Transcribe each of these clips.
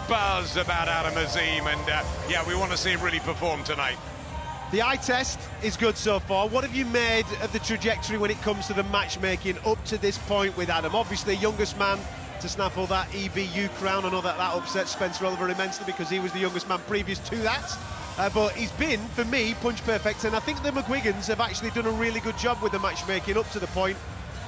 buzz about Adam Azim, and yeah, we want to see him really perform tonight. The eye test is good so far. What have you made of the trajectory when it comes to the matchmaking up to this point with Adam? Obviously, youngest man to snaffle that EBU crown. I know that upset Spencer Oliver immensely because he was the youngest man previous to that. But he's been, for me, punch perfect, and I think the McGuigans have actually done a really good job with the matchmaking up to the point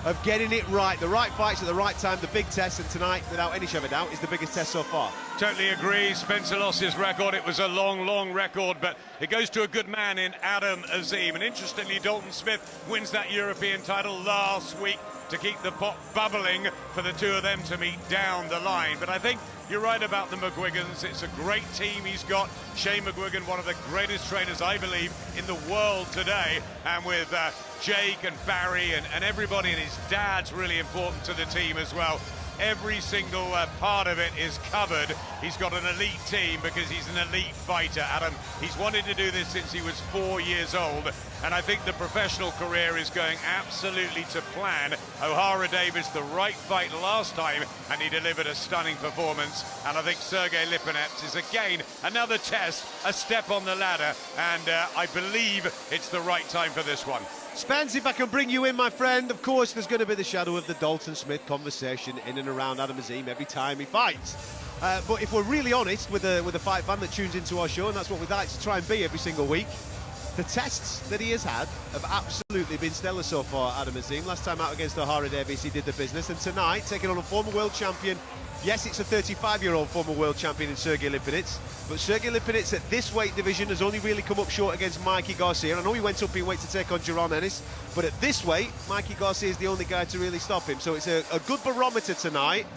of getting it right. The right fights at the right time, the big test, and tonight, without any shadow of doubt, is the biggest test so far. Totally agree. Spencer lost his record. It was a long record, but it goes to a good man in Adam Azim. And interestingly, Dalton Smith wins that European title last week to keep the pot bubbling for the two of them to meet down the line. But I think you're right about the McGuigans. It's a great team he's got. Shane McGuigan, one of the greatest trainers, I believe, in the world today. And with Jake and Barry and everybody, and his dad's really important to the team as well. Every single part of it is covered. He's got an elite team because he's an elite fighter, Adam. He's wanted to do this since he was 4 years old, and I think the professional career is going absolutely to plan. O'Hara Davis, the right fight last time, and he delivered a stunning performance. And I think Sergey Lipinets is again another test, a step on the ladder, and I believe it's the right time for this one. Spence, if I can bring you in, my friend, of course there's going to be the shadow of the Dalton Smith conversation in and around Adam Azim every time he fights. But if we're really honest with the fight fan that tunes into our show, and that's what we like to try and be every single week, the tests that he has had have absolutely been stellar so far, Adam Azim. Last time out against O'Hara Davis, he did the business, and tonight, taking on a former world champion. Yes, it's a 35-year-old former world champion in Sergey Lipinets, but Sergey Lipinets at this weight division has only really come up short against Mikey Garcia. I know he went up in weight to take on Jaron Ennis, but at this weight, Mikey Garcia is the only guy to really stop him. So it's a good barometer tonight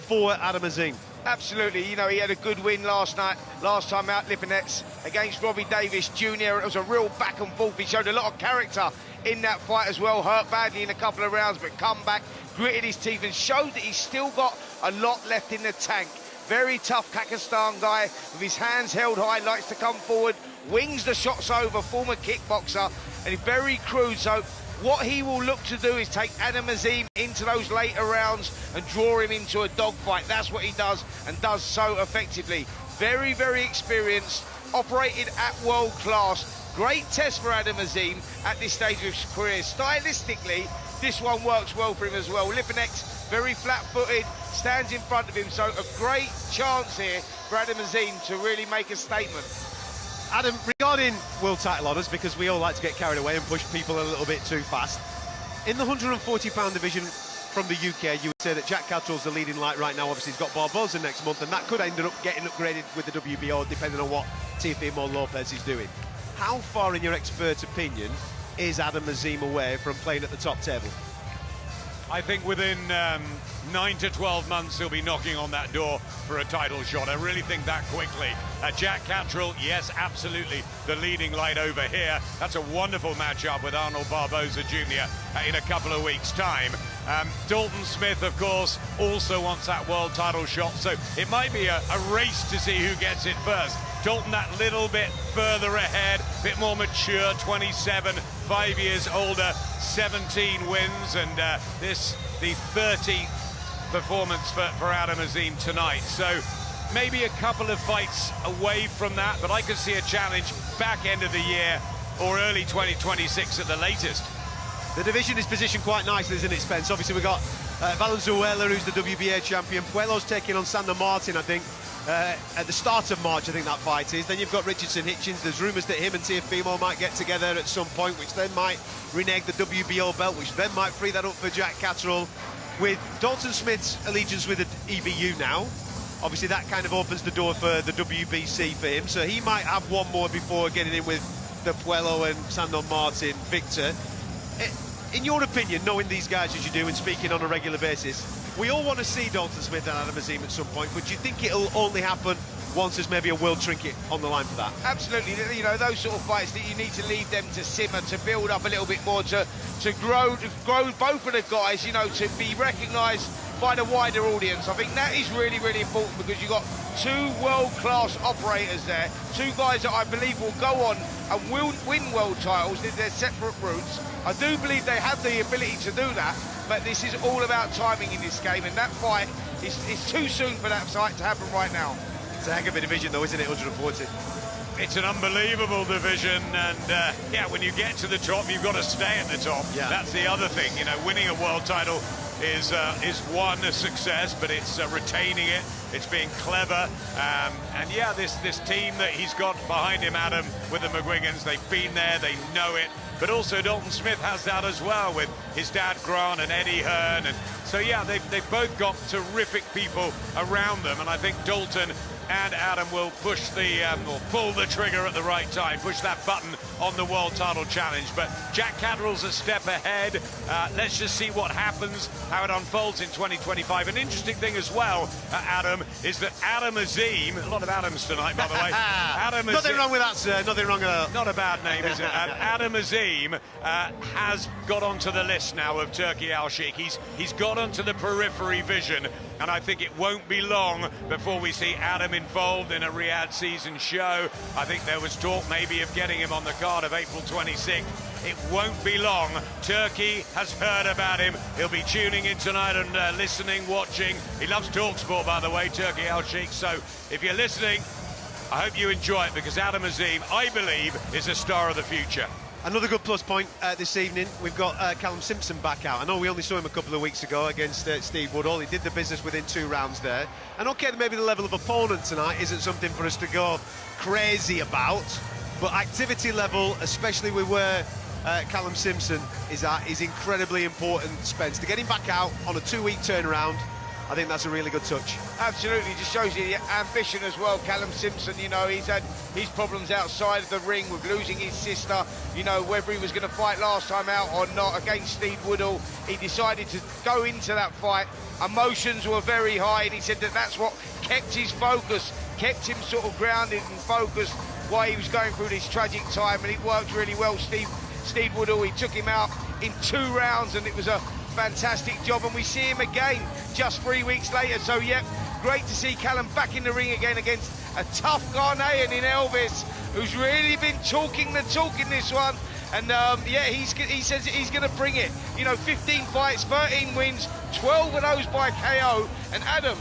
for Adam Azim. Absolutely, you know, he had a good win last time out, Lipinets, against Robbie Davis Jr. It was a real back and forth. He showed a lot of character in that fight as well, hurt badly in a couple of rounds, but come back, gritted his teeth and showed that he's still got a lot left in the tank. Very tough Pakistan guy, with his hands held high, likes to come forward, wings the shots over, former kickboxer, and he's very crude. So what he will look to do is take Adam Azim into those later rounds and draw him into a dogfight. That's what he does, and does so effectively. Very experienced, operated at world class. Great test for Adam Azim at this stage of his career. Stylistically, this one works well for him as well. Lipinets, very flat-footed, stands in front of him, so a great chance here for Adam Azim to really make a statement. Adam, regarding world title honours, because we all like to get carried away and push people a little bit too fast, in the 140-pound division from the UK, you would say that Jack Catterall's the leading light right now. Obviously, he's got Barboza next month, and that could end up getting upgraded with the WBO, depending on what Teofimo Lopez is doing. How far, in your expert opinion, is Adam Azim away from playing at the top table? I think within 9 to 12 months he'll be knocking on that door for a title shot. I really think that quickly. Jack Catterall, yes, absolutely, the leading light over here. That's a wonderful matchup with Arnold Barboza Jr. In a couple of weeks' time. Dalton Smith, of course, also wants that world title shot, so it might be a race to see who gets it first. Dalton that little bit further ahead, bit more mature, 27, 5 years older, 17 wins, and this the 30th performance for Adam Azim tonight. So maybe a couple of fights away from that, but I could see a challenge back end of the year or early 2026 at the latest. The division is positioned quite nicely, isn't it, Spence? Obviously, we've got Valenzuela, who's the WBA champion. Puello's taking on Sander Martin, I think, at the start of March, I think that fight is. Then you've got Richardson Hitchens. There's rumours that him and Teofimo might get together at some point, which then might renege the WBO belt, which then might free that up for Jack Catterall. With Dalton Smith's allegiance with the EBU now, obviously that kind of opens the door for the WBC for him, so he might have one more before getting in with the Puello and Sander Martin Victor. In your opinion, knowing these guys as you do and speaking on a regular basis, we all want to see Dalton Smith and Adam Azim at some point, but do you think it'll only happen once there's maybe a world trinket on the line for that? Absolutely. You know, those sort of fights that you need to leave them to simmer, to build up a little bit more, to grow both of the guys, you know, to be recognised by the wider audience. I think that is really important, because you've got two world-class operators there, two guys that I believe will go on and will win world titles in their separate routes. I do believe they have the ability to do that, but this is all about timing in this game, and that fight is too soon for that fight to happen right now. It's a heck of a division though, isn't it, 140? It's an unbelievable division, and yeah, when you get to the top, you've got to stay at the top. Yeah. That's the other thing, you know, winning a world title is one, a success, but it's retaining it, it's being clever, and yeah, this team that he's got behind him, Adam, with the McGuigans, they've been there, they know it, but also Dalton Smith has that as well with his dad Grant and Eddie Hearn, and so yeah, they've both got terrific people around them, and I think Dalton and Adam will push the or pull the trigger at the right time, push that button on the world title challenge. But Jack Catterall's a step ahead. Let's just see what happens, how it unfolds in 2025. An interesting thing as well, Adam, is that Adam Azim, a lot of Adams tonight, by the way. Adam Azim, nothing wrong with that, sir. Nothing wrong with that. not a bad name, is it? And Adam Azim has got onto the list now of Turki Al-Sheikh. He's got onto the periphery vision, and I think it won't be long before we see Adam involved in a Riyadh season show. I think there was talk maybe of getting him on the card of April 26th. It won't be long. Turkey has heard about him. He'll be tuning in tonight and listening, watching. He loves talkSPORT, by the way, Turki Al-Sheikh. So if you're listening, I hope you enjoy it, because Adam Azim, I believe, is a star of the future. Another good plus point this evening, we've got Callum Simpson back out. I know we only saw him a couple of weeks ago against Steve Woodall. He did the business within 2 rounds there. And okay, maybe the level of opponent tonight isn't something for us to go crazy about, but activity level, especially with where Callum Simpson is at, is incredibly important, Spence. To get him back out on a 2-week turnaround, I think that's a really good touch. Absolutely, just shows you the ambition as well. Callum Simpson, you know, he's had his problems outside of the ring with losing his sister, you know, whether he was going to fight last time out or not against Steve Woodall. He decided to go into that fight. Emotions were very high, and he said that that's what kept his focus, kept him sort of grounded and focused while he was going through this tragic time, and it worked really well. Steve Woodall, he took him out in 2 rounds, and it was a fantastic job, and we see him again just 3 weeks later. So yeah, great to see Callum back in the ring again against a tough Ghanaian in Elvis, who's really been talking the talk in this one. And yeah, he says he's going to bring it. You know, 15 fights, 13 wins, 12 of those by KO. And Adam,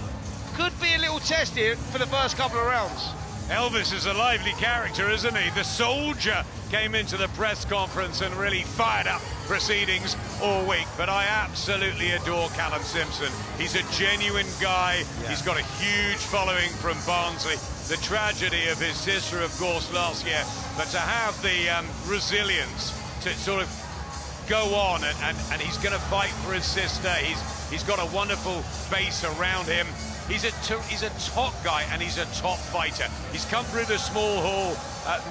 could be a little test here for the first couple of rounds. Elvis is a lively character, isn't he? The soldier came into the press conference and really fired up proceedings all week. But I absolutely adore Callum Simpson. He's a genuine guy. Yeah. He's got a huge following from Barnsley. The tragedy of his sister, of course, last year. But to have the resilience to sort of go on, and he's going to fight for his sister. He's got a wonderful base around him. He's a top guy, and he's a top fighter. He's come through the small hall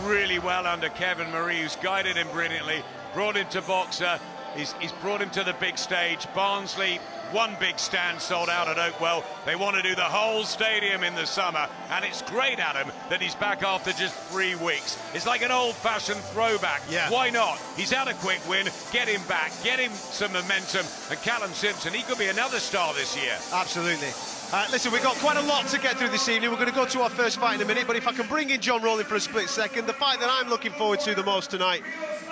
really well under Kevin Marie, who's guided him brilliantly, brought him to Boxer. He's brought him to the big stage. Barnsley, one big stand sold out at Oakwell. They want to do the whole stadium in the summer, and it's great, Adam, that he's back after just 3 weeks. It's like an old-fashioned throwback. Yeah. Why not? He's had a quick win. Get him back, get him some momentum. And Callum Simpson, he could be another star this year. Absolutely. Listen, we've got quite a lot to get through this evening. We're going to go to our first fight in a minute, but if I can bring in John Rowling for a split second, the fight that I'm looking forward to the most tonight,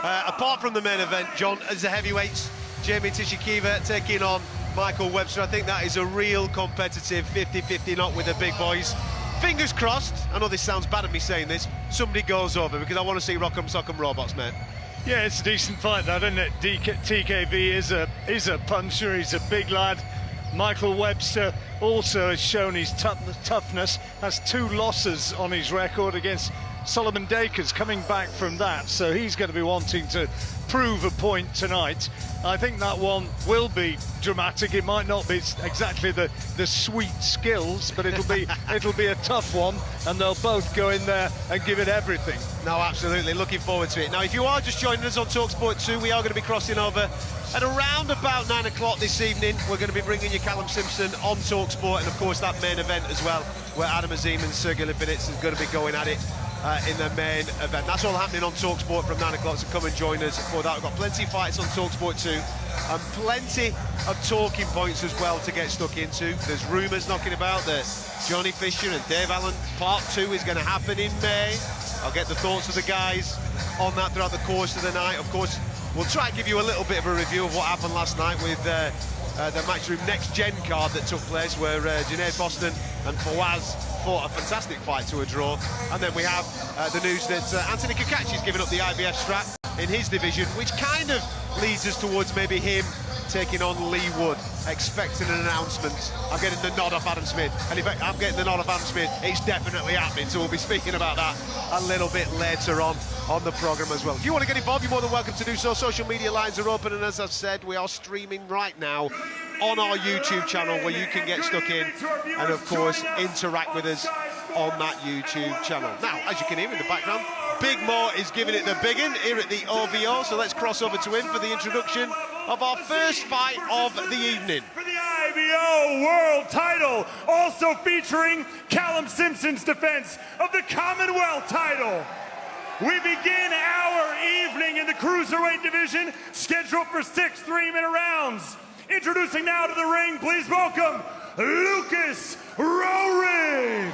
apart from the main event, John, is the heavyweights. Jamie Tishikiva taking on Michael Webster. I think that is a real competitive 50-50 knot with the big boys. Fingers crossed, I know this sounds bad of me saying this, somebody goes over, because I want to see Rock'em Sock'em Robots, mate. Yeah, it's a decent fight, though, isn't it? TKV is a puncher, he's a big lad. Michael Webster also has shown his toughness, has 2 losses on his record against Solomon Dakers, coming back from that, so he's going to be wanting to prove a point tonight. I think that one will be dramatic. It might not be exactly the sweet skills, but it'll be a tough one, and they'll both go in there and give it everything. No, absolutely, looking forward to it. Now, if you are just joining us on talkSPORT 2, we are going to be crossing over at around about 9 o'clock this evening. We're going to be bringing you Callum Simpson on talkSPORT, and of course that main event as well, where Adam Azim and Sergey Lipinets is going to be going at it in the main event. That's all happening on talkSPORT from 9 o'clock, so come and join us for that. We've got plenty of fights on talkSPORT 2 and plenty of talking points as well to get stuck into. There's rumours knocking about that Johnny Fisher and Dave Allen Part 2 is going to happen in May. I'll get the thoughts of the guys on that throughout the course of the night. Of course, we'll try and give you a little bit of a review of what happened last night with the Matchroom Next Gen card that took place, where Junaid Boston and Fawaz fought a fantastic fight to a draw. And then we have the news that Anthony Kakachi's given up the IBF strap in his division, which kind of leads us towards maybe him taking on Lee Wood, expecting an announcement. I'm getting the nod off Adam Smith, and in fact I'm getting the nod off Adam Smith. It's definitely happening, so we'll be speaking about that a little bit later on the programme as well. If you want to get involved, you're more than welcome to do so. Social media lines are open, and as I've said, we are streaming right now on our YouTube channel, where you can get stuck in and of course interact with us on that YouTube channel. Now, as you can hear in the background, Big Mo is giving it the big one here at the OVO, so let's cross over to him for the introduction of our first fight of the evening. For the IBO World title, also featuring Callum Simpson's defense of the Commonwealth title. We begin our evening in the Cruiserweight division, scheduled for 6 3-minute rounds. Introducing now to the ring, please welcome Lucas Rorig.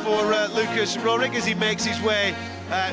For Lucas Rorig as he makes his way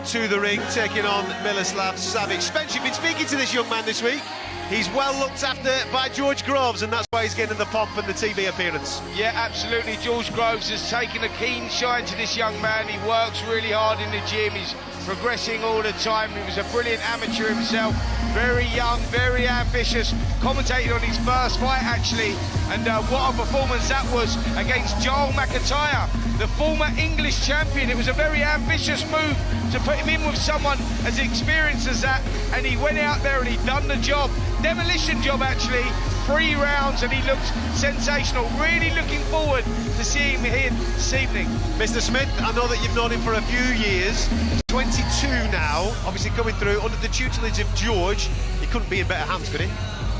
to the ring, taking on Miloslav Savic. Spence, you've been speaking to this young man this week. He's well looked after by George Groves, and that's why he's getting the pomp and the TV appearance. Yeah, absolutely. George Groves has taken a keen shine to this young man. He works really hard in the gym. He's progressing all the time. He was a brilliant amateur himself. Very young, very ambitious. Commentated on his first fight, actually. And what a performance that was against Joel McIntyre, the former English champion. It was a very ambitious move to put him in with someone as experienced as that. And he went out there and he done the job. Demolition job, actually. 3 rounds, and he looked sensational. Really looking forward to seeing him here this evening. Mr. Smith, I know that you've known him for a few years. 22 now, obviously coming through under the tutelage of George. He couldn't be in better hands, could he?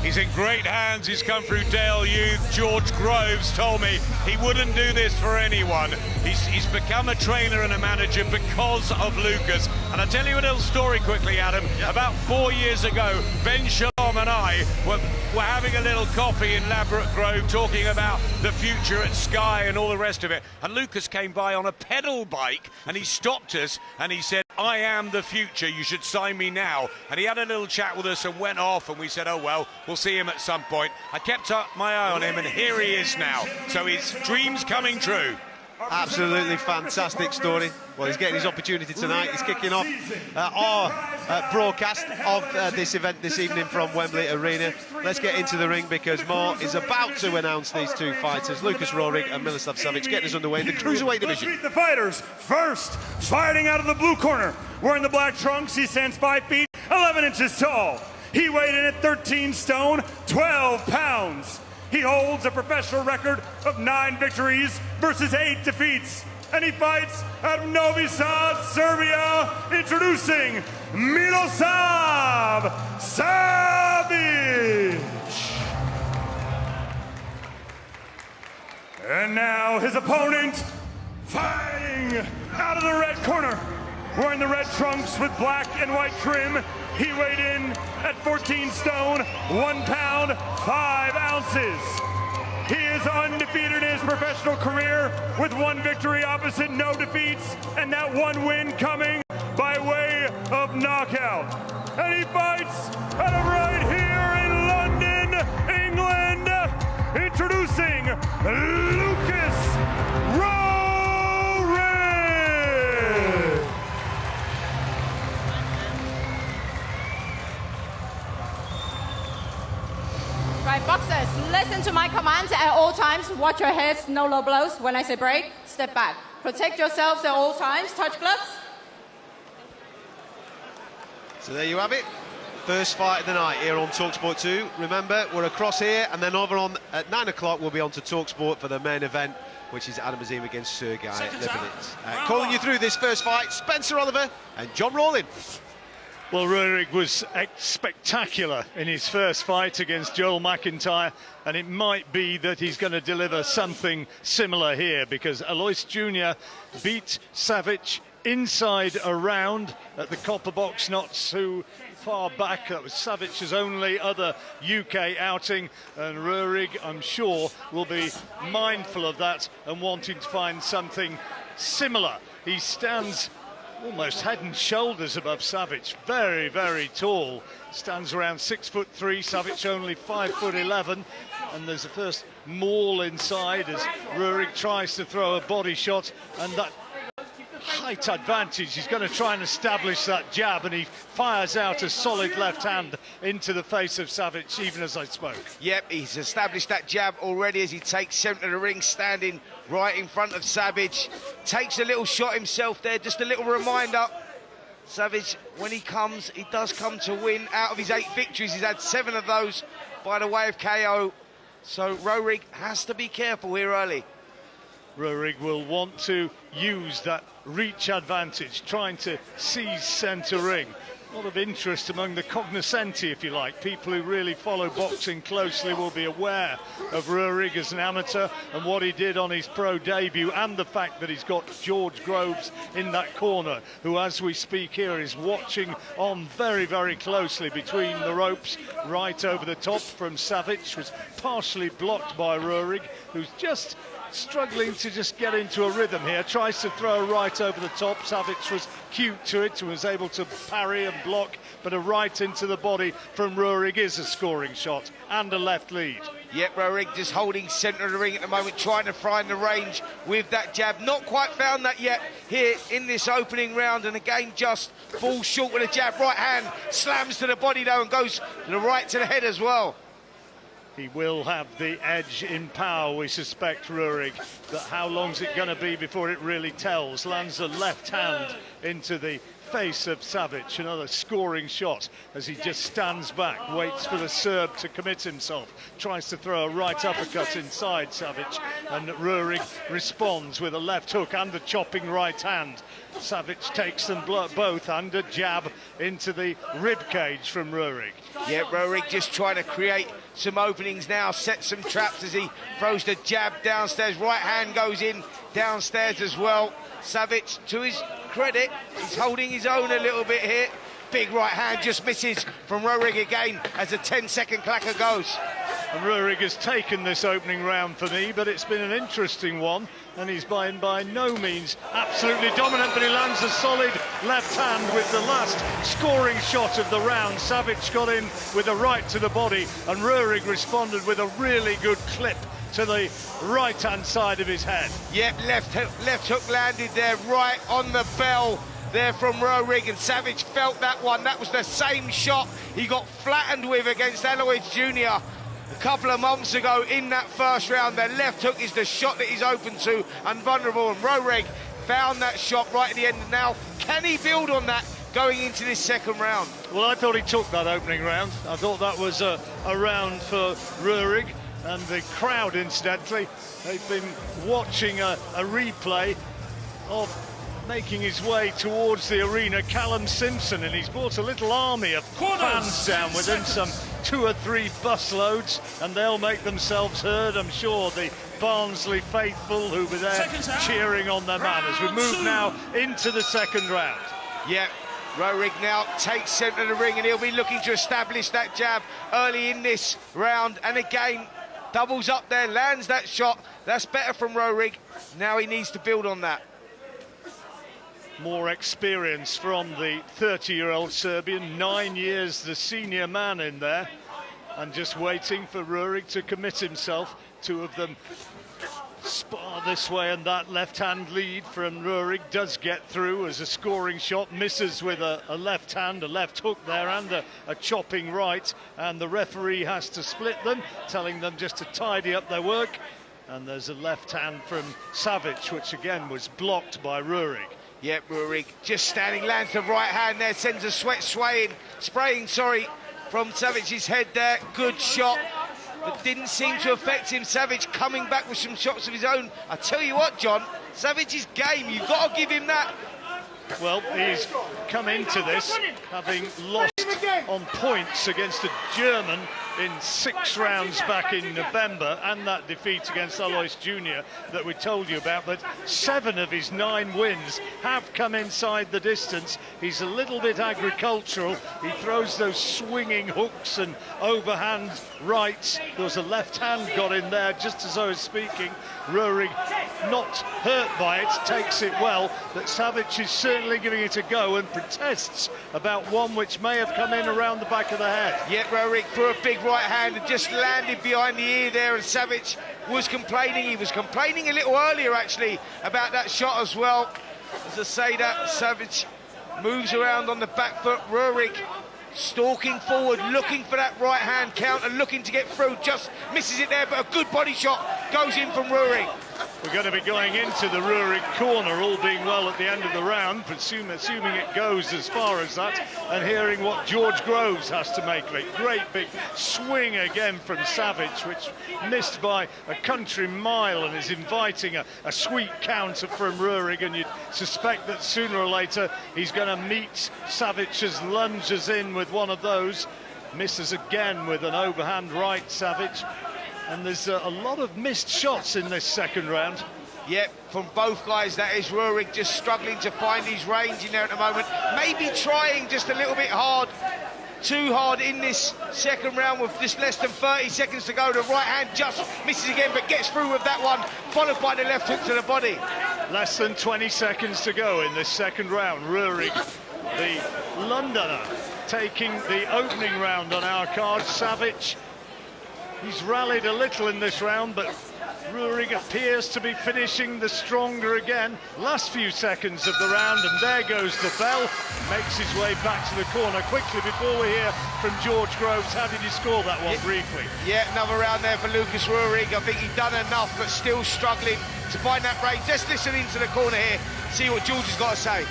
He's in great hands. He's come through Dale Youth. George Groves told me he wouldn't do this for anyone. He's become a trainer and a manager because of Lucas. And I'll tell you a little story quickly, Adam. Yep. About 4 years ago, Ben Shalom and I were having a little coffee in Ladbroke Grove, talking about the future at Sky and all the rest of it. And Lucas came by on a pedal bike, and he stopped us and he said, "I am the future, you should sign me now." And he had a little chat with us and went off, and we said, oh well, we'll see him at some point. I kept my eye on him, and here he is now. So his dream's coming true. Absolutely fantastic story. Well, he's getting his opportunity tonight. He's kicking off our broadcast of this event this evening from Wembley Arena. Let's get into the ring, because Mo is about to announce these two fighters, Lucas Rorig and Miloslav Savic, getting us underway in the Cruiserweight division. Let's meet the fighters. First, fighting out of the blue corner, wearing the black trunks, he stands 5 feet, 11 inches tall. He weighed in at 13 stone, 12 pounds. He holds a professional record of 9 victories versus 8 defeats. And he fights out of Novi Sad, Serbia, introducing Miloslav Savic. And now his opponent, fighting out of the red corner, wearing the red trunks with black and white trim. He weighed in at 14 stone, 1 pound, 5 ounces. He is undefeated in his professional career, with 1 victory opposite no defeats, and that 1 win coming by way of knockout. And he fights out of right here in London, England, introducing Lucas Rorig. Right, boxers, listen to my commands at all times. Watch your heads, no low blows. When I say break, step back. Protect yourselves at all times. Touch gloves. So there you have it. First fight of the night here on talkSPORT 2. Remember, we're across here, and then over on at 9 o'clock we'll be on to talkSPORT for the main event, which is Adam Azim against Sergey Lipinets. Calling you through this first fight, Spencer Oliver and John Rowling. Well, Rorig was spectacular in his first fight against Joel McIntyre, and it might be that he's going to deliver something similar here, because Alois Jr. beat Savic inside around at the copper box not too far back. That was Savic's only other UK outing, and Rorig, I'm sure, will be mindful of that and wanting to find something similar. He stands almost head and shoulders above Savage. Very, very tall. Stands around 6'3". Savage only 5'11", and there's the first maul inside as Rorig tries to throw a body shot, and that height advantage, he's going to try and establish that jab, and he fires out a solid left hand into the face of Savage even as I spoke. Yep, he's established that jab already as he takes centre of the ring, standing right in front of Savage. Takes a little shot himself there, just a little reminder. Savage, when he comes, he does come to win. Out of his 8 victories, he's had 7 of those by the way of KO. So Rorig has to be careful here early. Rorig will want to use that reach advantage, trying to seize centre ring. A lot of interest among the cognoscenti, if you like. People who really follow boxing closely will be aware of Rorig as an amateur and what he did on his pro debut, and the fact that he's got George Groves in that corner, who, as we speak here, is watching on very, very closely between the ropes. Right over the top from Savage, was partially blocked by Rorig, who's just struggling to just get into a rhythm here. Tries to throw right over the top. Savage was cute to it and was able to parry and block, but a right into the body from Rorig is a scoring shot and a left lead. Yep, Rorig just holding centre of the ring at the moment, trying to find the range with that jab. Not quite found that yet here in this opening round, and again just falls short with a jab. Right hand slams to the body though and goes to the right to the head as well. He will have the edge in power, we suspect, Rorig. But how long's it going to be before it really tells? Lands a left hand into the face of Savage. Another scoring shot as he just stands back, waits for the Serb to commit himself. Tries to throw a right uppercut inside Savage, and Rorig responds with a left hook and a chopping right hand. Savage takes them both, and a jab into the rib cage from Rorig. Yeah, Rorig just trying to create some openings now, set some traps as he throws the jab downstairs. Right hand goes in downstairs as well. Savage, to his credit, he's holding his own a little bit here. Big right hand just misses from Rorig again as a 10-second clacker goes. And Rorig has taken this opening round for me, but it's been an interesting one, and he's by no means absolutely dominant, but he lands a solid left hand with the last scoring shot of the round. Savage got in with a right to the body, and Rorig responded with a really good clip to the right-hand side of his head. Yep, left hook landed there right on the bell there from Rorig, and Savage felt that one. That was the same shot he got flattened with against Eloise Jr. a couple of months ago in that first round. Their left hook is the shot that he's open to and vulnerable, and Rorig found that shot right at the end. And now, can he build on that going into this second round? Well, I thought he took that opening round. I thought that was a round for Rorig, and the crowd, incidentally, they've been watching a replay of making his way towards the arena, Callum Simpson, and he's brought a little army of fans down with him, some 2 or 3 busloads, and they'll make themselves heard, I'm sure, the Barnsley faithful who were there cheering on their man as we move now into the second round. Yep, Rorig now takes centre of the ring, and he'll be looking to establish that jab early in this round, and again doubles up there, lands that shot. That's better from Rorig. Now he needs to build on that. More experience from the 30-year-old Serbian, 9 years the senior man in there, and just waiting for Rorig to commit himself. 2 of them spar this way, and that left-hand lead from Rorig does get through as a scoring shot, misses with a left hand, a left hook there, and a chopping right, and the referee has to split them, telling them just to tidy up their work. And there's a left hand from Savage, which again was blocked by Rorig. Yep, Rorig just standing, lands the right hand there, sends a sweat spraying from Savage's head there. Good shot, but didn't seem to affect him. Savage coming back with some shots of his own. I tell you what, John, Savage's game, you've got to give him that. Well, he's come into this having lost on points against a German in 6 rounds back in November, and that defeat against Alois Jr. that we told you about, but 7 of his 9 wins have come inside the distance. He's a little bit agricultural. He throws those swinging hooks and overhand rights. There was a left hand got in there just as I was speaking. Rorig, not hurt by it, takes it well, but Savage is certainly giving it a go and protests about one which may have come in around the back of the head. Yeah, Rorig threw a big right hand and just landed behind the ear there, and Savage was complaining. He was complaining a little earlier, actually, about that shot as well. As I say that, Savage moves around on the back foot. Rorig stalking forward, looking for that right hand counter, looking to get through, just misses it there, but a good body shot goes in from Rorig. We're going to be going into the Rorig corner, all being well at the end of the round, assuming it goes as far as that, and hearing what George Groves has to make of it. Great big swing again from Savage, which missed by a country mile and is inviting a sweet counter from Rorig, and you'd suspect that sooner or later he's going to meet Savage's lunges in with one of those. Misses again with an overhand right, Savage. And there's a lot of missed shots in this second round. Yep, from both guys, that is. Rorig just struggling to find his range in there at the moment. Maybe trying just a little bit hard, too hard in this second round with just less than 30 seconds to go. The right hand just misses again, but gets through with that one, followed by the left hook to the body. Less than 20 seconds to go in this second round. Rorig, the Londoner, taking the opening round on our card. Savage, he's rallied a little in this round, but Rorig appears to be finishing the stronger again. Last few seconds of the round, and there goes the bell. Makes his way back to the corner quickly before we hear from George Groves. How did you score that one briefly? Yeah, another round there for Lucas Rorig. I think he'd done enough, but still struggling to find that range. Let's listen into the corner here, see what George has got to say.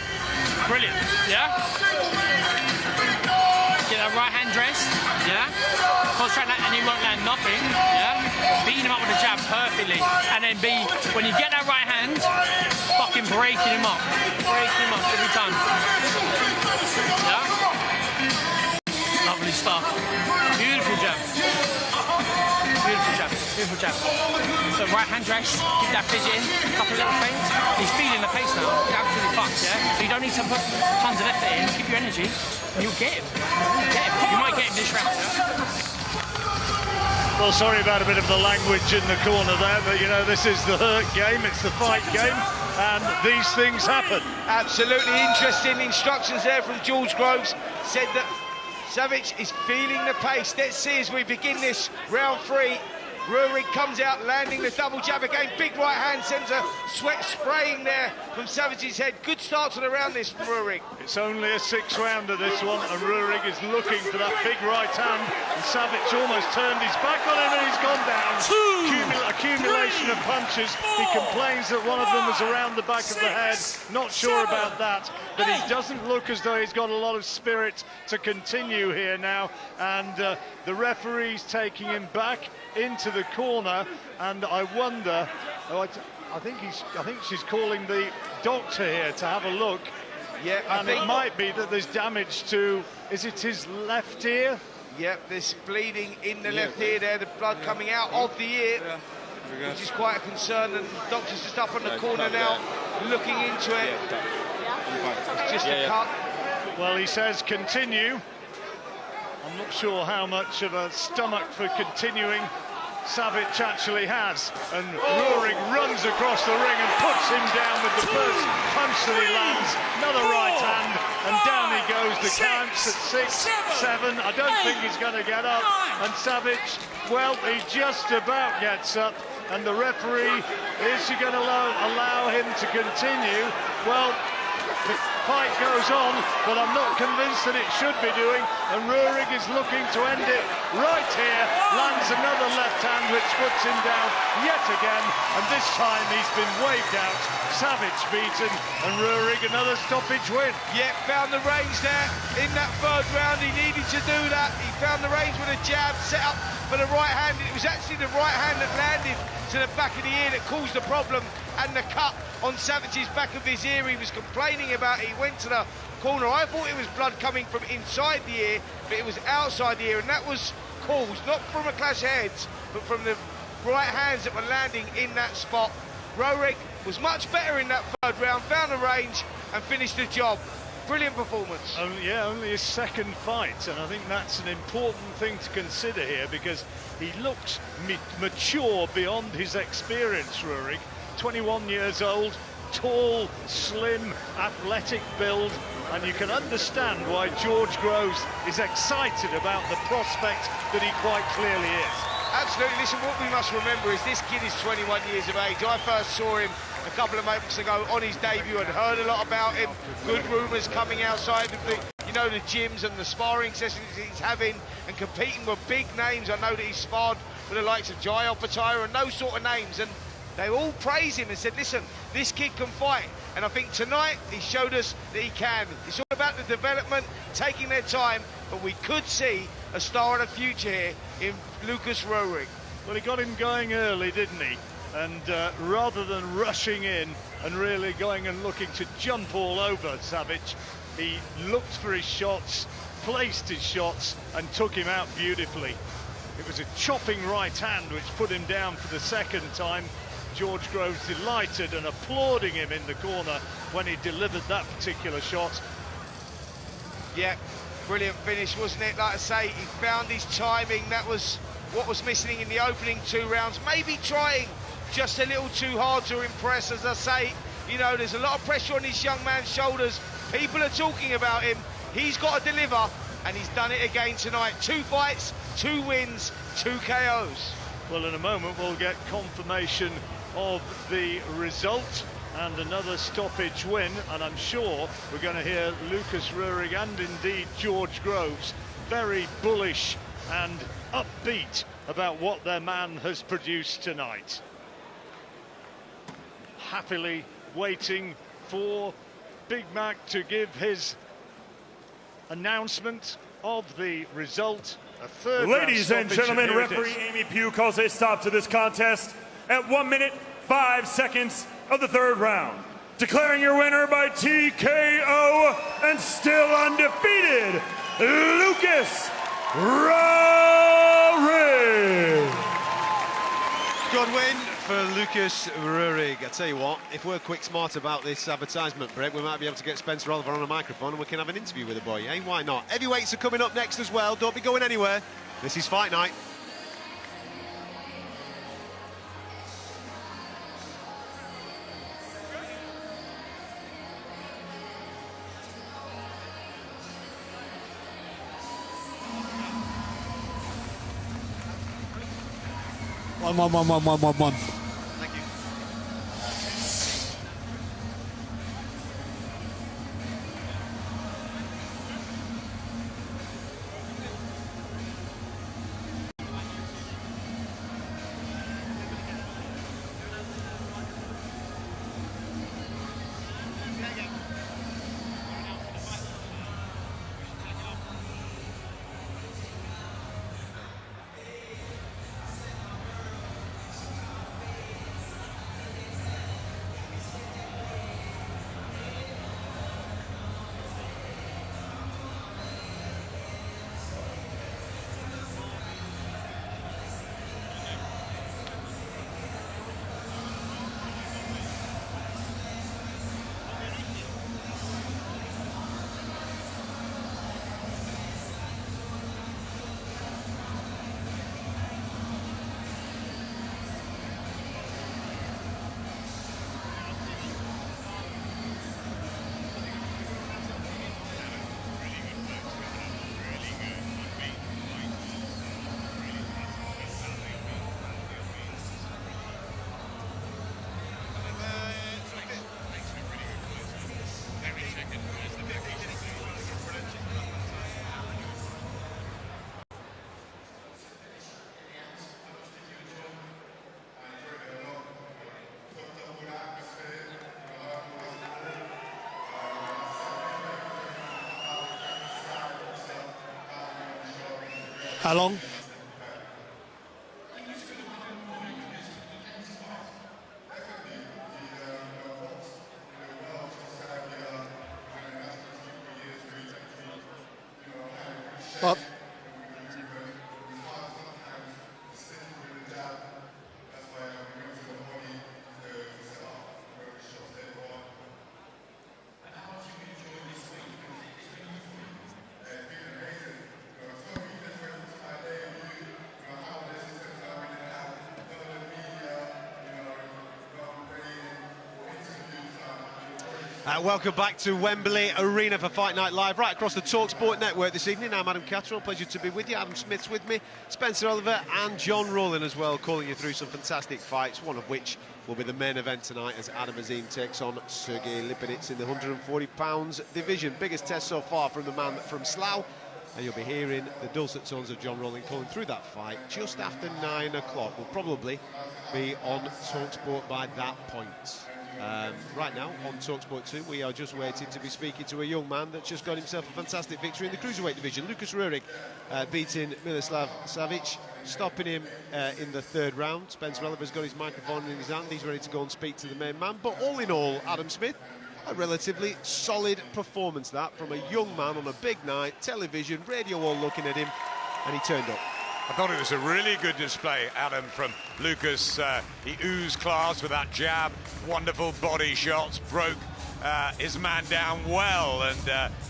Brilliant, yeah? Get that right hand dressed, yeah? Concentrate that and he won't land nothing, yeah? Beating him up with a jab perfectly. And then when you get that right hand, fucking breaking him up. Breaking him up every time. Yeah? Lovely stuff. Beautiful jab. Beautiful jab. Beautiful jab. So right hand dress, keep that fidget in, a couple of little feints. He's feeling the pace now. He's absolutely fucked, yeah? So you don't need to put tons of effort in, keep your energy, and you'll get him. You'll get him. You might get him this round. Well, sorry about a bit of the language in the corner there, but you know, this is the hurt game, it's the fight game, and these things happen. Absolutely interesting instructions there from George Groves. Said that Savage is feeling the pace. Let's see as we begin this round 3. Rorig comes out, landing the double jab again. Big right hand sends a sweat spraying there from Savage's head. Good start to the round this from Rorig. It's only a 6-rounder, this one, and Rorig is looking for that big right hand. And Savage almost turned his back on him and he's gone down. Accumulation of punches. He complains that one of them was around the back of the head. Not sure about that, but he doesn't look as though he's got a lot of spirit to continue here now. And the referee's taking him back into the corner, and I wonder, I think she's calling the doctor here to have a look. Yeah, and it might be that there's damage to, is it his left ear? Yep, there's bleeding in the left ear there, the blood coming out of the ear, which is quite a concern, and the doctor's just up on the corner now, looking into it. It's just a cut. Well, he says continue. I'm not sure how much of a stomach for continuing Savage actually has, and Rorig runs across the ring and puts him down with the first punch that he lands. Another right hand, and down he goes. The count's at 6, 7. I don't think he's going to get up, and Savage, well, he just about gets up, and the referee, is he going to allow him to continue? Well, the fight goes on, but I'm not convinced that it should be doing, and Rorig is looking to end it right here. Lands another left hand which puts him down yet again, and this time he's been waved out. Savage beaten, and Rorig another stoppage win. Yeah, found the range there in that third round. He needed to do that. He found the range with a jab set up for the right hand. It was actually the right hand that landed to the back of the ear that caused the problem, and the cut on Savage's back of his ear he was complaining about. He went to the corner. I thought it was blood coming from inside the ear, but it was outside the ear, and that was caused not from a clash of heads, but from the right hands that were landing in that spot. Rorig was much better in that third round, found the range and finished the job. Brilliant performance. Only his second fight, and I think that's an important thing to consider here, because he looks mature beyond his experience, Rorig. 21 years old, tall, slim, athletic build, and you can understand why George Groves is excited about the prospect that he quite clearly is. Absolutely. Listen, what we must remember is this kid is 21 years of age. I first saw him a couple of months ago on his debut and heard a lot about him. Good rumours coming outside of the, the gyms and the sparring sessions he's having and competing with big names. I know that he's sparred with the likes of Jai Opataya and those sort of names, and they all praise him and said, listen, this kid can fight. And I think tonight he showed us that he can. It's all about the development, taking their time, but we could see a star of the future here in Lucas Rorig. Well, he got him going early, didn't he? And rather than rushing in and really going and looking to jump all over Savage, he looked for his shots, placed his shots and took him out beautifully. It was a chopping right hand which put him down for the second time. George Groves delighted and applauding him in the corner when he delivered that particular shot. Yeah, brilliant finish, wasn't it? Like I say, he found his timing. That was what was missing in the opening 2 rounds. Maybe trying just a little too hard to impress. As I say, there's a lot of pressure on this young man's shoulders. People are talking about him. He's got to deliver, and he's done it again tonight. 2 fights, 2 wins, 2 KOs. Well, in a moment we'll get confirmation of the result and another stoppage win, and I'm sure we're going to hear Lucas Rorig and indeed George Groves very bullish and upbeat about what their man has produced tonight. Happily waiting for Big Mac to give his announcement of the result. A third Ladies and gentlemen, referee Amy Pugh calls a stop to this contest at 1 minute 5 seconds of the 3rd round. Declaring your winner by TKO and still undefeated, Lucas Rorig. Good win for Lucas Rorig. I tell you what, if we're quick smart about this advertisement break, we might be able to get Spencer Oliver on a microphone and we can have an interview with the boy, eh? Why not? Heavyweights are coming up next as well. Don't be going anywhere. This is Fight Night. One. Thank you. How long? But Welcome back to Wembley Arena for Fight Night Live, right across the talkSPORT network this evening. I'm Adam Catterall, pleasure to be with you. Adam Smith's with me, Spencer Oliver and John Rowland as well, calling you through some fantastic fights, one of which will be the main event tonight as Adam Azim takes on Sergey Lipinets in the 140 pounds division. Biggest test so far from the man from Slough, and you'll be hearing the dulcet tones of John Rowland calling through that fight just after 9 o'clock. We'll probably be on talkSPORT by that point. Right now on talkSPORT 2 we are just waiting to be speaking to a young man that's just got himself a fantastic victory in the cruiserweight division. Lucas Rorig beating Miloslav Savic, stopping him in the 3rd round. Spencer Oliver's got his microphone in his hand, he's ready to go and speak to the main man. But all in all, Adam Smith, a relatively solid performance that from a young man on a big night, television, radio all looking at him, and he turned up. I thought it was a really good display, Adam, from Lucas. He oozed class with that jab, wonderful body shots, broke his man down well. And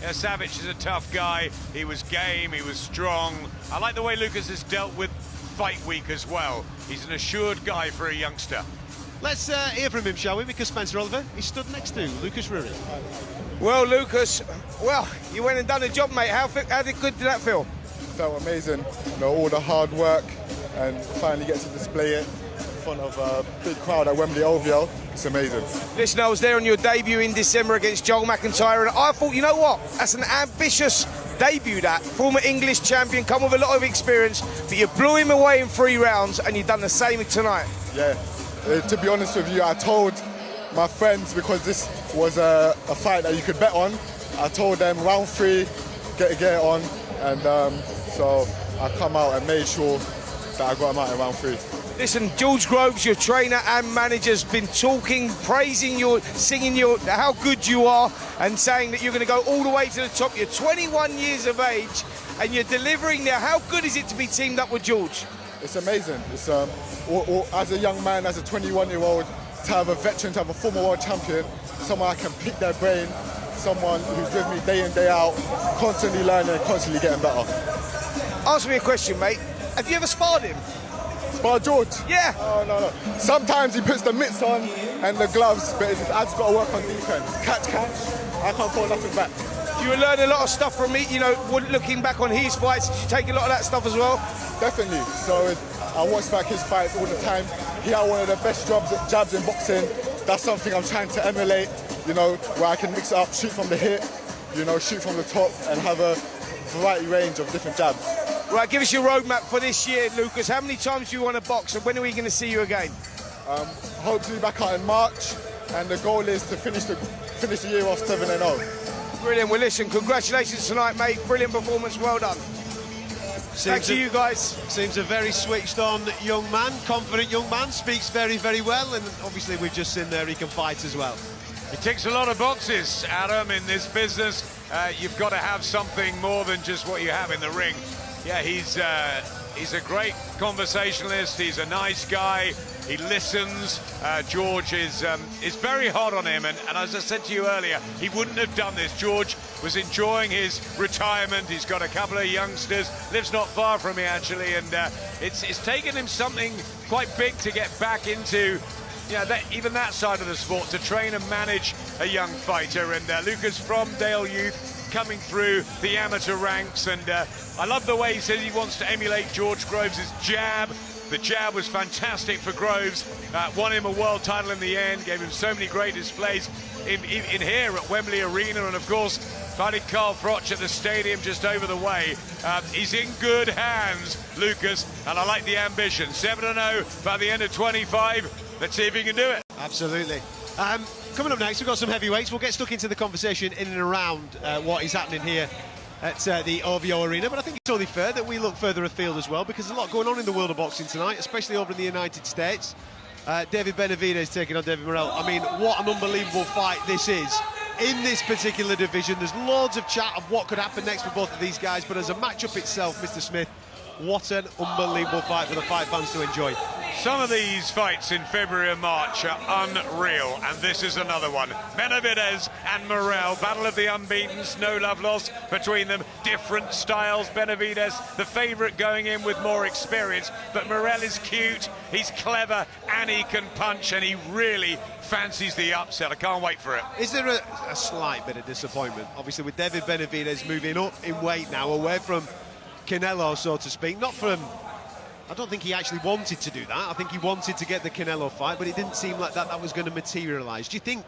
Savic is a tough guy. He was game, he was strong. I like the way Lucas has dealt with fight week as well. He's an assured guy for a youngster. Let's hear from him, shall we? Because Spencer Oliver, he stood next to Lucas Rorig. Well, Lucas, you went and done the job, mate. How good did that feel? Felt amazing, you know, all the hard work and finally get to display it in front of a big crowd at Wembley OVO. It's amazing. Listen, I was there on your debut in December against Joel McIntyre, and I thought, you know what, that's an ambitious debut, that. Former English champion, come with a lot of experience, but you blew him away in 3 rounds, and you've done the same tonight. Yeah, to be honest with you, I told my friends, because this was a fight that you could bet on, I told them round 3, get it on, and so I come out and made sure that I got him out in round 3. Listen, George Groves, your trainer and manager, has been talking, praising you, singing you how good you are, and saying that you're going to go all the way to the top. You're 21 years of age, and you're delivering there. How good is it to be teamed up with George? It's amazing. It's as a young man, as a 21-year-old, to have a veteran, to have a former world champion, someone I can pick their brain, someone who's with me day in, day out, constantly learning and constantly getting better. Answer me a question, mate. Have you ever sparred him? Sparred George? Yeah. Oh, no. Sometimes he puts the mitts on and the gloves, but I've got to work on defense. Catch. I can't throw nothing back. You learn a lot of stuff from me, you know, looking back on his fights. Did you take a lot of that stuff as well? Definitely. So I watch back his fights all the time. He had one of the best jabs in boxing. That's something I'm trying to emulate, you know, where I can mix it up, shoot from the hip, you know, shoot from the top, and have a variety range of different jabs. Right, give us your roadmap for this year, Lucas. How many times do you want to box, and when are we going to see you again? Hopefully back out in March, and the goal is to finish the year off 7-0. Brilliant. Well, listen, congratulations tonight, mate. Brilliant performance. Well done. Thanks to you guys. Seems a very switched-on young man, confident young man, speaks very, very well, and obviously we've just seen there he can fight as well. He ticks a lot of boxes, Adam, in this business. You've got to have something more than just what you have in the ring. Yeah, he's a great conversationalist. He's a nice guy. He listens. George is very hot on him, and as I said to you earlier, he wouldn't have done this. George was enjoying his retirement. He's got a couple of youngsters, lives not far from me actually, and it's taken him something quite big to get back into, even that side of the sport, to train and manage a young fighter. And Lucas from Dale Youth, coming through the amateur ranks, and I love the way he says he wants to emulate George Groves' jab. The jab was fantastic for Groves, won him a world title in the end, gave him so many great displays in here at Wembley Arena, and of course fighting Carl Froch at the stadium just over the way. He's in good hands, Lucas, and I like the ambition. 7-0 by the end of 25. Let's see if he can do it. Absolutely. Coming up next, we've got some heavyweights. We'll get stuck into the conversation in and around what is happening here at the OVO Arena, but I think it's only fair that we look further afield as well, because there's a lot going on in the world of boxing tonight, especially over in the United States. David Benavidez taking on David Morrell. I mean, what an unbelievable fight this is in this particular division. There's loads of chat of what could happen next for both of these guys, but as a matchup itself, Mr. Smith, what an unbelievable fight for the fight fans to enjoy. Some of these fights in February and March are unreal, and this is another one. Benavidez and Morel, battle of the unbeatens, no love lost between them, different styles. Benavidez, the favourite, going in with more experience, but Morel is cute, he's clever, and he can punch, and he really fancies the upset. I can't wait for it. Is there a slight bit of disappointment, obviously, with David Benavidez moving up in weight now, away from Canelo, so to speak? Not from... I don't think he actually wanted to do that. I think he wanted to get the Canelo fight, but it didn't seem like that was going to materialise. Do you think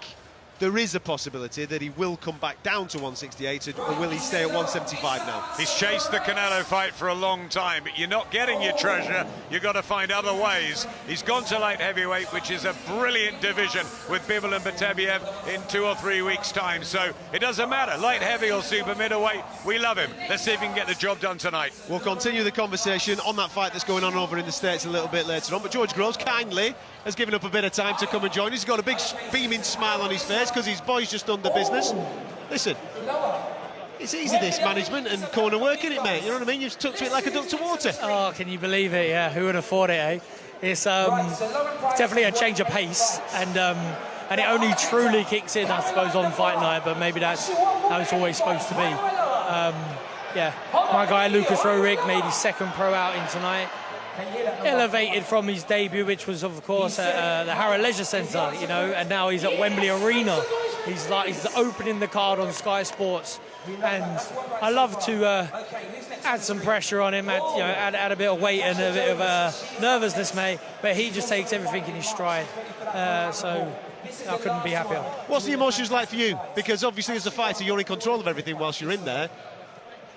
there is a possibility that he will come back down to 168, or will he stay at 175 now? He's chased the Canelo fight for a long time, but you're not getting your treasure. You've got to find other ways. He's gone to light heavyweight, which is a brilliant division with Bivol and Batebiev in 2 or 3 weeks' time. So it doesn't matter, light heavy or super middleweight, we love him. Let's see if he can get the job done tonight. We'll continue the conversation on that fight that's going on over in the States a little bit later on, but George Groves kindly has given up a bit of time to come and join us. He's got a big beaming smile on his face because his boy's just done the business. Listen, it's easy, this management and corner work, isn't it, mate? You know what I mean? You've stuck to it like a duck to water. Oh, can you believe it? Yeah, who would have thought it, eh? It's definitely a change of pace, and it only truly kicks in, I suppose, on fight night, but maybe that's how it's always supposed to be. Yeah, my guy Lucas Rorig made his second pro outing tonight. Elevated from his debut, which was, of course, at the Harrow Leisure Centre, you know, and now he's at Wembley Arena. He's opening the card on Sky Sports, and I love to add some pressure on him, add a bit of weight and a bit of nervousness, mate. But he just takes everything in his stride, so I couldn't be happier. What's the emotions like for you? Because obviously, as a fighter, you're in control of everything whilst you're in there.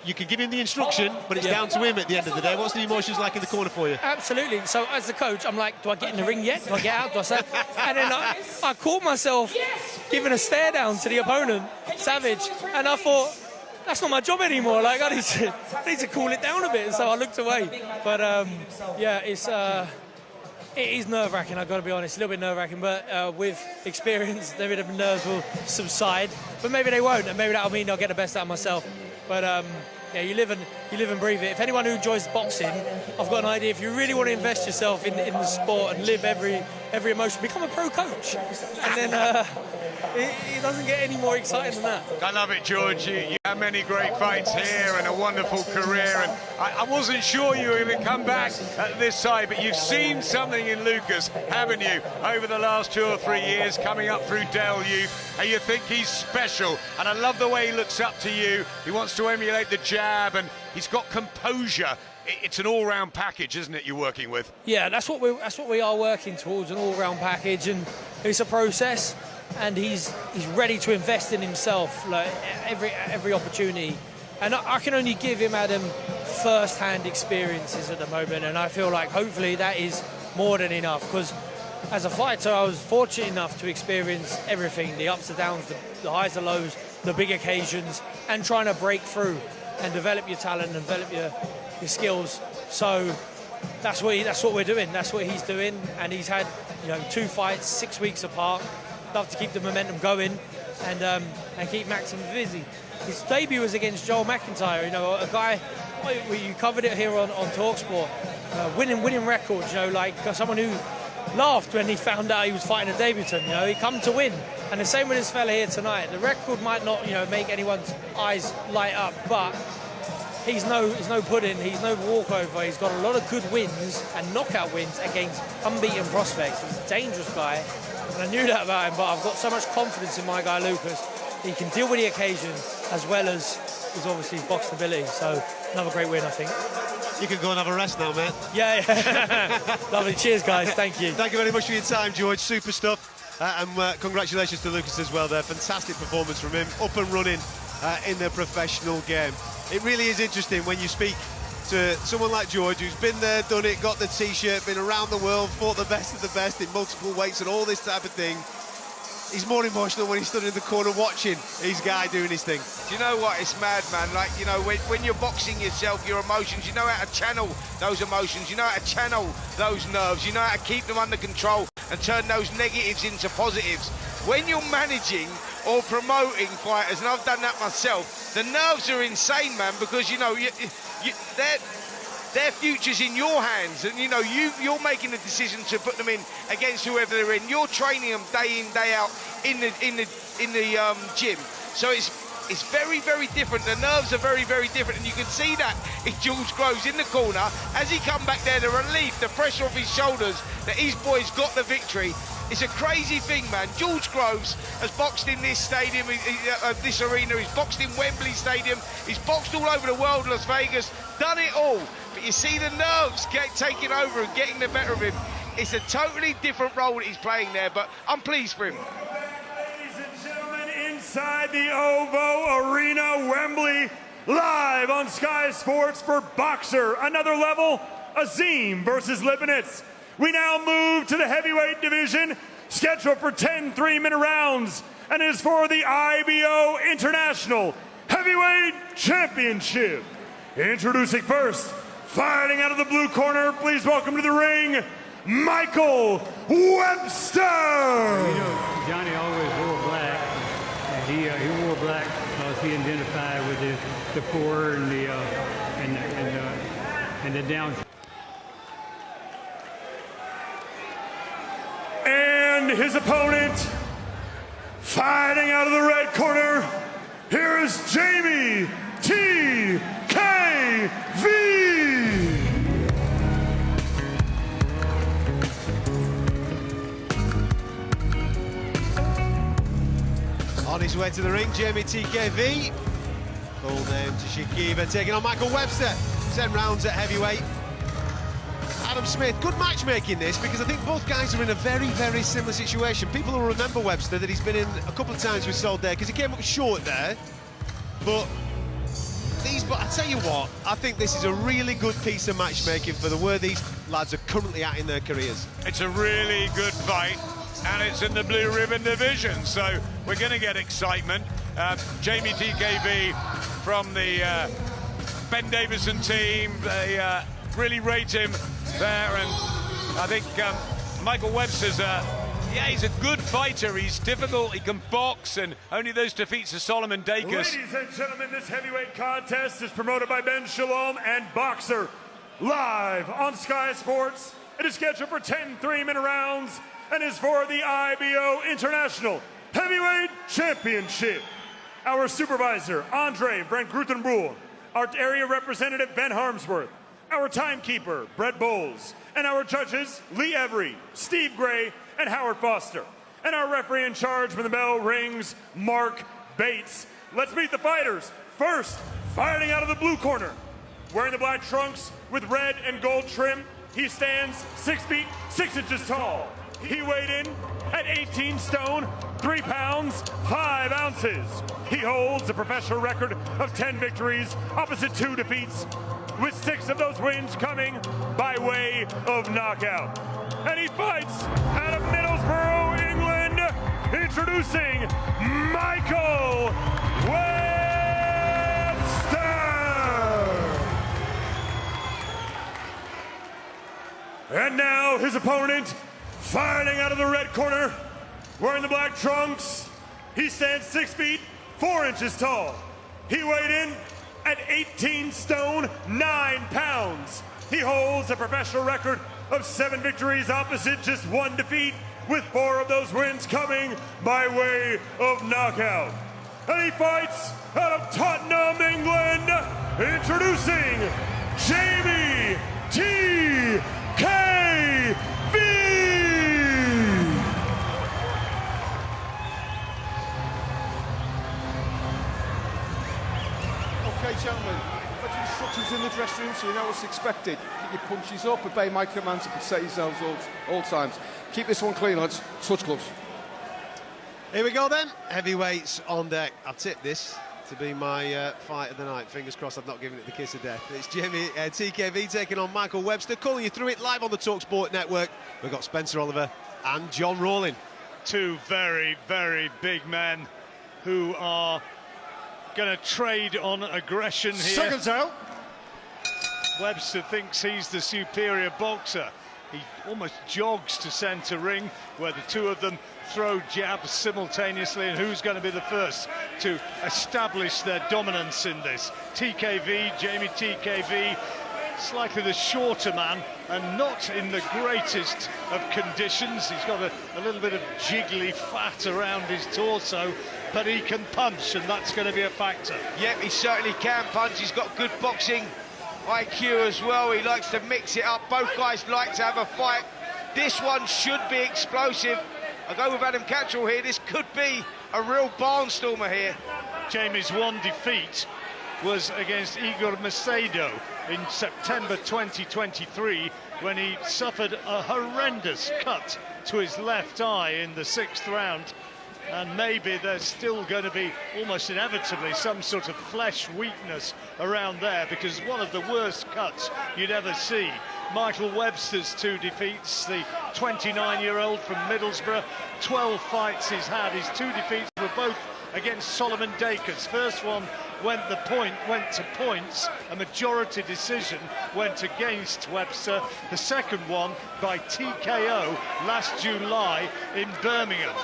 You can give him the instruction, but it's down to him at the end of the day. What's the emotions like in the corner for you? Absolutely. So as the coach, I'm like, do I get in the ring yet? Do I get out? Do I say? And then I caught myself giving a stare down to the opponent, Savage, and I thought, that's not my job anymore. Like, I need to cool it down a bit. So I looked away. But yeah, it is nerve-wracking, I've got to be honest, a little bit nerve-wracking, but with experience, the bit of nerves will subside. But maybe they won't, and maybe that'll mean I'll get the best out of myself. But yeah, you live and breathe it. If anyone who enjoys boxing, I've got an idea. If you really want to invest yourself in the sport and live every emotion, become a pro coach, and then it doesn't get any more exciting than that. I love it, George. You have many great fights here and a wonderful career, and I wasn't sure you were going to come back at this side, but you've seen something in Lucas, haven't you, over the last 2 or 3 years, coming up through Dell Youth, and you think he's special, and I love the way he looks up to you. He wants to emulate the jab, and he's got composure. It's an all-round package, isn't it, you're working with? Yeah, that's what we are working towards, an all-round package, and it's a process. And he's ready to invest in himself, like every opportunity. And I can only give him, Adam, first-hand experiences at the moment, and I feel like hopefully that is more than enough, because as a fighter I was fortunate enough to experience everything, the ups and downs, the highs and lows, the big occasions, and trying to break through and develop your talent and develop your skills. So that's what we're doing, that's what he's doing, and he's had 2 fights 6 weeks apart. Love to keep the momentum going and keep Maxim busy. His debut was against Joel McIntyre, a guy, you covered it here on talkSPORT, winning record, like someone who laughed when he found out he was fighting a debutant. He come to win, and the same with this fella here tonight. The record might not make anyone's eyes light up, but he's no pudding, he's no walkover. He's got a lot of good wins and knockout wins against unbeaten prospects. He's a dangerous guy. And I knew that about him, but I've got so much confidence in my guy Lucas. He can deal with the occasion as well as obviously his boxing ability. So another great win, I think. You can go and have a rest now, mate. Yeah. Lovely. Cheers, guys. Thank you. Thank you very much for your time, George. Super stuff. And congratulations to Lucas as well there. Fantastic performance from him. Up and running in the professional game. It really is interesting when you speak to someone like George, who's been there, done it, got the T-shirt, been around the world, fought the best of the best in multiple weights and all this type of thing. He's more emotional when he stood in the corner watching his guy doing his thing. Do you know what? It's mad, man. Like, when you're boxing yourself, your emotions, you know how to channel those emotions, you know how to channel those nerves, you know how to keep them under control and turn those negatives into positives. When you're managing or promoting fighters, and I've done that myself, the nerves are insane, man, because, you know, their future's in your hands, and, you know, you're making the decision to put them in against whoever they're in. You're training them day in, day out in the gym. So it's very, very different. The nerves are very, very different, and you can see that in Jules Groves in the corner. As he come back there, the relief, the pressure off his shoulders, that his boys got the victory. It's a crazy thing, man. Jules Groves has boxed in this stadium, this arena. He's boxed in Wembley Stadium. He's boxed all over the world, Las Vegas, done it all. But you see the nerves taking over and getting the better of him. It's a totally different role that he's playing there, but I'm pleased for him. Ladies and gentlemen, inside the OVO Arena, Wembley, live on Sky Sports for Boxer, another level, Azim versus Lipinets. We now move to the heavyweight division, scheduled for 10 3-minute rounds, and is for the IBO International Heavyweight Championship. Introducing first, fighting out of the blue corner, please welcome to the ring, Michael Webster. You know, Johnny always wore black, and he wore black because he identified with the poor and the down. And his opponent, fighting out of the red corner, here is Jamie TKV. On his way to the ring, Jamie TKV. Full name Tashikiba, taking on Michael Webster. 10 rounds at heavyweight. Adam Smith, good matchmaking this, because I think both guys are in a very, very similar situation. People will remember Webster, that he's been in a couple of times with Soldair, because he came up short there. But I tell you what, I think this is a really good piece of matchmaking for the where these lads are currently at in their careers. It's a really good fight, and it's in the blue ribbon division, so we're going to get excitement. Jamie TKV from the Ben Davison team, they really rate him there, and I think Michael Webster's he's a good fighter. He's difficult, he can box, and only those defeats of Solomon Dacus. Ladies and gentlemen, this heavyweight contest is promoted by Ben Shalom and Boxer, live on Sky Sports. It is scheduled for 10 3-minute rounds and is for the IBO International Heavyweight Championship. Our supervisor, Andre Van Grutenbroel, our area representative, Ben Harmsworth, our timekeeper, Brett Bowles, and our judges, Lee Every, Steve Gray, and Howard Foster. And our referee in charge when the bell rings, Mark Bates. Let's meet the fighters. First, fighting out of the blue corner, wearing the black trunks with red and gold trim, he stands 6 feet 6 inches tall. He weighed in at 18 stone, 3 pounds, 5 ounces. He holds a professional record of 10 victories, opposite 2 defeats, with 6 of those wins coming by way of knockout. And he fights out of Middlesbrough, England, introducing Michael Webster. And now his opponent, fighting out of the red corner, wearing the black trunks, he stands 6 feet 4 inches tall. He weighed in at 18 stone, 9 pounds. He holds a professional record of 7 victories, opposite just 1 defeat, with 4 of those wins coming by way of knockout. And he fights out of Tottenham, England, introducing Jamie TKV. Okay, gentlemen, put your instructions in the dressing room so you know what's expected. Keep your punches up, obey my commands, and protect yourselves all times. Keep this one clean, lads. Touch gloves. Here we go then. Heavyweights on deck. I've tipped this to be my fight of the night. Fingers crossed I've not given it the kiss of death. It's Jamie TKV taking on Michael Webster. Calling you through it live on the talkSPORT network. We've got Spencer Oliver and John Rawling. 2 very, very big men who are going to trade on aggression here. Seconds out. Webster thinks he's the superior boxer. He almost jogs to centre ring, where the two of them throw jabs simultaneously, and who's going to be the first to establish their dominance in this? TKV, Jamie TKV, slightly the shorter man and not in the greatest of conditions. He's got a little bit of jiggly fat around his torso, but he can punch, and that's going to be a factor. Yep, he certainly can punch. He's got good boxing IQ as well. He likes to mix it up. Both guys like to have a fight. This one should be explosive. I go with Adam Cattrall here. This could be a real barnstormer here. Jamie's one defeat was against Igor Macedo in September 2023, when he suffered a horrendous cut to his left eye in the 6th round. And maybe there's still going to be, almost inevitably, some sort of flesh weakness around there, because one of the worst cuts you'd ever see. Michael Webster's 2 defeats, the 29-year-old from Middlesbrough, 12 fights he's had. His 2 defeats were both against Solomon Dakers. First one went to points, a majority decision went against Webster. The second one by TKO last July in Birmingham.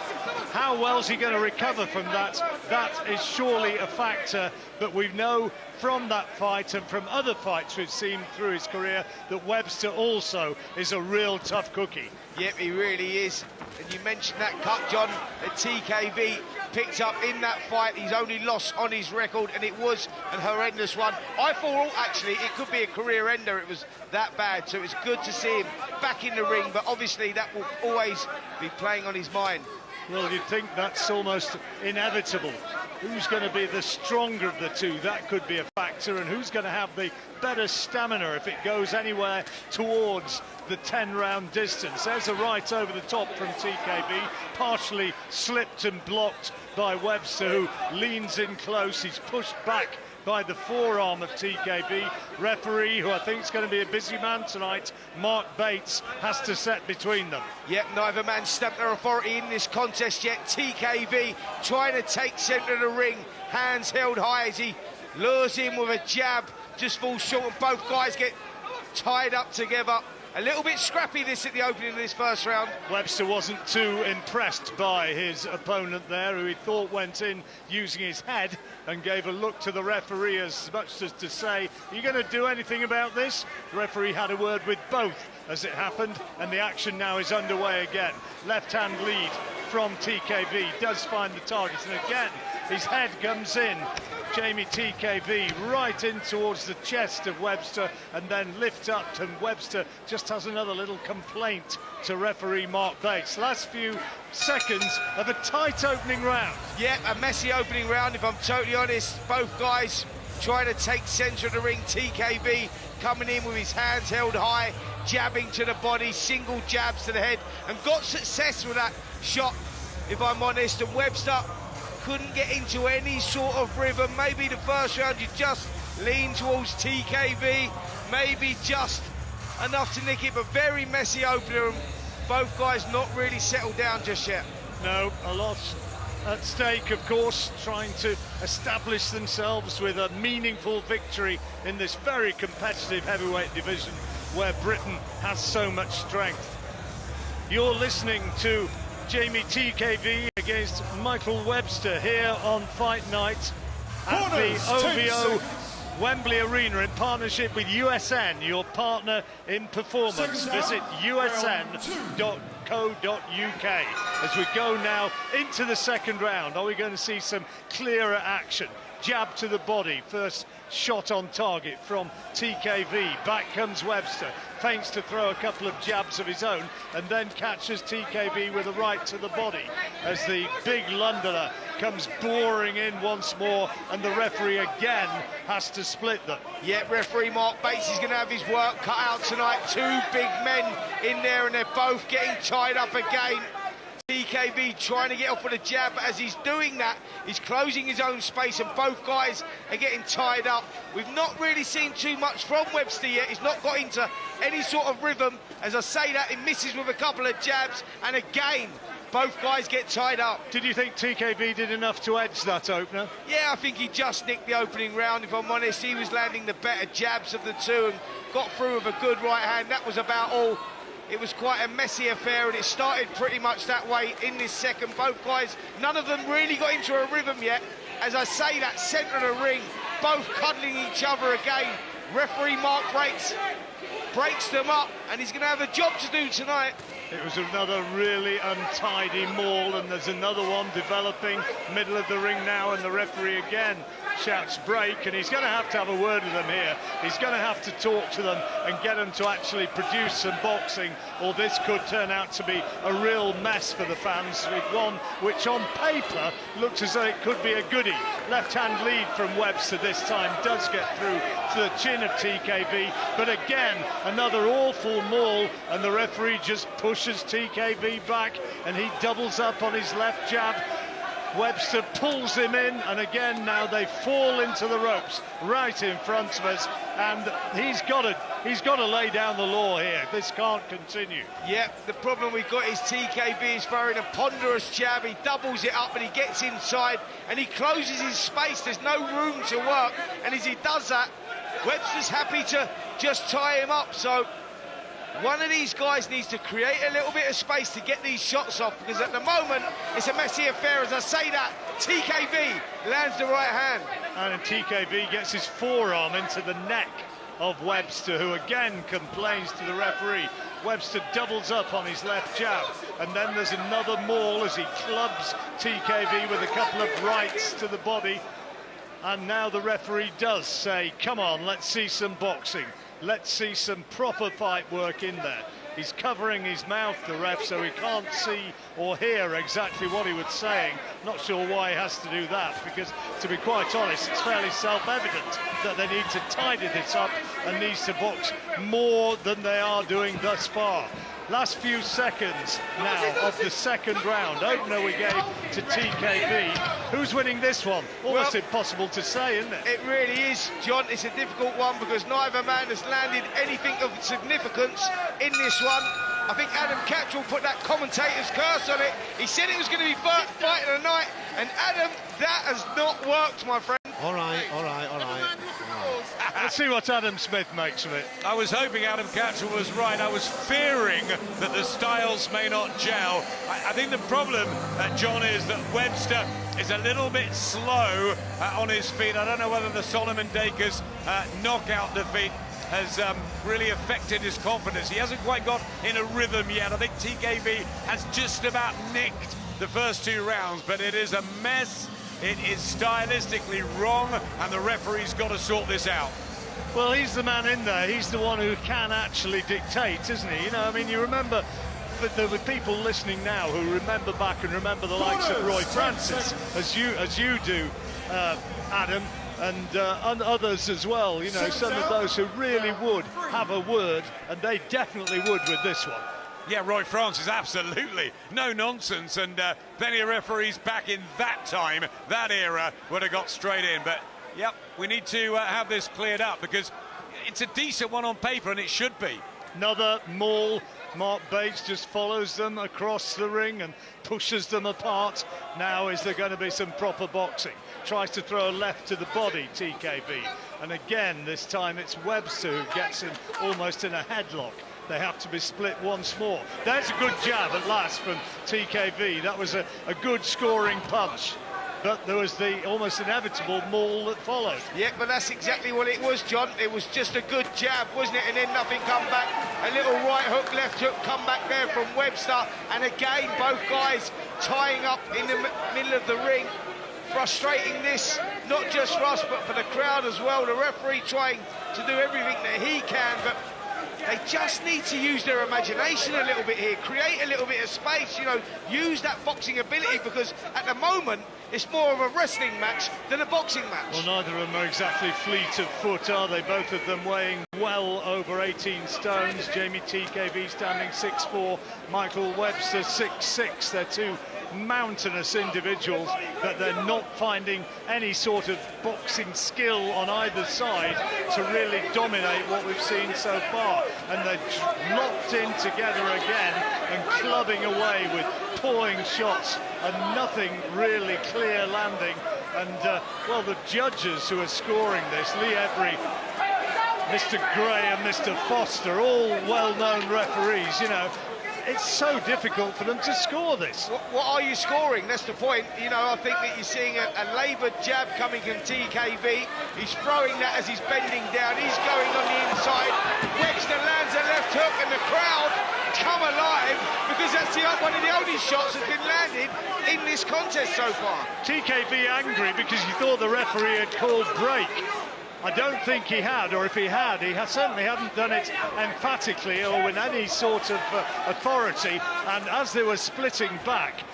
How well's he going to recover from that? That is surely a factor, but we know from that fight and from other fights we've seen through his career that Webster also is a real tough cookie. Yep, he really is. And you mentioned that cut, John, that TKV picked up in that fight. He's only lost on his record, and it was a horrendous one. I thought, actually, it could be a career ender. It was that bad, so it's good to see him back in the ring, but obviously that will always be playing on his mind. Well, you'd think that's almost inevitable. Who's going to be the stronger of the two? That could be a factor. And who's going to have the better stamina if it goes anywhere towards the 10-round distance? There's a right over the top from TKV, partially slipped and blocked by Webster, who leans in close. He's pushed back by the forearm of TKV. Referee, who I think is going to be a busy man tonight, Mark Bates, has to set between them. Yep, neither man stamped their authority in this contest yet. TKV trying to take centre of the ring, hands held high as he lures in with a jab, just falls short, and both guys get tied up together. A little bit scrappy this at the opening of this first round. Webster wasn't too impressed by his opponent there, who he thought went in using his head, and gave a look to the referee as much as to say, are you going to do anything about this? The referee had a word with both as it happened, and the action now is underway again. Left-hand lead from TKV, does find the target, and again his head comes in. Jamie TKV right in towards the chest of Webster, and then lift up, and Webster just has another little complaint to referee Mark Bates. Last few seconds of a tight opening round. Yeah, a messy opening round, if I'm totally honest. Both guys trying to take centre of the ring. TKV coming in with his hands held high, jabbing to the body, single jabs to the head, and got success with that shot, if I'm honest. And Webster couldn't get into any sort of rhythm. Maybe the first round you just lean towards TKV, maybe just enough to nick it, but very messy opener, and both guys not really settled down just yet. No, a lot at stake, of course, trying to establish themselves with a meaningful victory in this very competitive heavyweight division where Britain has so much strength. You're listening to Jamie TKV against Michael Webster here on Fight Night at the OVO Wembley Arena in partnership with USN, your partner in performance. Visit usn.co.uk. As we go now into the second round, are we going to see some clearer action? Jab to the body, first shot on target from TKV. Back comes Webster, feints to throw a couple of jabs of his own, and then catches TKV with a right to the body as the big Londoner comes boring in once more, and the referee again has to split them. Yeah, referee Mark Bates is going to have his work cut out tonight. Two big men in there, and they're both getting tied up again. TKV trying to get off with a jab, but as he's doing that, he's closing his own space, and both guys are getting tied up. We've not really seen too much from Webster yet. He's not got into any sort of rhythm. As I say that, he misses with a couple of jabs, and again, both guys get tied up. Did you think TKV did enough to edge that opener? Yeah, I think he just nicked the opening round, if I'm honest. He was landing the better jabs of the two and got through with a good right hand. That was about all. it was quite a messy affair, and it started pretty much that way in this second. Both guys, none of them really got into a rhythm yet. As I say, that centre of the ring, both cuddling each other again. Referee Mark breaks them up, and he's going to have a job to do tonight. It was another really untidy maul, and there's another one developing, middle of the ring now, and the referee again shouts break, and he's going to have a word with them here. He's going to have to talk to them and get them to actually produce some boxing, or this could turn out to be a real mess for the fans, with one which on paper looks as though it could be a goodie. Left-hand lead from Webster this time does get through to the chin of TKV, but again, another awful maul, and the referee just pushes TKV back, and he doubles up on his left jab. Webster pulls him in, and again now they fall into the ropes right in front of us, and he's got to lay down the law here. This can't continue. Yeah, the problem we've got is TKV is throwing a ponderous jab. He doubles it up and he gets inside and he closes his space. There's no room to work, and as he does that, Webster's happy to just tie him up. So one of these guys needs to create a little bit of space to get these shots off, because at the moment it's a messy affair. As I say that, TKV lands the right hand. And TKV gets his forearm into the neck of Webster, who again complains to the referee. Webster doubles up on his left jab, and then there's another maul as he clubs TKV with a couple of rights to the body. And now the referee does say, come on, let's see some boxing. Let's see some proper fight work in there. He's covering his mouth, the ref, so he can't see or hear exactly what he was saying. Not sure why he has to do that, because to be quite honest, it's fairly self-evident that they need to tidy this up and needs to box more than they are doing thus far. Last few seconds now of the second round. Opener we gave to TKV. Who's winning this one? Almost impossible to say, isn't it? It really is, John. It's a difficult one because neither man has landed anything of significance in this one. I think Adam Cattrall put that commentator's curse on it. He said it was going to be fight of the night, and Adam, that has not worked, my friend. All right. Let's see what Adam Smith makes of it. I was hoping Adam Cattrall was right. I was fearing that the styles may not gel. I think the problem, John, is that Webster is a little bit slow on his feet. I don't know whether the Solomon Dacres knockout defeat has really affected his confidence. He hasn't quite got in a rhythm yet. I think TKV has just about nicked the first two rounds, but it is a mess. It is stylistically wrong, and the referee's got to sort this out. Well, he's the man in there. He's the one who can actually dictate, isn't he? You know, I mean, you remember, there were people listening now who remember back and remember the likes of Roy Francis, as you do, Adam, and others as well. You know, some of those who really would have a word, and they definitely would with this one. Yeah, Roy Francis, absolutely. No nonsense, and plenty of referees back in that time, that era, would have got straight in. But, yep, we need to have this cleared up, because it's a decent one on paper, and it should be. Another maul. Mark Bates just follows them across the ring and pushes them apart. Now is there going to be some proper boxing? Tries to throw a left to the body, TKV. And again, this time it's Webster who gets him almost in a headlock. They have to be split once more. That's a good jab at last from TKV. That was a good scoring punch. But there was the almost inevitable maul that followed. Yeah, but that's exactly what it was, John. It was just a good jab, wasn't it? And then nothing come back. A little right hook, left hook come back there from Webster. And again, both guys tying up in the middle of the ring. Frustrating this, not just for us, but for the crowd as well. The referee trying to do everything that he can, but they just need to use their imagination a little bit here, create a little bit of space, you know, use that boxing ability, because at the moment it's more of a wrestling match than a boxing match. Well, neither of them are exactly fleet of foot, are they? Both of them weighing well over 18 stones. Jamie TKV standing 6'4", Michael Webster 6'6". They're two mountainous individuals, but they're not finding any sort of boxing skill on either side to really dominate what we've seen so far. And they're locked in together again and clubbing away with pawing shots and nothing really clear landing. And well, the judges who are scoring this, Lee Every Mr. Gray and Mr. Foster, all well-known referees, you know. It's so difficult for them to score this. What are you scoring? That's the point. You know, I think that you're seeing a laboured jab coming from TKV. He's throwing that as he's bending down. He's going on the inside. Webster lands a left hook, and the crowd come alive because that's one of the only shots that's been landed in this contest so far. TKV angry because he thought the referee had called break. I don't think he had, or if he had, certainly hadn't done it emphatically or with any sort of authority. And as they were splitting back,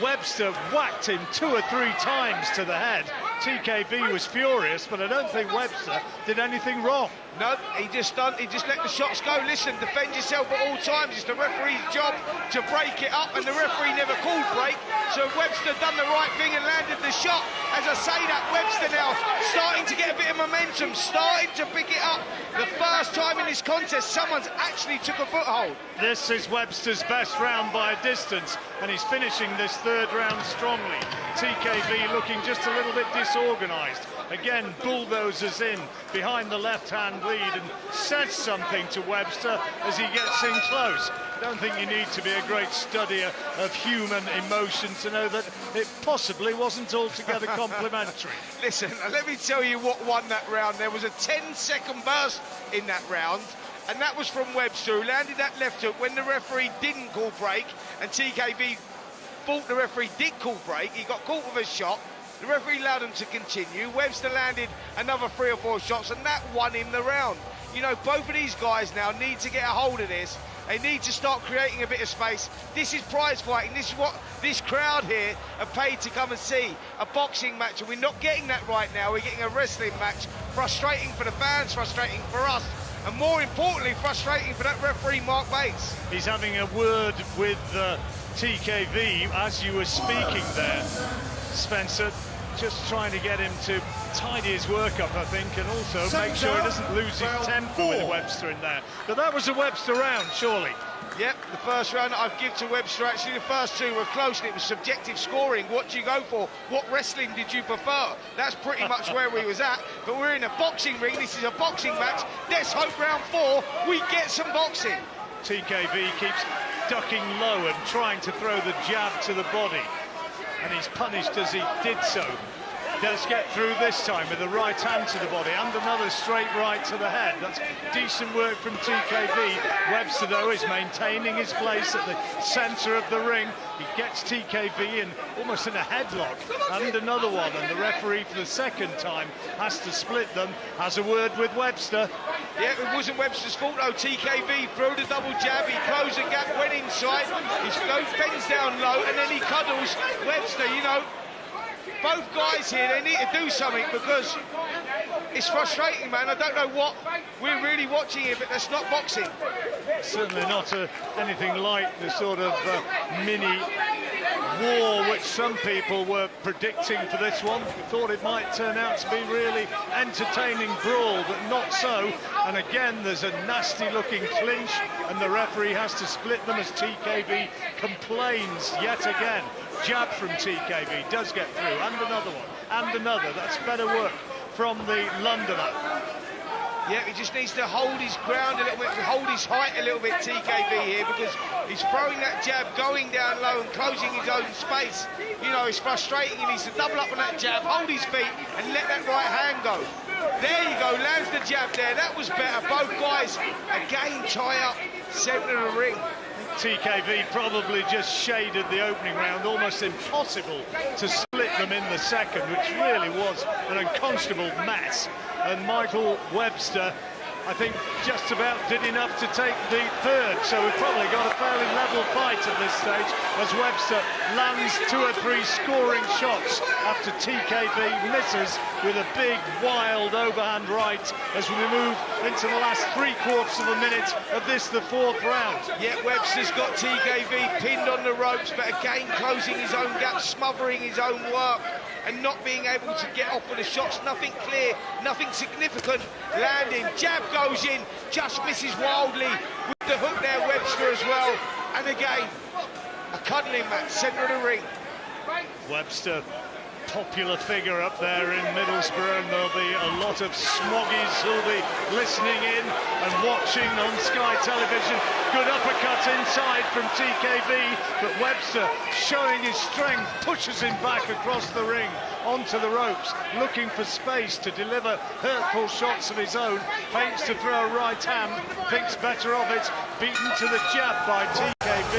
Webster whacked him 2 or 3 times to the head. TKV was furious, but I don't think Webster did anything wrong. No, he just let the shots go. Listen, defend yourself at all times. It's the referee's job to break it up, and the referee never called break. So Webster done the right thing and landed the shot. As I say that, Webster now starting to get a bit of momentum, starting to pick it up. The first time in this contest, someone's actually took a foothold. This is Webster's best round by a distance, and he's finishing this 3rd round strongly. TKV looking just a little bit disorganised. Again, bulldozers in behind the left-hand lead and says something to Webster as he gets in close. Don't think you need to be a great studier of human emotion to know that it possibly wasn't altogether complimentary. Listen, let me tell you what won that round. There was a 10-second burst in that round, and that was from Webster, who landed that left hook when the referee didn't call break, and TKV thought the referee did call break. He got caught with a shot. The referee allowed him to continue. Webster landed another 3 or 4 shots, and that won him the round. You know, both of these guys now need to get a hold of this. They need to start creating a bit of space. This is prize fighting. This is what this crowd here are paid to come and see. A boxing match, and we're not getting that right now. We're getting a wrestling match. Frustrating for the fans, frustrating for us, and more importantly, frustrating for that referee, Mark Bates. He's having a word with TKV as you were speaking there, Spencer. Just trying to get him to tidy his work up, I think, and also make sure he doesn't lose his temper with Webster in there. But that was a Webster round, surely. Yep, the first round that I've given to Webster, actually the first 2 were close, and it was subjective scoring. What do you go for? What wrestling did you prefer? That's pretty much where we was at. But we're in a boxing ring. This is a boxing match. Let's hope round 4 we get some boxing. TKV keeps ducking low and trying to throw the jab to the body, and he's punished as he did so. Does get through this time with the right hand to the body and another straight right to the head. That's decent work from TKV. Webster, though, is maintaining his place at the centre of the ring. He gets TKV in almost in a headlock, and another one, and the referee for the 2nd time has to split them. Has a word with Webster. Yeah, it wasn't Webster's fault though. TKV threw the double jab, he closed the gap, went inside, he bends down low, and then he cuddles Webster. You know, both guys here, they need to do something because it's frustrating, man. I don't know what we're really watching here, but that's not boxing. Certainly not anything like the sort of mini war which some people were predicting for this one. We thought it might turn out to be really entertaining brawl, but not so. And again, there's a nasty looking clinch, and the referee has to split them as TKV complains yet again. Jab from TKV does get through, and another one, and another. That's better work from the Londoner. Yeah, he just needs to hold his ground a little bit, hold his height a little bit, TKV here, because he's throwing that jab, going down low and closing his own space. You know, it's frustrating. He needs to double up on that jab, hold his feet, and let that right hand go. There you go, lands the jab there. That was better. Both guys, again, tie up, centre of the ring. TKV probably just shaded the opening round. Almost impossible to split them in the 2nd, which really was an unconscionable mess. And Michael Webster, I think, just about did enough to take the 3rd, so we've probably got a fairly level fight at this stage as Webster lands 2 or 3 scoring shots after TKV misses with a big, wild overhand right as we move into the last 3/4 of a minute of this, the 4th round. Yeah, Webster's got TKV pinned on the ropes, but again closing his own gap, smothering his own work, and not being able to get off with the shots. Nothing clear, nothing significant landing. Jab goes in, just misses wildly with the hook there, Webster as well. And again, a cuddling match, centre of the ring. Webster popular figure up there in Middlesbrough, and there'll be a lot of smoggies who'll be listening in and watching on Sky Television. Good uppercut inside from TKV, but Webster, showing his strength, pushes him back across the ring onto the ropes, looking for space to deliver hurtful shots of his own. Feints to throw a right hand, thinks better of it, beaten to the jab by TKV,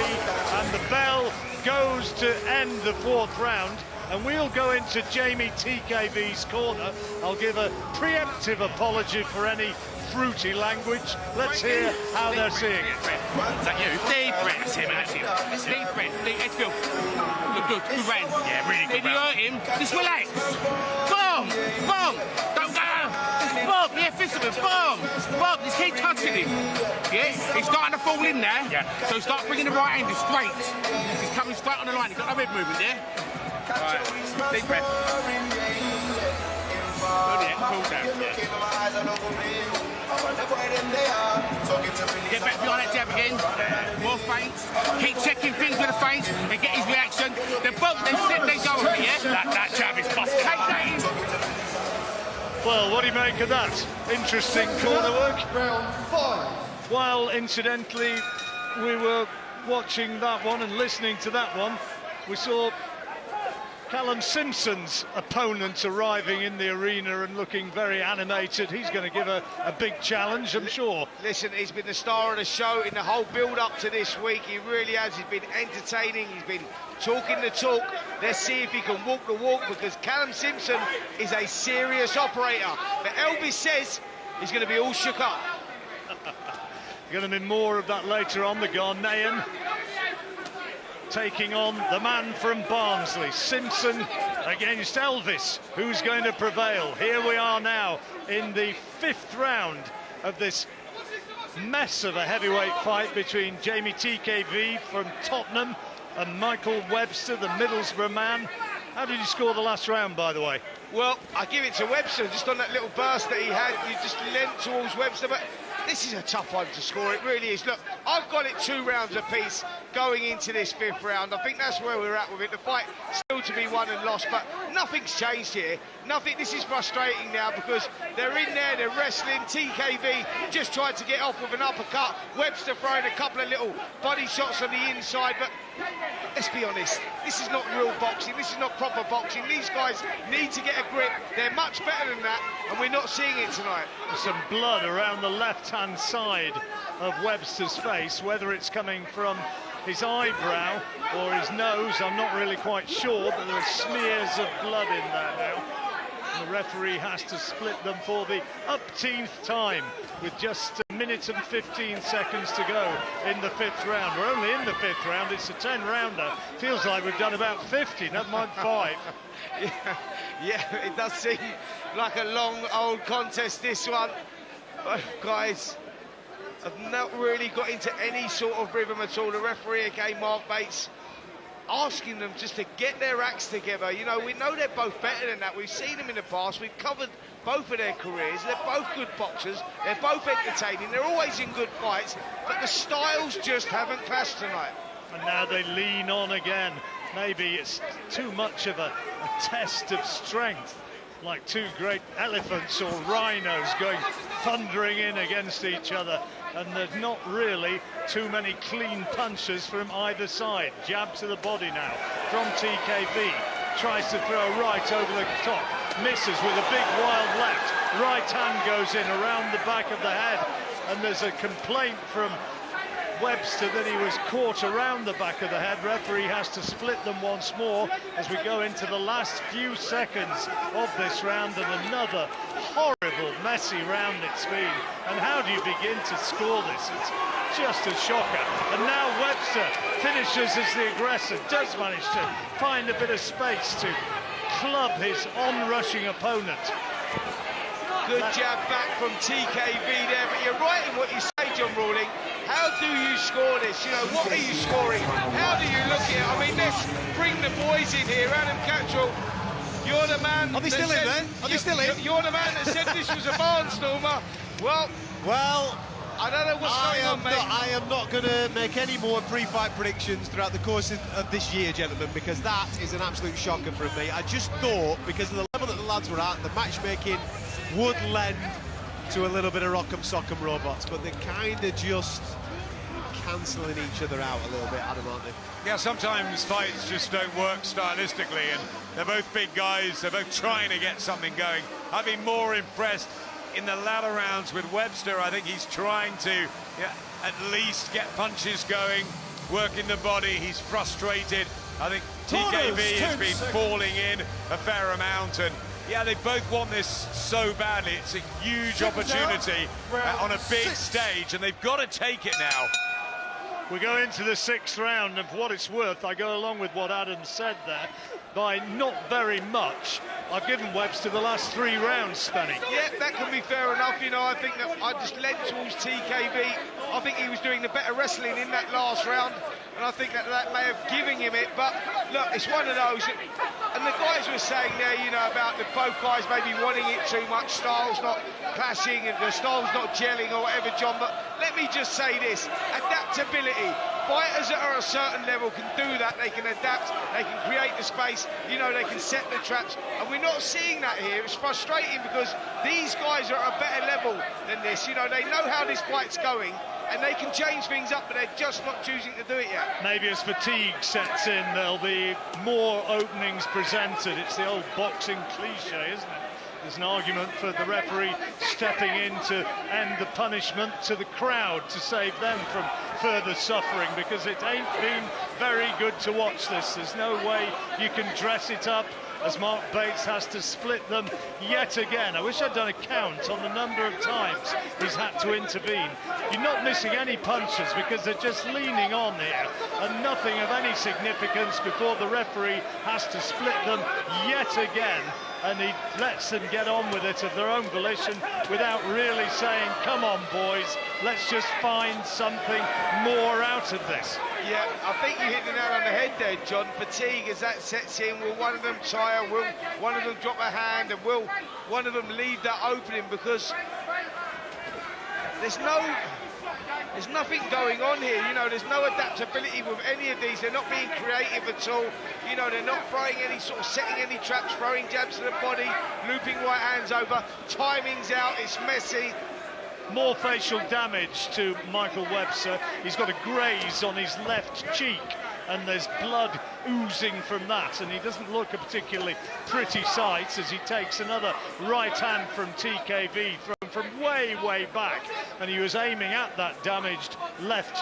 and the bell goes to end the 4th round. And we'll go into Jamie TKV's corner. I'll give a preemptive apology for any fruity language. Let's hear how they're seeing it. Is that you? Deep breath. That's him, actually. Deep breath. Deep Edgefield. Look good. Good round. Yeah, really good round. If you hurt him, just relax. Boom! Boom! Don't go! Boom! Yeah, fist of him. Boom! Boom! Just keep touching him. Yeah? He's starting to fall in there. Yeah. So start bringing the right hand straight. He's coming straight on the line. He's got no head movement, yeah? Right. Deep breath. Cool down. Yeah. Get back behind that jab again. More feints. Keep checking things with the feints and get his reaction. They're both, they go on it, yeah? That jab is busted. Take that in. Well, what do you make of that? Interesting corner work. Round 5. While, incidentally, we were watching that one and listening to that one, we saw Callum Simpson's opponent arriving in the arena and looking very animated. He's going to give a big challenge, I'm sure. Listen, he's been the star of the show in the whole build-up to this week. He really has. He's been entertaining. He's been talking the talk. Let's see if he can walk the walk, because Callum Simpson is a serious operator. But Elvis says he's going to be all shook up. Going to be more of that later on. The Ghanaian taking on the man from Barnsley. Simpson against Elvis. Who's going to prevail? Here we are now in the 5th round of this mess of a heavyweight fight between Jamie TKV from Tottenham and Michael Webster, the Middlesbrough man. How did you score the last round, by the way? Well, I give it to Webster, just on that little burst that he had. You just leant towards Webster, but this is a tough one to score, it really is. Look, I've got it 2 rounds apiece going into this 5th round. I think that's where we're at with it. The fight still to be won and lost, but nothing's changed here. Nothing. This is frustrating now because they're in there, they're wrestling. TKV just tried to get off with an uppercut. Webster throwing a couple of little body shots on the inside, but let's be honest, this is not real boxing, this is not proper boxing. These guys need to get a grip. They're much better than that, and we're not seeing it tonight. Some blood around the left-hand side of Webster's face, whether it's coming from his eyebrow or his nose, I'm not really quite sure, but there are smears of blood in there now. And the referee has to split them for the upteenth time with just 1 minute and 15 seconds to go in the 5th round. We're only in the 5th round, it's a 10-rounder. Feels like we've done about 50, never mind 5. Yeah, it does seem like a long old contest, this one. But guys have not really got into any sort of rhythm at all. The referee again, Mark Bates, asking them just to get their acts together. You know, we know they're both better than that. We've seen them in the past. We've covered both of their careers. They're both good boxers. They're both entertaining. They're always in good fights. But the styles just haven't clashed tonight. And now they lean on again. Maybe it's too much of a test of strength, like 2 great elephants or rhinos going thundering in against each other. And there's not really too many clean punches from either side. Jab to the body now from TKV. Tries to throw right over the top. Misses with a big wild left. Right hand goes in around the back of the head. And there's a complaint from Webster that he was caught around the back of the head. Referee has to split them once more as we go into the last few seconds of this round, and another horrible, messy round it's been. And how do you begin to score this? It's just a shocker. And now Webster finishes as the aggressor, does manage to find a bit of space to club his on-rushing opponent. Good jab back from TKV there, but you're right in what you say, John Rorig. How do you score this? You know, what are you scoring? How do you look at it? I mean, let's bring the boys in here. Adam Cattrall, you're the man. Are they still in there? Are they still in? You're the man that said this was a barnstormer. Well, I don't know what's going on, mate. I am not going to make any more pre-fight predictions throughout the course of this year, gentlemen, because that is an absolute shocker from me. I just thought, because of the level that the lads were at, the matchmaking would lend to a little bit of rock'em sock'em robots, but they're kind of just cancelling each other out a little bit, Adam, aren't they? Yeah, sometimes fights just don't work stylistically, and they're both big guys, they're both trying to get something going. I've been more impressed in the latter rounds with Webster. I think he's trying to at least get punches going, working the body. He's frustrated. I think TKV has been falling in a fair amount, and yeah, they both want this so badly. It's a huge opportunity on a big stage, and they've got to take it now. We go into the 6th round, and for what it's worth, I go along with what Adam said there. By not very much, I've given Webster the last 3 rounds, Spenny. Yeah, that can be fair enough. You know, I think that I just led towards TKV. I think he was doing the better wrestling in that last round, and I think that may have given him it. But look, it's one of those. And the guys were saying there, you know, about the both guys maybe wanting it too much, styles not clashing and the styles not gelling or whatever, John. But let me just say this: adaptability. Fighters that are a certain level can do that. They can adapt, they can create the space, you know, they can set the traps, and we're not seeing that here. It's frustrating because these guys are at a better level than this. You know, they know how this fight's going, and they can change things up, but they're just not choosing to do it yet. Maybe as fatigue sets in, there'll be more openings presented. It's the old boxing cliche, isn't it? There's an argument for the referee stepping in to end the punishment to the crowd to save them from further suffering, because it ain't been very good to watch this. There's no way you can dress it up, as Mark Bates has to split them yet again. I wish I'd done a count on the number of times he's had to intervene. You're not missing any punches because they're just leaning on here, and nothing of any significance before the referee has to split them yet again. And he lets them get on with it of their own volition without really saying, come on, boys, let's just find something more out of this. Yeah, I think you hit the nail on the head there, John. Fatigue, as that sets in, will one of them tire, will one of them drop a hand, and will one of them leave that opening, because there's nothing going on here. You know, there's no adaptability with any of these. They're not being creative at all. You know, they're not throwing any sort of setting any traps, throwing jabs to the body, looping right hands over. Timing's out, it's messy. More facial damage to Michael Webster. He's got a graze on his left cheek, and there's blood oozing from that, and he doesn't look a particularly pretty sight as he takes another right hand from TKV from way back, and he was aiming at that damaged left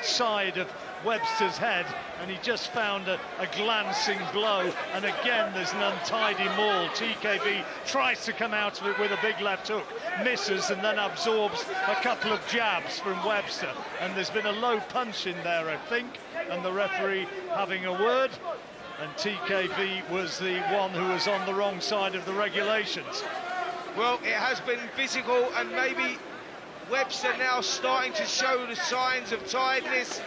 side of Webster's head, and he just found a glancing blow, and again there's an untidy maul. TKV tries to come out of it with a big left hook, misses, and then absorbs a couple of jabs from Webster, and there's been a low punch in there, I think, and the referee having a word, and TKV was the one who was on the wrong side of the regulations. Well, it has been physical, and maybe Webster now starting to show the signs of tiredness.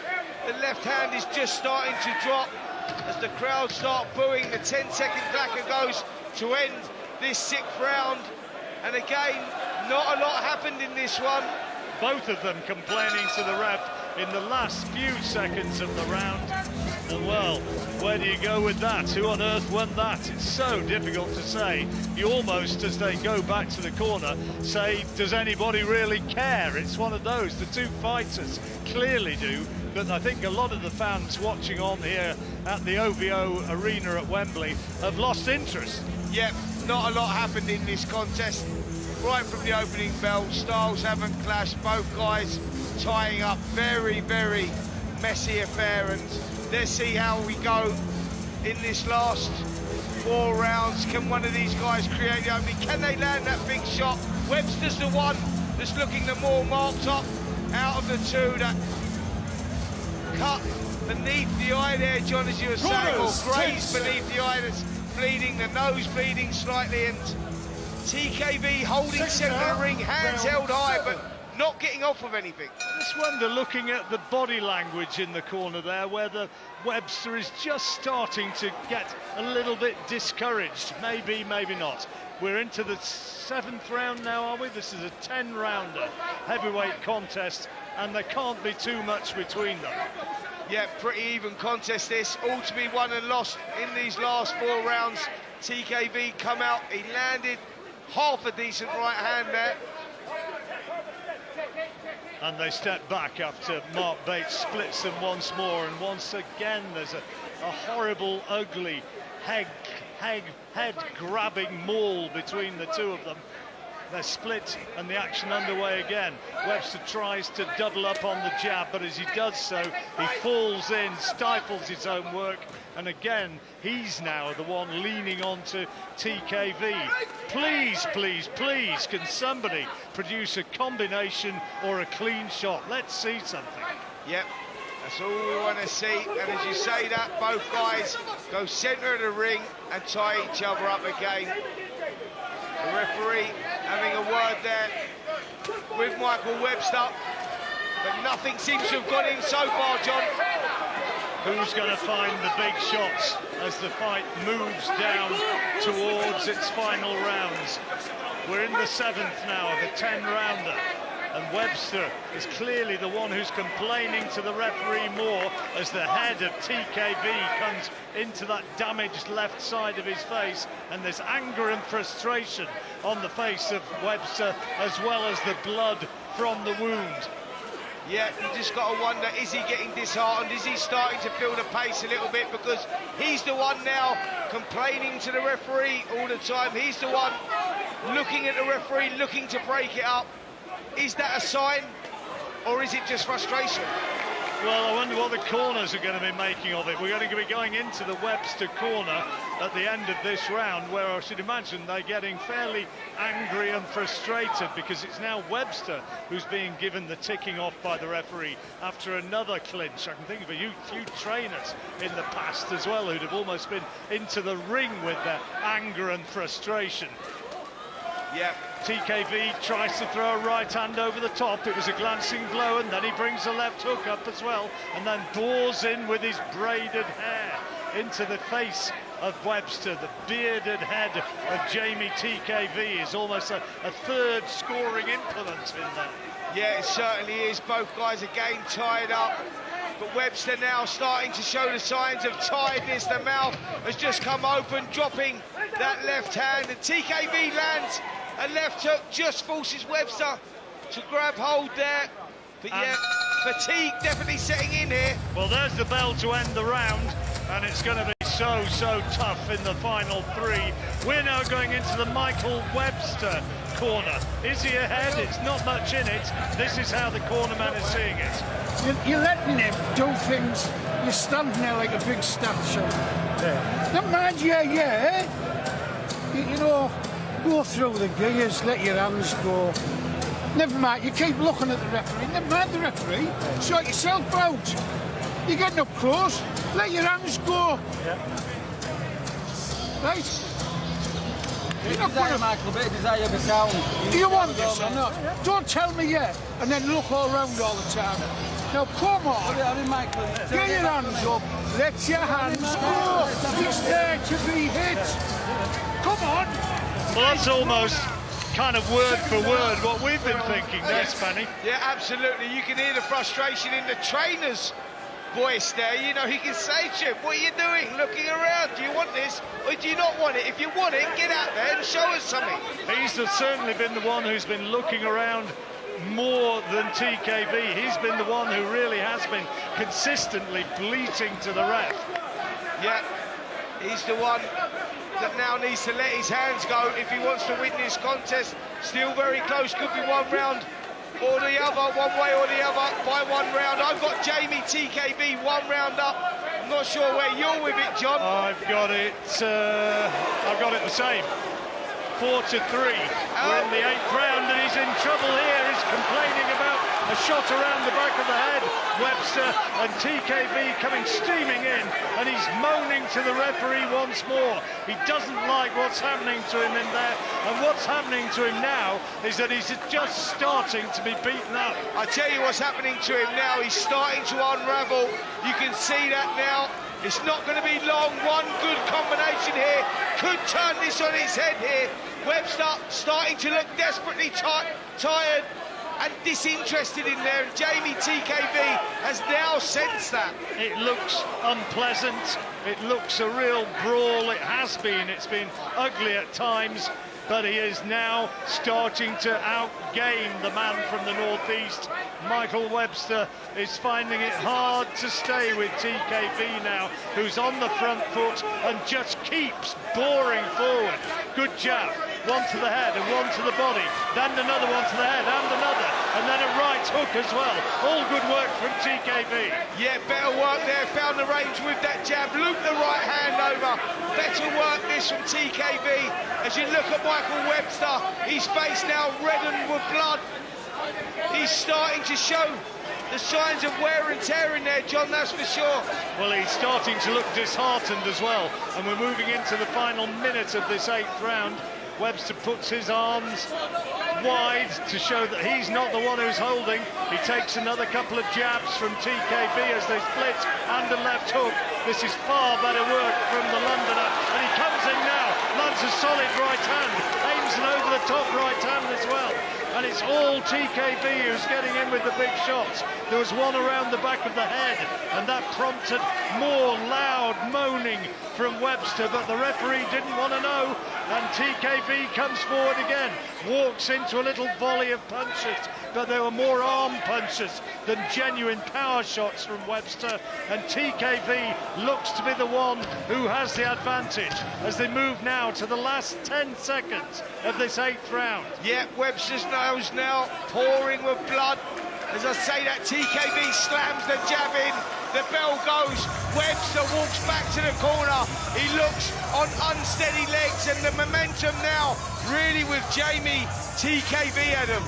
The left hand is just starting to drop as the crowd start booing. The 10-second clacker goes to end this 6th round. And again, not a lot happened in this one. Both of them complaining to the ref in the last few seconds of the round. And well, where do you go with that? Who on earth won that? It's so difficult to say. You almost, as they go back to the corner, say, does anybody really care? It's one of those. The two fighters clearly do, but I think a lot of the fans watching on here at the OVO Arena at Wembley have lost interest. Yep, not a lot happened in this contest. Right from the opening bell, styles haven't clashed, both guys tying up. Very messy affair, and let's see how we go in this last 4 rounds. Can one of these guys create the opening? Can they land that big shot? Webster's the one that's looking the more marked up out of the two. That cut beneath the eye there, John, as you were saying, or graze beneath the eye that's bleeding, the nose bleeding slightly, and TKV holding center of the ring, hands held high, but not getting off of anything. I just wonder, looking at the body language in the corner there, whether Webster is just starting to get a little bit discouraged. Maybe, maybe not. We're into the 7th round now, are we? This is a 10-rounder heavyweight contest, and there can't be too much between them. Yeah, pretty even contest this, all to be won and lost in these last 4 rounds. TKV come out, he landed half a decent right hand there. And they step back after Mark Bates splits them once more, and once again there's a horrible, ugly head-grabbing maul between the two of them. They're split and the action underway again. Webster tries to double up on the jab, but as he does so, he falls in, stifles his own work, and again, he's now the one leaning on to TKV. Please, please, please, can somebody produce a combination or a clean shot? Let's see something. Yep, that's all we want to see. And as you say that, both guys go centre of the ring and tie each other up again. The referee having a word there with Michael Webster, but nothing seems to have got in so far, John. Who's going to find the big shots as the fight moves down towards its final rounds? We're in the 7th now of a 10-rounder, and Webster is clearly the one who's complaining to the referee more as the head of TKV comes into that damaged left side of his face, and there's anger and frustration on the face of Webster, as well as the blood from the wound. Yeah, you just got to wonder, is he getting disheartened? Is he starting to feel the pace a little bit? Because he's the one now complaining to the referee all the time. He's the one looking at the referee, looking to break it up. Is that a sign, or is it just frustration? Well, I wonder what the corners are going to be making of it. We're going to be going into the Webster corner at the end of this round, where I should imagine they're getting fairly angry and frustrated, because it's now Webster who's being given the ticking off by the referee after another clinch. I can think of a few trainers in the past as well who'd have almost been into the ring with their anger and frustration. Yeah. TKV tries to throw a right hand over the top. It was a glancing blow, and then he brings a left hook up as well, and then bores in with his braided hair into the face of Webster. The bearded head of Jamie TKV is almost a third scoring implement in there. Yeah, it certainly is. Both guys again tied up, but Webster now starting to show the signs of tiredness. The mouth has just come open, dropping that left hand, and TKV lands a left hook, just forces Webster to grab hold there. But yeah, fatigue definitely setting in here. Well, there's the bell to end the round, and it's going to be so tough in the final 3. We're now going into the Michael Webster corner. Is he ahead? It's not much in it. This is how the cornerman is seeing it. You're letting him do things. You're standing there like a big statue. Yeah. Never mind, you know, go through the gears, let your hands go. Never mind, you keep looking at the referee. Never mind the referee. Sort yourself out. You're getting up close. Let your hands go. Yeah. Right? You're not going to Michael, but desire the sound. Do you want this or not? Yeah. Don't tell me yet, and then look all around all the time. Now come on. Get your hands up. Let your hands go. It's there to be hit. Come on. Well, that's almost kind of word for word what we've been thinking there, Spanny. Yeah, absolutely. You can hear the frustration in the trainer's voice there. You know, he can say to him, what are you doing? Looking around. Do you want this or do you not want it? If you want it, get out there and show us something. He's certainly been the one who's been looking around more than TKV. He's been the one who really has been consistently bleating to the ref. Yeah, he's the one that now needs to let his hands go if he wants to win this contest. Still very close, could be one round or the other, one way or the other by 1 round. I've got Jamie TKV 1 round up. I'm not sure where you're with it, John. I've got it the same. 4-3. We're in the 8th round, and he's in trouble here. He's complaining about A shot around the back of the head. Webster and TKV coming steaming in, and he's moaning to the referee once more. He doesn't like what's happening to him in there, and what's happening to him now is that he's just starting to be beaten up. I tell you what's happening to him now. He's starting to unravel. You can see that now. It's not going to be long. One good combination here could turn this on its head here. Webster starting to look desperately tired and disinterested in there. Jamie TKV has now sensed that. It looks unpleasant. It looks a real brawl. It has been. It's been ugly at times, but he is now starting to outgame the man from the northeast. Michael Webster is finding it hard to stay with TKV now, who's on the front foot and just keeps boring forward. Good jab. One to the head and one to the body, then another one to the head and another, and then a right hook as well. All good work from TKV. Yeah, better work there, found the range with that jab, looped the right hand over. Better work this from TKV. As you look at Michael Webster, his face now reddened with blood. He's starting to show the signs of wear and tear in there, John, that's for sure. Well, he's starting to look disheartened as well, and we're moving into the final minute of this 8th round. Webster puts his arms wide to show that he's not the one who's holding. He takes another couple of jabs from TKV as they split, and a left hook. This is far better work from the Londoner, and he comes in now, lands a solid right hand, aims an over-the-top right hand as well. And it's all TKV who's getting in with the big shots. There was one around the back of the head, and that prompted more loud moaning from Webster, but the referee didn't want to know, and TKV comes forward again, walks into a little volley of punches, but there were more arm punches than genuine power shots from Webster, and TKV looks to be the one who has the advantage as they move now to the last 10 seconds of this 8th round. Yeah, Webster's nose now pouring with blood. As I say that, TKV slams the jab in, the bell goes, Webster walks back to the corner, he looks on unsteady legs, and the momentum now really with Jamie TKV, Adam.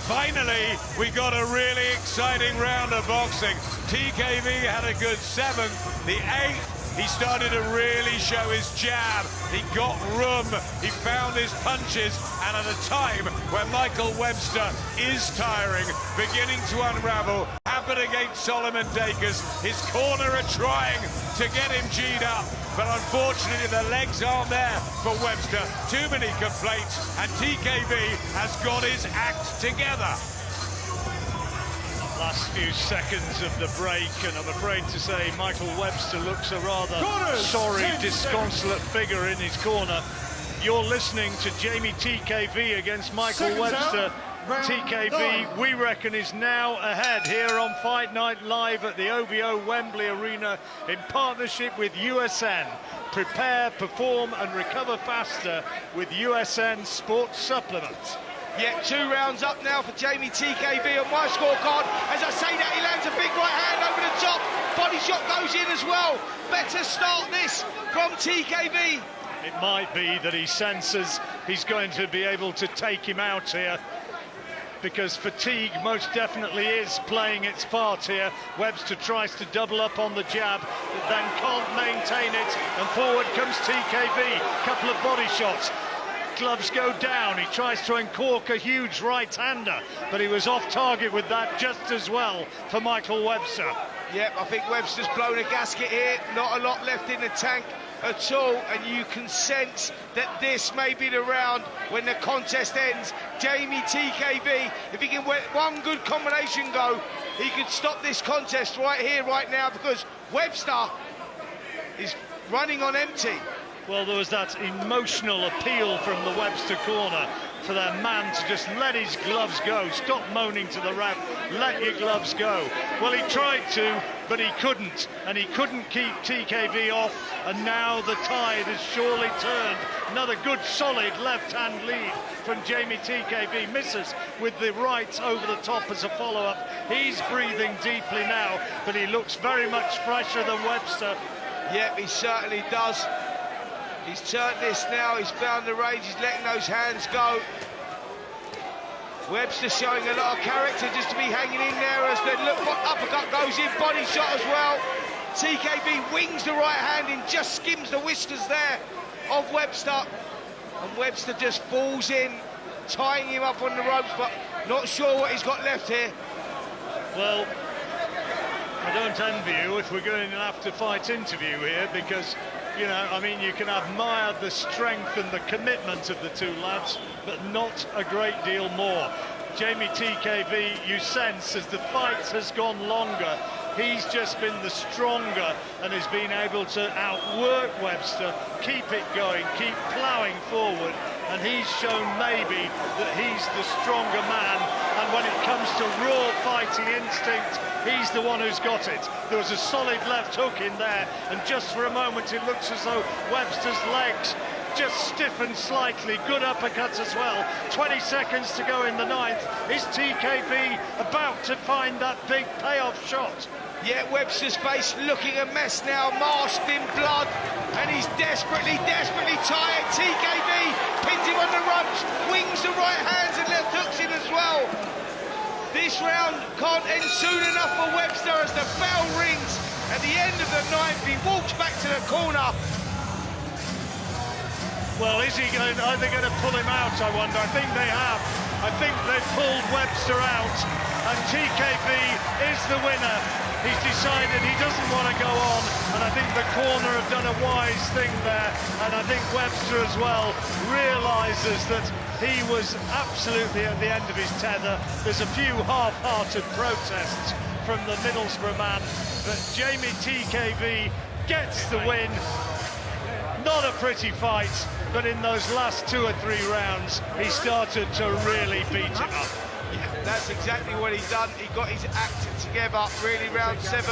Finally, we got a really exciting round of boxing. TKV had a good 7th, the 8th. He started to really show his jab. He got room, he found his punches, and at a time where Michael Webster is tiring, beginning to unravel, happened against Solomon Dacus. His corner are trying to get him G'd up, but unfortunately the legs aren't there for Webster. Too many complaints, and TKV has got his act together. Last few seconds of the break, and I'm afraid to say Michael Webster looks a rather sorry, disconsolate figure in his corner. You're listening to Jamie TKV against Michael Webster. TKV, we reckon, is now ahead here on Fight Night Live at the OBO Wembley Arena in partnership with USN. Prepare, perform and recover faster with USN Sports Supplements. Yeah, 2 rounds up now for Jamie TKV on my scorecard. As I say that, he lands a big right hand over the top. Body shot goes in as well. Better start this from TKV. It might be that he senses he's going to be able to take him out here, because fatigue most definitely is playing its part here. Webster tries to double up on the jab, but then can't maintain it, and forward comes TKV. Couple of body shots. Gloves go down, he tries to uncork a huge right-hander, but he was off target with that just as well for Michael Webster. Yep, I think Webster's blown a gasket here, not a lot left in the tank at all, and you can sense that this may be the round when the contest ends. Jamie TKV, if he can let one good combination go, he could stop this contest right here, right now, because Webster is running on empty. Well, there was that emotional appeal from the Webster corner for that man to just let his gloves go. Stop moaning to the ref, let your gloves go. Well, he tried to, but he couldn't, and he couldn't keep TKV off, and now the tide has surely turned. Another good, solid left-hand lead from Jamie TKV. Misses with the right over the top as a follow-up. He's breathing deeply now, but he looks very much fresher than Webster. Yep, he certainly does. He's turned this now, he's found the range, he's letting those hands go. Webster showing a lot of character just to be hanging in there as the uppercut goes in, body shot as well. TKB wings the right hand and just skims the whiskers there of Webster. And Webster just falls in, tying him up on the ropes, but not sure what he's got left here. Well, I don't envy you if we're going to have to fight interview here, because, you know, I mean, you can admire the strength and the commitment of the two lads, but not a great deal more. Jamie TKV, you sense, as the fight has gone longer, he's just been the stronger and has been able to outwork Webster, keep it going, keep ploughing forward, and he's shown maybe that he's the stronger man, and when it comes to raw fighting instinct, he's the one who's got it. There was a solid left hook in there, and just for a moment it looks as though Webster's legs just stiffened slightly. Good uppercuts as well. 20 seconds to go in the ninth. Is TKB about to find that big payoff shot? Yeah, Webster's face looking a mess now, masked in blood, and he's desperately tired. TKB pins him on the ropes, wings the right hands and left hooks in as well. This round can't end soon enough for Webster as the bell rings at the end of the ninth. He walks back to the corner. Well, are they going to pull him out, I wonder? I think they have. I think they've pulled Webster out, and TKB is the winner. He's decided he doesn't want to go on, and I think the corner have done a wise thing there, and I think Webster as well realises that he was absolutely at the end of his tether. There's a few half-hearted protests from the Middlesbrough man, but Jamie TKV gets the win. Not a pretty fight, but in those last 2 or 3 rounds, he started to really beat him up. Yeah, that's exactly what he's done. He got his act together. Really, round 7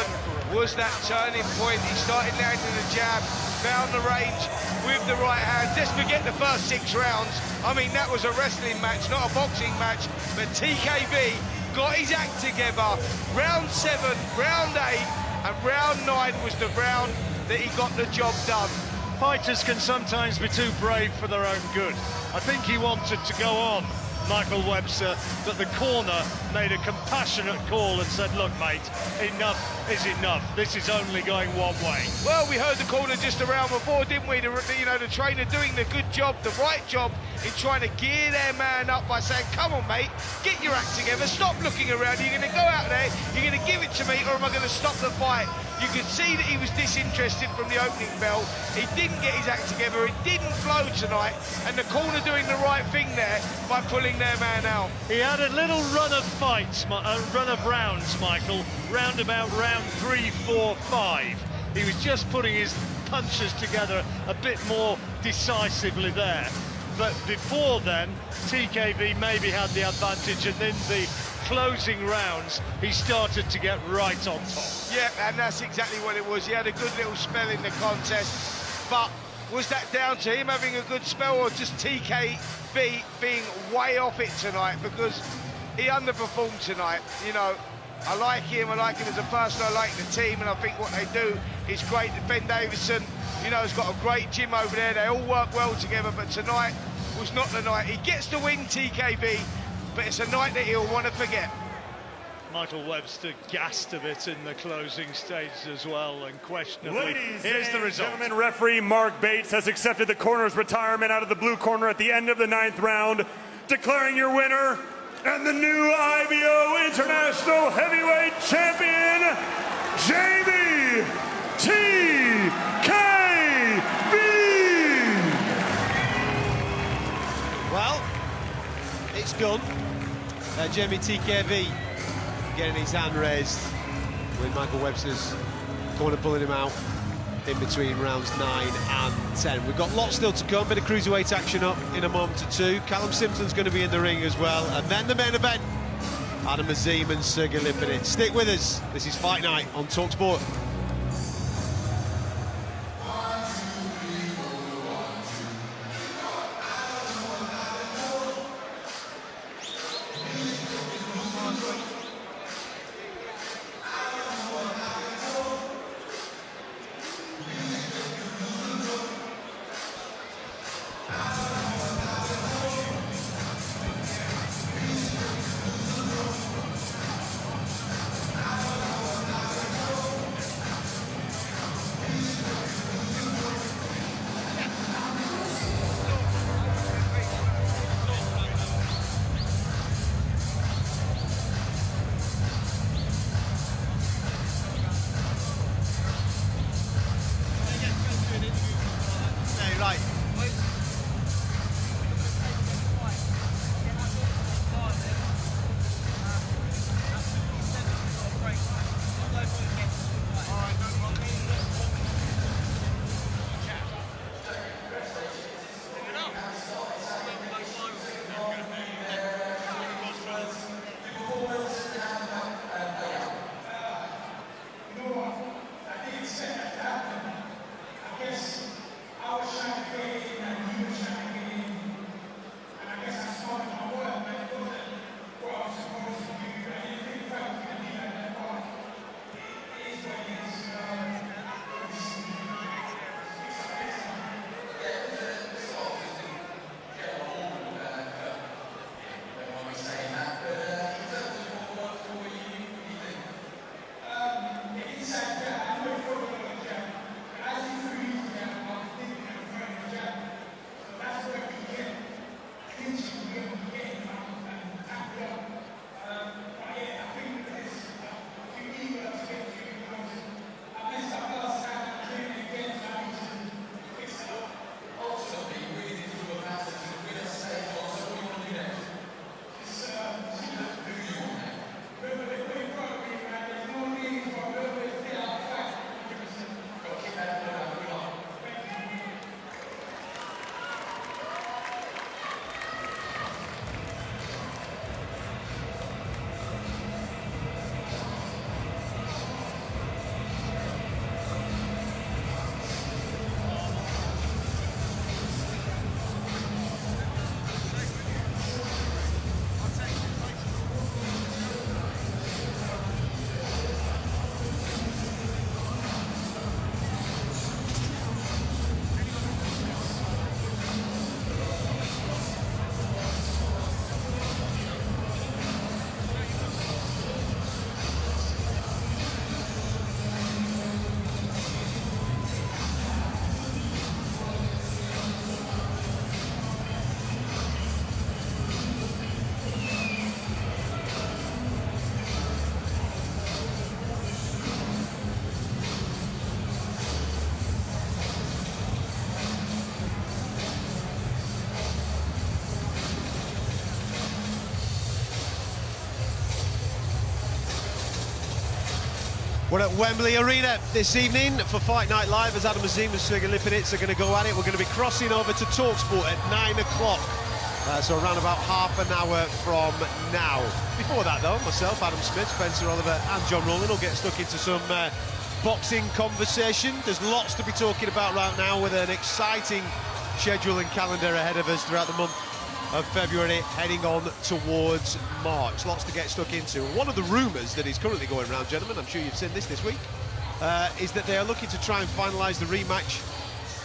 was that turning point. He started landing the jab, found the range with the right hand. Just forget the first 6 rounds. I mean, that was a wrestling match, not a boxing match. But TKB got his act together. Round 7, round 8, and round 9 was the round that he got the job done. Fighters can sometimes be too brave for their own good. I think he wanted to go on, Michael Webster, but the corner made a compassionate call and said, look, mate, enough is enough. This is only going one way. Well, we heard the corner just around before, didn't we? The trainer doing the good job, the right job in trying to gear their man up by saying, come on, mate, get your act together, stop looking around. You're going to go out there, you're going to give it to me, or am I going to stop the fight? You could see that he was disinterested from the opening bell. He didn't get his act together, it didn't flow tonight, and the corner doing the right thing there by pulling their man out. He had a little run of fights, a run of rounds, Michael, round about round 3, 4, 5. He was just putting his punches together a bit more decisively there. But before then, TKV maybe had the advantage, and in the closing rounds, he started to get right on top. Yeah, and that's exactly what it was. He had a good little spell in the contest, but was that down to him having a good spell, or just TKV being way off it tonight? Because he underperformed tonight. You know, I like him as a person, I like the team, and I think what they do is great. Ben Davison, you know, has got a great gym over there. They all work well together, but tonight was not the night. He gets the win, TKB, but it's a night that he'll want to forget. Michael Webster gassed a bit in the closing stages as well, and questionably. Ladies Here's the and result. gentlemen, referee Mark Bates has accepted the corner's retirement out of the blue corner at the end of the 9th round, declaring your winner and the new IBO International Heavyweight Champion, Jamie TKV. Well, it's done. Jamie TKV getting his hand raised with Michael Webster's corner pulling him out in between rounds 9 and 10. We've got lots still to come, bit of cruiserweight action up in a moment or two. Callum Simpson's going to be in the ring as well, and then the main event, Adam Azim and Sergey Lipinets. Stick with us, this is Fight Night on talkSPORT. We're at Wembley Arena this evening for Fight Night Live as Adam Azim and Sergey Lipinets are going to go at it. We're going to be crossing over to talkSPORT at 9 o'clock. So around about half an hour from now. Before that, though, myself, Adam Smith, Spencer Oliver and John Rowland will get stuck into some boxing conversation. There's lots to be talking about right now with an exciting schedule and calendar ahead of us throughout the month of February, heading on towards March. Lots to get stuck into. One of the rumours that is currently going around, gentlemen, I'm sure you've seen this week, is that they are looking to try and finalise the rematch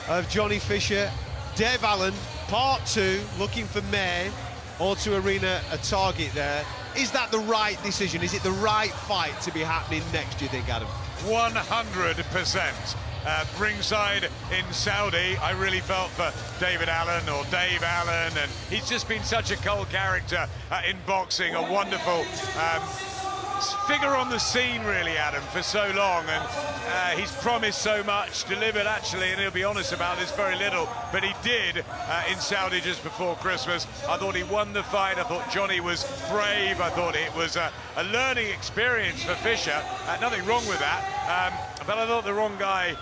of Johnny Fisher, Dave Allen, Part 2, looking for May, O2 Arena, a target there. Is that the right decision? Is it the right fight to be happening next, do you think, Adam? 100%. Ringside in Saudi, I really felt for David Allen or Dave Allen, and he's just been such a cold character in boxing, a wonderful figure on the scene, really, Adam, for so long, and he's promised so much, delivered actually, and he'll be honest about this, very little, but he did in Saudi just before Christmas. I thought he won the fight. I thought Johnny was brave. I thought it was a learning experience for Fisher. Nothing wrong with that, but I thought the wrong guy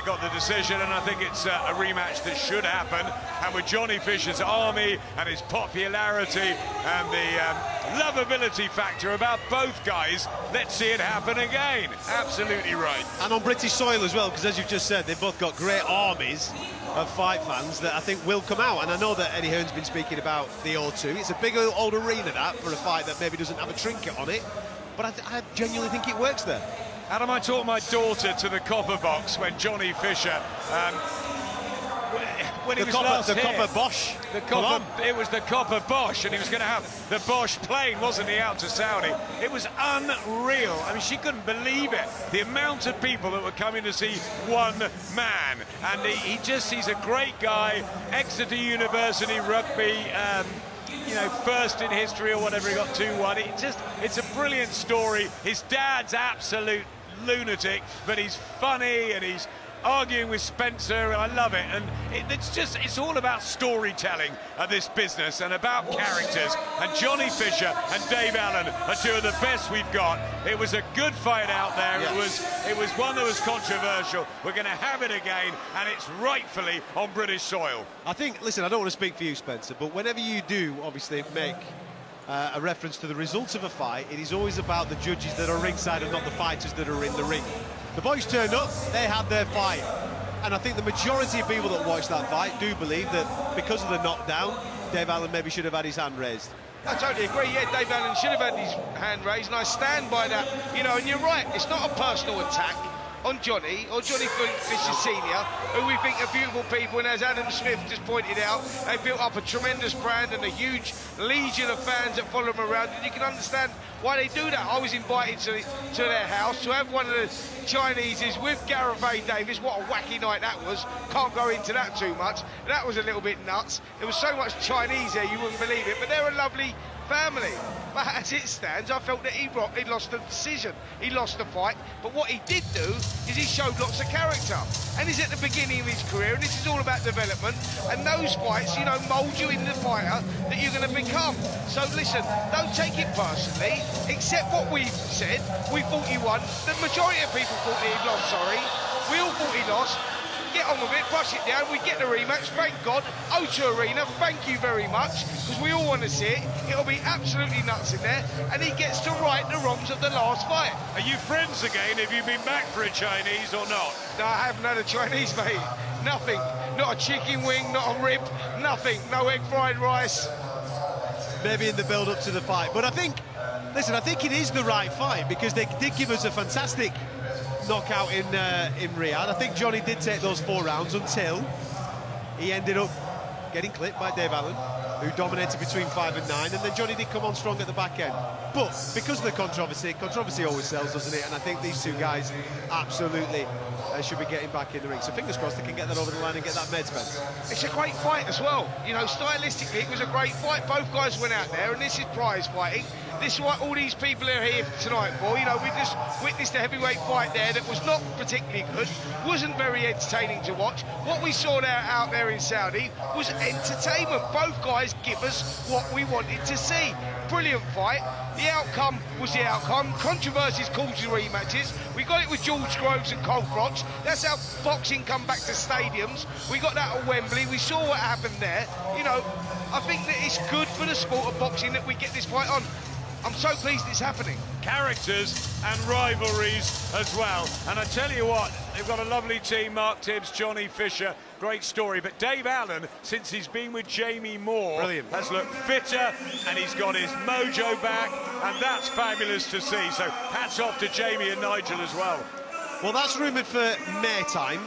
got the decision, and I think it's a rematch that should happen. And with Johnny Fisher's army and his popularity and the lovability factor about both guys, let's see it happen again. Absolutely right. And on British soil as well, because as you've just said, they've both got great armies of fight fans that I think will come out. And I know that Eddie Hearn's been speaking about the O2. It's a big old arena, that, for a fight that maybe doesn't have a trinket on it. But I genuinely think it works there. Adam, I taught my daughter to the copper box when Johnny Fisher, when he was last here. Copper Bosch. It was the copper Bosch, and he was going to have the Bosch plane, wasn't he, out to Saudi? It was unreal. I mean, she couldn't believe it. The amount of people that were coming to see one man, and he's a great guy. Exeter University rugby. You know, first in history or whatever, he got 2-1. It's a brilliant story. His dad's absolute lunatic, but he's funny and he's arguing with Spencer, and I love it. And it's all about storytelling of this business and about characters. And Johnny Fisher and Dave Allen are two of the best we've got. It was a good fight out there. Yes. It was one that was controversial. We're going to have it again, and it's rightfully on British soil. I think, listen, I don't want to speak for you, Spencer, but whenever you do, obviously, make a reference to the results of a fight, it is always about the judges that are ringside and not the fighters that are in the ring. The boys turned up, they had their fight, and I think the majority of people that watch that fight do believe that because of the knockdown, Dave Allen maybe should have had his hand raised. I totally agree, yeah, Dave Allen should have had his hand raised, and I stand by that, you know, and you're right, it's not a personal attack on Johnny, or Johnny Fisher Senior, who we think are beautiful people, and as Adam Smith just pointed out, they built up a tremendous brand and a huge legion of fans that follow them around, and you can understand why they do that. I was invited to their house to have one of the Chineses with Gareth A. Davis. What a wacky night that was. Can't go into that too much. That was a little bit nuts. There was so much Chinese there, you wouldn't believe it, but they're a lovely family. But as it stands, I felt that he lost the decision. He lost the fight. But what he did do is he showed lots of character. And he's at the beginning of his career, and this is all about development. And those fights, you know, mould you into the fighter that you're going to become. So listen, don't take it personally. Accept what we've said. We thought he won. The majority of people thought he lost, sorry. We all thought he lost. Get on with it, brush it down, we get the rematch, thank God. O2 Arena, thank you very much, because we all want to see it. It'll be absolutely nuts in there, and he gets to right the wrongs of the last fight. Are you friends again? Have you been back for a Chinese or not? No, I haven't had a Chinese, mate. Nothing. Not a chicken wing, not a rib, nothing. No egg fried rice. Maybe in the build-up to the fight, but I think, listen, I think it is the right fight, because they did give us a fantastic knockout in Riyadh. I think Johnny did take those 4 rounds until he ended up getting clipped by Dave Allen, who dominated between 5 and 9, and then Johnny did come on strong at the back end. But because of the controversy always sells, doesn't it? And I think these two guys absolutely should be getting back in the ring. So fingers crossed they can get that over the line and get that made, Spence. It's a great fight as well. You know, stylistically, it was a great fight. Both guys went out there, and this is prize fighting. This is what all these people are here tonight for. You know, we just witnessed a heavyweight fight there that was not particularly good, wasn't very entertaining to watch. What we saw out there in Saudi was entertainment. Both guys give us what we wanted to see. brilliant fight. The outcome was the outcome. Controversies caused rematches. We got it with George Groves and Cole Froch. That's how boxing come back to stadiums. We got that at Wembley. We saw what happened there. You know, I think that it's good for the sport of boxing that we get this fight on. I'm so pleased it's happening. Characters and rivalries as well. And I tell you what, they've got a lovely team, Mark Tibbs, Johnny Fisher, great story. But Dave Allen, since he's been with Jamie Moore, has looked fitter and he's got his mojo back, and that's fabulous to see. So hats off to Jamie and Nigel as well. Well, that's rumoured for May time,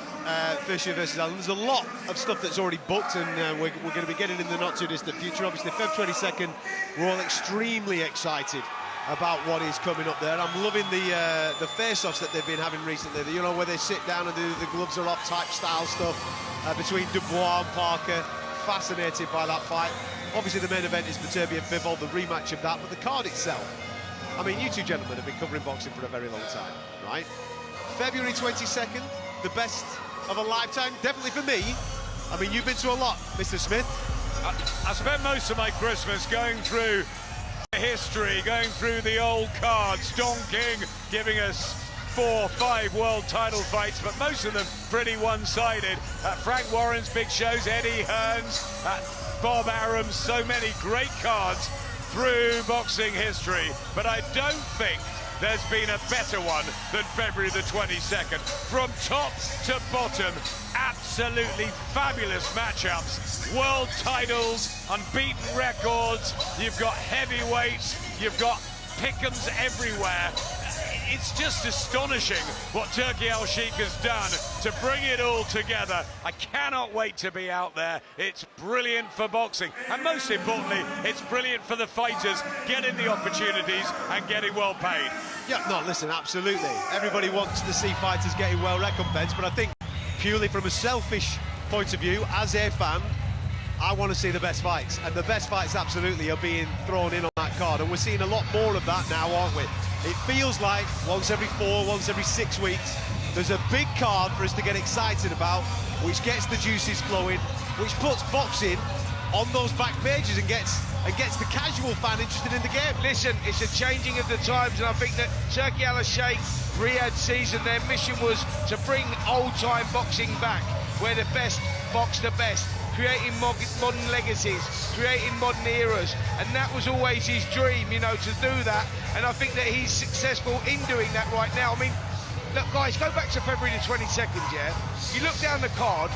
Fisher versus Allen. There's a lot of stuff that's already booked, and we're going to be getting in the not-too-distant future. Obviously, Feb 22nd, we're all extremely excited about what is coming up there. I'm loving the face-offs that they've been having recently, you know, where they sit down and do the gloves are off type style stuff between Dubois and Parker. Fascinated by that fight. Obviously, the main event is Viterbi and Bivol, the rematch of that, but the card itself, I mean, you two gentlemen have been covering boxing for a very long time, right? February 22nd, the best of a lifetime, definitely for me. I mean, you've been to a lot, Mr. Smith. I spent most of my Christmas going through history, going through the old cards. Don King giving us 4 or 5 world title fights, but most of them pretty one-sided. Frank Warren's big shows, Eddie Hearn's, Bob Arum's, so many great cards through boxing history. But I don't think there's been a better one than February the 22nd. From top to bottom, absolutely fabulous matchups. World titles, unbeaten records, you've got heavyweights, you've got pick'ems everywhere. It's just astonishing what Turki Al-Sheikh has done to bring it all together. I cannot wait to be out there. It's brilliant for boxing, and most importantly, it's brilliant for the fighters getting the opportunities and getting well paid. Yeah, no, listen, absolutely. Everybody wants to see fighters getting well recompensed, but I think purely from a selfish point of view, as a fan, I want to see the best fights, and the best fights absolutely are being thrown in on that card, and we're seeing a lot more of that now, aren't we? It feels like once every 4, once every 6 weeks, there's a big card for us to get excited about, which gets the juices flowing, which puts boxing on those back pages and gets the casual fan interested in the game. Listen, it's a changing of the times, and I think that Turki Al-Sheikh, Riyadh season, their mission was to bring old-time boxing back, where the best box the best, creating modern legacies, creating modern eras, and that was always his dream, you know, to do that, and I think that he's successful in doing that right now. I mean, look, guys, go back to February the 22nd, yeah? You look down the card,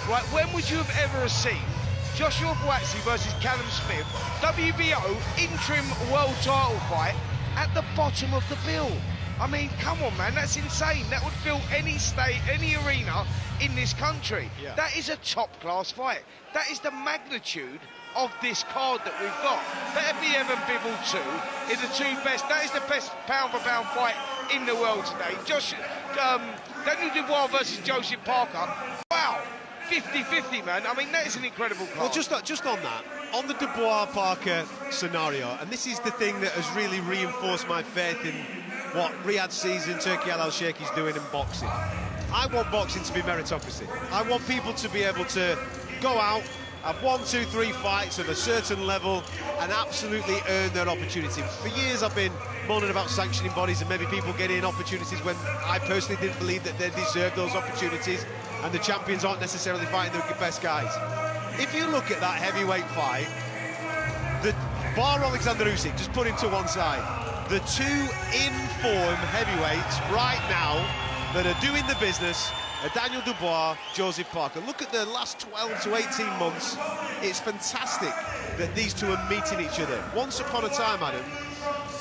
right, when would you have ever seen Joshua Buatsi versus Callum Smith, WBO interim world title fight at the bottom of the bill? I mean, come on, man, that's insane. That would fill any state, any arena in this country. Yeah. That is a top-class fight. That is the magnitude of this card that we've got. Better be Evan Bivol 2 is the 2 best. That is the best pound-for-pound fight in the world today. Daniel Dubois versus Joseph Parker. Wow, 50-50, man. I mean, that is an incredible card. Well, just on that, on the Dubois-Parker scenario, and this is the thing that has really reinforced my faith in what Riyadh season Turki Al-Sheikh is doing in boxing. I want boxing to be meritocracy. I want people to be able to go out, have 1, 2, 3 fights of a certain level and absolutely earn their opportunity. For years I've been moaning about sanctioning bodies and maybe people getting opportunities when I personally didn't believe that they deserved those opportunities, and the champions aren't necessarily fighting the best guys. If you look at that heavyweight fight, the bar Alexander Usyk, just put him to one side, the 2 in-form heavyweights right now that are doing the business are Daniel Dubois, Joseph Parker. Look at the last 12 to 18 months. It's fantastic that these two are meeting each other. Once upon a time, Adam,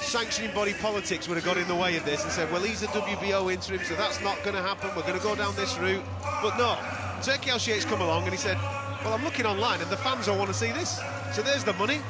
sanctioning body politics would have got in the way of this and said, well, he's a WBO interim, so that's not going to happen. We're going to go down this route. But no, Turki Al-Sheikh's come along and he said, well, I'm looking online and the fans all want to see this. So there's the money.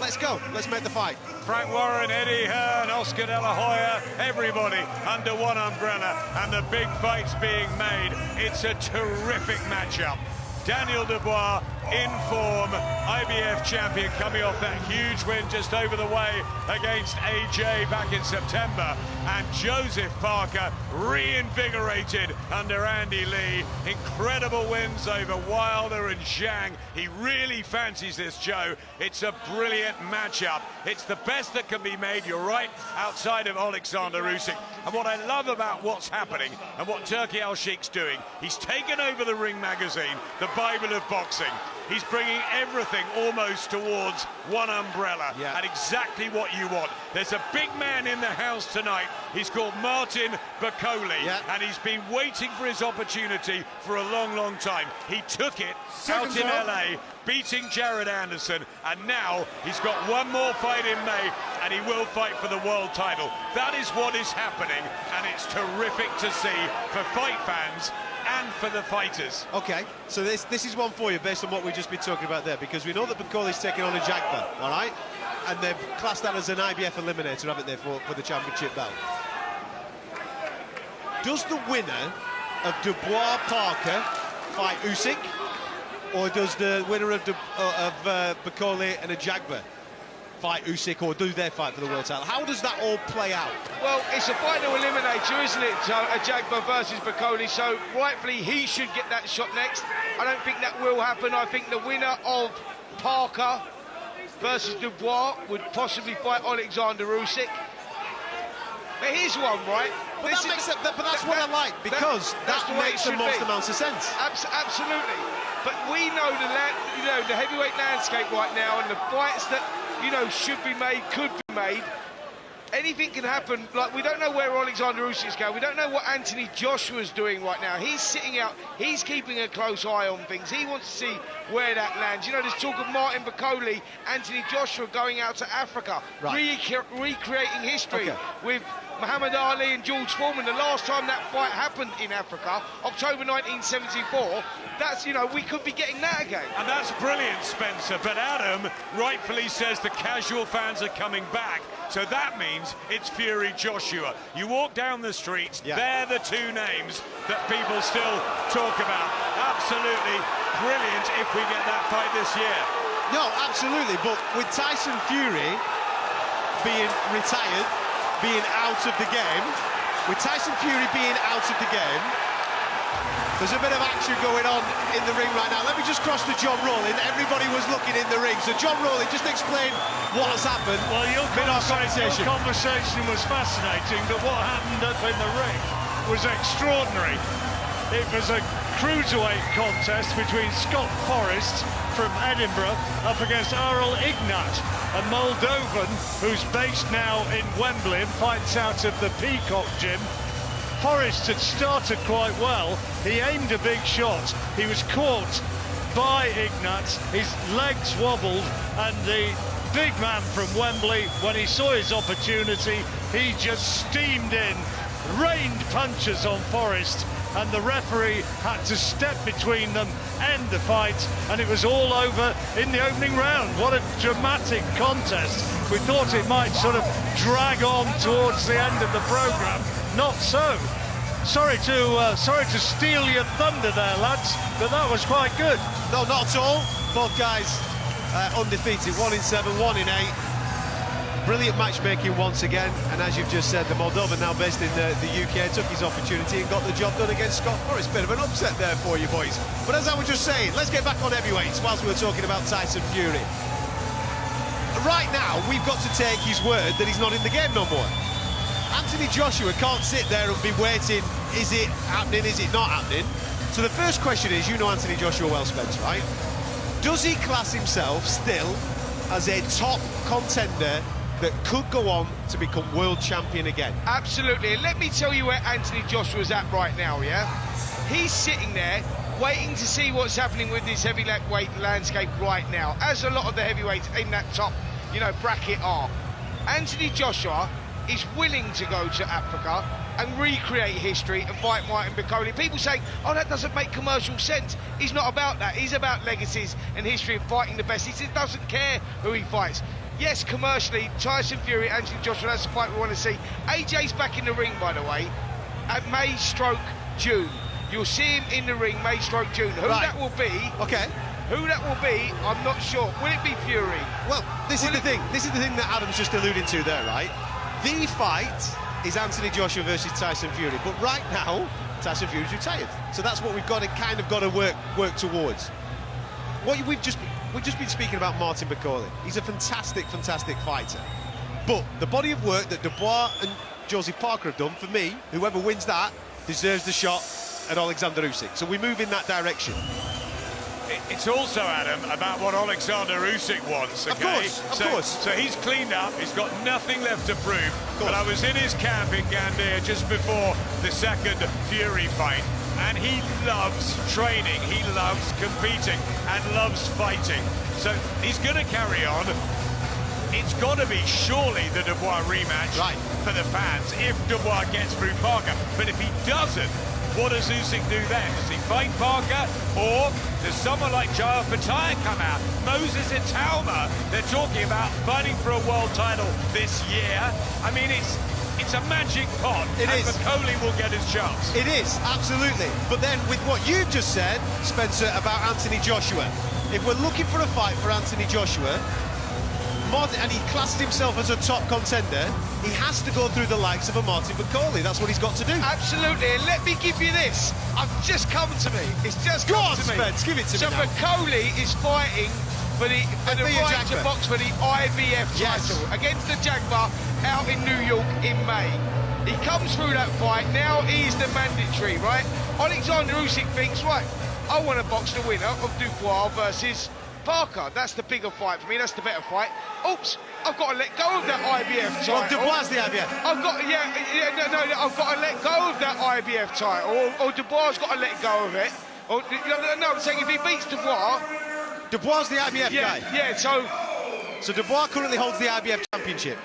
Let's go. Let's make the fight. Frank Warren, Eddie Hearn, Oscar De La Hoya, everybody under one umbrella, and the big fights being made. It's a terrific matchup. Daniel Dubois in form, IBF champion, coming off that huge win just over the way against AJ back in September, and Joseph Parker reinvigorated under Andy Lee. Incredible wins over Wilder and Zhang. He really fancies this, Joe. It's a brilliant matchup. It's the best that can be made, you're right, outside of Alexander Usyk. And what I love about what's happening and what Turki Al-Sheikh's doing, he's taken over the Ring magazine, the Bible of boxing. He's bringing everything almost towards one umbrella, and exactly what you want. There's a big man in the house tonight. He's called Martin Bakole, and he's been waiting for his opportunity for a long, long time. He took it out in LA, beating Jared Anderson, and now he's got one more fight in May, and he will fight for the world title. That is what is happening, and it's terrific to see for fight fans and for the fighters. Okay, so this is one for you based on what we've just been talking about there, because we know that Bakole's taking on a Jagba, all right? And they've classed that as an IBF eliminator, haven't they, for the championship belt. Does the winner of Dubois-Parker fight Usyk, or does the winner of Bakole and a Jagba fight Usyk, or do they fight for the world title? How does that all play out? Well, it's a final eliminator, isn't it? A Jagba versus Bakole, so rightfully he should get that shot next. I don't think that will happen. I think the winner of Parker versus Dubois would possibly fight Alexander Usyk. But here's one, right? But that's what I like, because that makes the most amounts of sense. Absolutely. But we know the heavyweight landscape right now, and the fights that should be made, could be made. Anything can happen. Like, we don't know where Alexander Usyk's going. We don't know what Anthony Joshua's doing right now. He's sitting out. He's keeping a close eye on things. He wants to see where that lands. There's talk of Martin Bakole, Anthony Joshua going out to Africa, recreating history with Muhammad Ali and George Foreman. The last time that fight happened in Africa, October 1974, that's, we could be getting that again. And that's brilliant, Spencer. But Adam rightfully says the casual fans are coming back. So that means it's Fury Joshua. You walk down the streets, they're the two names that people still talk about. Absolutely brilliant if we get that fight this year. No, absolutely. But with Tyson Fury being retired, being out of the game, there's a bit of action going on in the ring right now. Let me just cross to John Rowling. Everybody was looking in the ring. So, John Rowling, just explain what has happened. Well, your conversation was fascinating, but what happened up in the ring was extraordinary. It was a cruiserweight contest between Scott Forrest from Edinburgh up against Errol Ignat, a Moldovan who's based now in Wembley and fights out of the Peacock Gym. Forrest had started quite well. He aimed a big shot. He was caught by Ignat. His legs wobbled, and the big man from Wembley, when he saw his opportunity, he just steamed in, rained punches on Forrest, and the referee had to step between them, end the fight, and it was all over in the opening round. What a dramatic contest. We thought it might sort of drag on towards the end of the programme. Not so. Sorry to steal your thunder there, lads, but that was quite good. No, not at all. Both guys undefeated, 1-7, 1-8. Brilliant matchmaking once again, and as you've just said, the Moldovan, now based in the UK, took his opportunity and got the job done against Scott Forrest. Bit of an upset there for you boys. But as I was just saying, let's get back on heavyweights whilst we were talking about Tyson Fury. Right now, we've got to take his word that he's not in the game no more. Anthony Joshua can't sit there and be waiting, is it happening, is it not happening? So the first question is, Anthony Joshua well, Spence, right? Does he class himself still as a top contender that could go on to become world champion again? Absolutely, and let me tell you where Anthony Joshua's at right now, He's sitting there waiting to see what's happening with this heavyweight landscape right now, as a lot of the heavyweights in that top, bracket are. Anthony Joshua is willing to go to Africa and recreate history and fight Martin Bakole. People say, oh, that doesn't make commercial sense. He's not about that. He's about legacies and history and fighting the best. He doesn't care who he fights. Yes, commercially, Tyson Fury, Anthony Joshua, that's the fight we want to see. AJ's back in the ring, by the way, at May/June. You'll see him in the ring, May/June. Who that will be... Okay. Who that will be, I'm not sure. Will it be Fury? Well, this is the thing. This is the thing that Adam's just alluding to there, right? The fight is Anthony Joshua versus Tyson Fury, but right now Tyson Fury's retired, so that's what we've got to work towards. We've just been speaking about Martin Bakole. He's a fantastic fighter, but the body of work that Dubois and Josie Parker have done, for me, whoever wins that deserves the shot at Alexander Usyk. So we move in that direction. It's also, Adam, about what Alexander Usyk wants, okay? Of course. So he's cleaned up, he's got nothing left to prove. But I was in his camp in Gandia just before the second Fury fight, and he loves training, he loves competing, and loves fighting. So he's going to carry on. It's got to be surely the Dubois rematch for the fans if Dubois gets through Parker. But if he doesn't, what does Usyk do then? Does he fight Parker, or does someone like Jair Pattaya come out? Moses Itauma, they're talking about fighting for a world title this year. I mean, it's a magic pot. It is. Bakole will get his chance. It is, absolutely. But then with what you've just said, Spencer, about Anthony Joshua, if we're looking for a fight for Anthony Joshua, and he classes himself as a top contender, he has to go through the likes of a Martin Bakole. That's what he's got to do. Absolutely, and let me give you this. It's just come to me. Go on, Spence, give it to me now. So Bakole is fighting for the right to box for the IBF title against the Jaguar out in New York in May. He comes through that fight, now he's the mandatory, right? Alexander Usyk thinks, right, I want to box the winner of Dubois versus Parker. That's the bigger fight for me, that's the better fight. Oops, I've got to let go of that IBF title. Well, Dubois the IBF. I've got, I've got to let go of that IBF title, or Dubois got to let go of it. Or, no, I'm saying if he beats Dubois... Dubois the IBF guy? Yeah, So Dubois currently holds the IBF championship.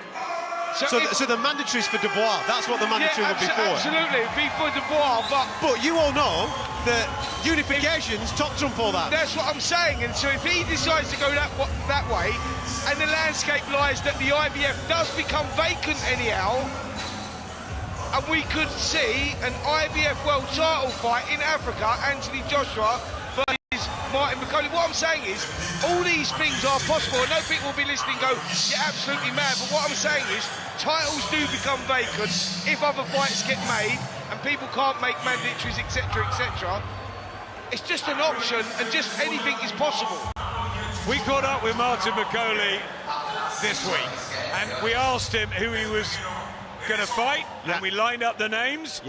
So the mandatory's for Dubois. That's what the mandatory would be for. Absolutely, it'd be for Dubois, but you all know that unification's top trump all that. That's what I'm saying. And so if he decides to go that way, and the landscape lies that the IBF does become vacant anyhow, and we could see an IBF world title fight in Africa, Anthony Joshua versus Martin Bakole. What I'm saying is, all these things are possible. I know people will be listening and go, you're absolutely mad, but what I'm saying is, titles do become vacant if other fights get made and people can't make mandatories, etc., etc. It's just an option, and just anything is possible. We caught up with Martin Bakole this week, and we asked him who he was going to fight, and we lined up the names,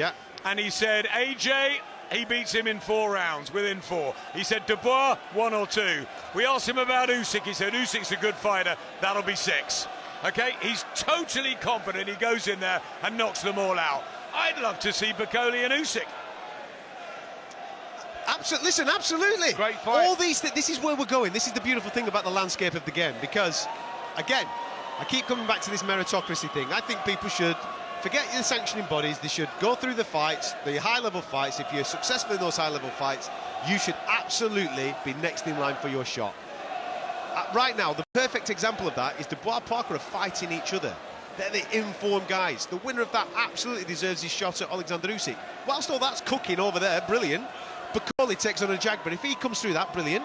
and he said AJ, he beats him in 4 rounds, within 4. He said Dubois, 1 or 2. We asked him about Usyk. He said Usyk's a good fighter. That'll be 6. Okay, he's totally confident. He goes in there and knocks them all out. I'd love to see Bakole and Usyk. Listen, absolutely. Great fight. All these this is where we're going. This is the beautiful thing about the landscape of the game, because, again, I keep coming back to this meritocracy thing. I think people should forget the sanctioning bodies. They should go through the fights, the high-level fights. If you're successful in those high-level fights, you should absolutely be next in line for your shot. Right now, the perfect example of that is Dubois Parker are fighting each other. They're the informed guys. The winner of that absolutely deserves his shot at Alexander Usyk. Whilst all that's cooking over there, brilliant, Bakole takes on a Jaguar. If he comes through that, brilliant.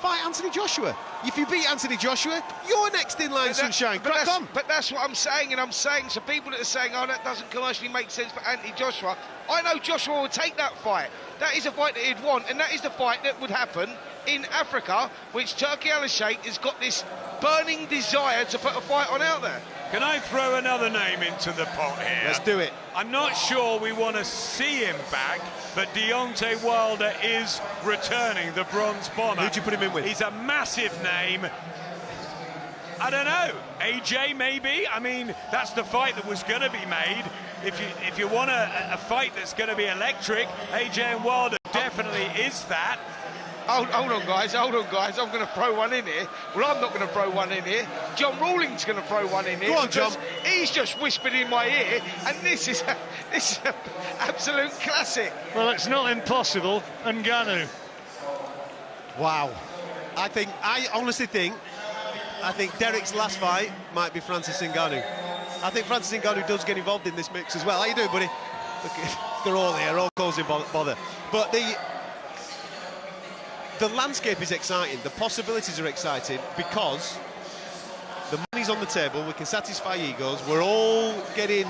Fight Anthony Joshua. If you beat Anthony Joshua, you're next in line, sunshine. Crack on. But that's what I'm saying, and I'm saying, so people that are saying, oh, that doesn't commercially make sense for Anthony Joshua, I know Joshua will take that fight. That is a fight that he'd want, and that is the fight that would happen in Africa, which Turki Al-Sheikh has got this burning desire to put a fight on out there. Can I throw another name into the pot here? Let's do it. I'm not sure we want to see him back, but Deontay Wilder is returning, the bronze bomber. Who'd you put him in with? He's a massive name. I don't know, AJ maybe? I mean, that's the fight that was going to be made. If you want a fight that's going to be electric, AJ and Wilder definitely is that. Hold on, guys, I'm going to throw one in here. Well, I'm not going to throw one in here. John Rawlings going to throw one in here. Go on, John. He's just whispered in my ear, and this is an absolute classic. Well, it's not impossible. Ngannou. Wow. I honestly think Derek's last fight might be Francis Ngannou. I think Francis Ngannou does get involved in this mix as well. How you doing, buddy? Look, they're all here, all causing bother. But the landscape is exciting. The possibilities are exciting because the money's on the table. We can satisfy egos. We're all getting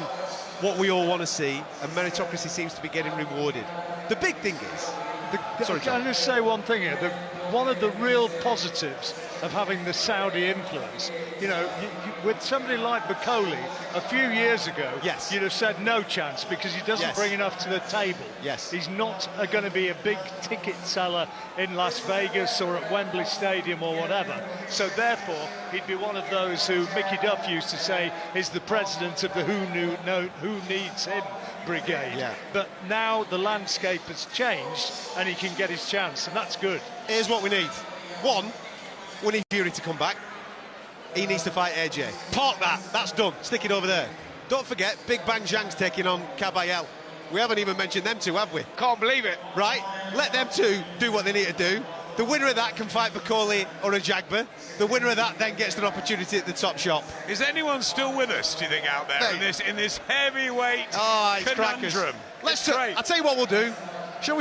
what we all want to see, and meritocracy seems to be getting rewarded. The big thing is... Sorry, can I just say one thing here? One of the real positives of having the Saudi influence, you know, with somebody like Bakoli a few years ago, yes, you'd have said no chance because he doesn't bring enough to the table. Yes. He's not going to be a big ticket seller in Las Vegas or at Wembley Stadium or whatever. So therefore, he'd be one of those who Mickey Duff used to say is the president of the who needs him brigade. Yeah. But now the landscape has changed and he can get his chance, and that's good. Here's what we need. One, we need Fury to come back. He needs to fight AJ. Park that. That's done. Stick it over there. Don't forget, Big Bang Zhang's taking on Caballel. We haven't even mentioned them two, have we? Can't believe it. Right? Let them two do what they need to do. The winner of that can fight Bakoli or a Jagba. The winner of that then gets an opportunity at the top shop. Is anyone still with us, do you think, out there in this heavyweight conundrum? I'll tell you what we'll do. Shall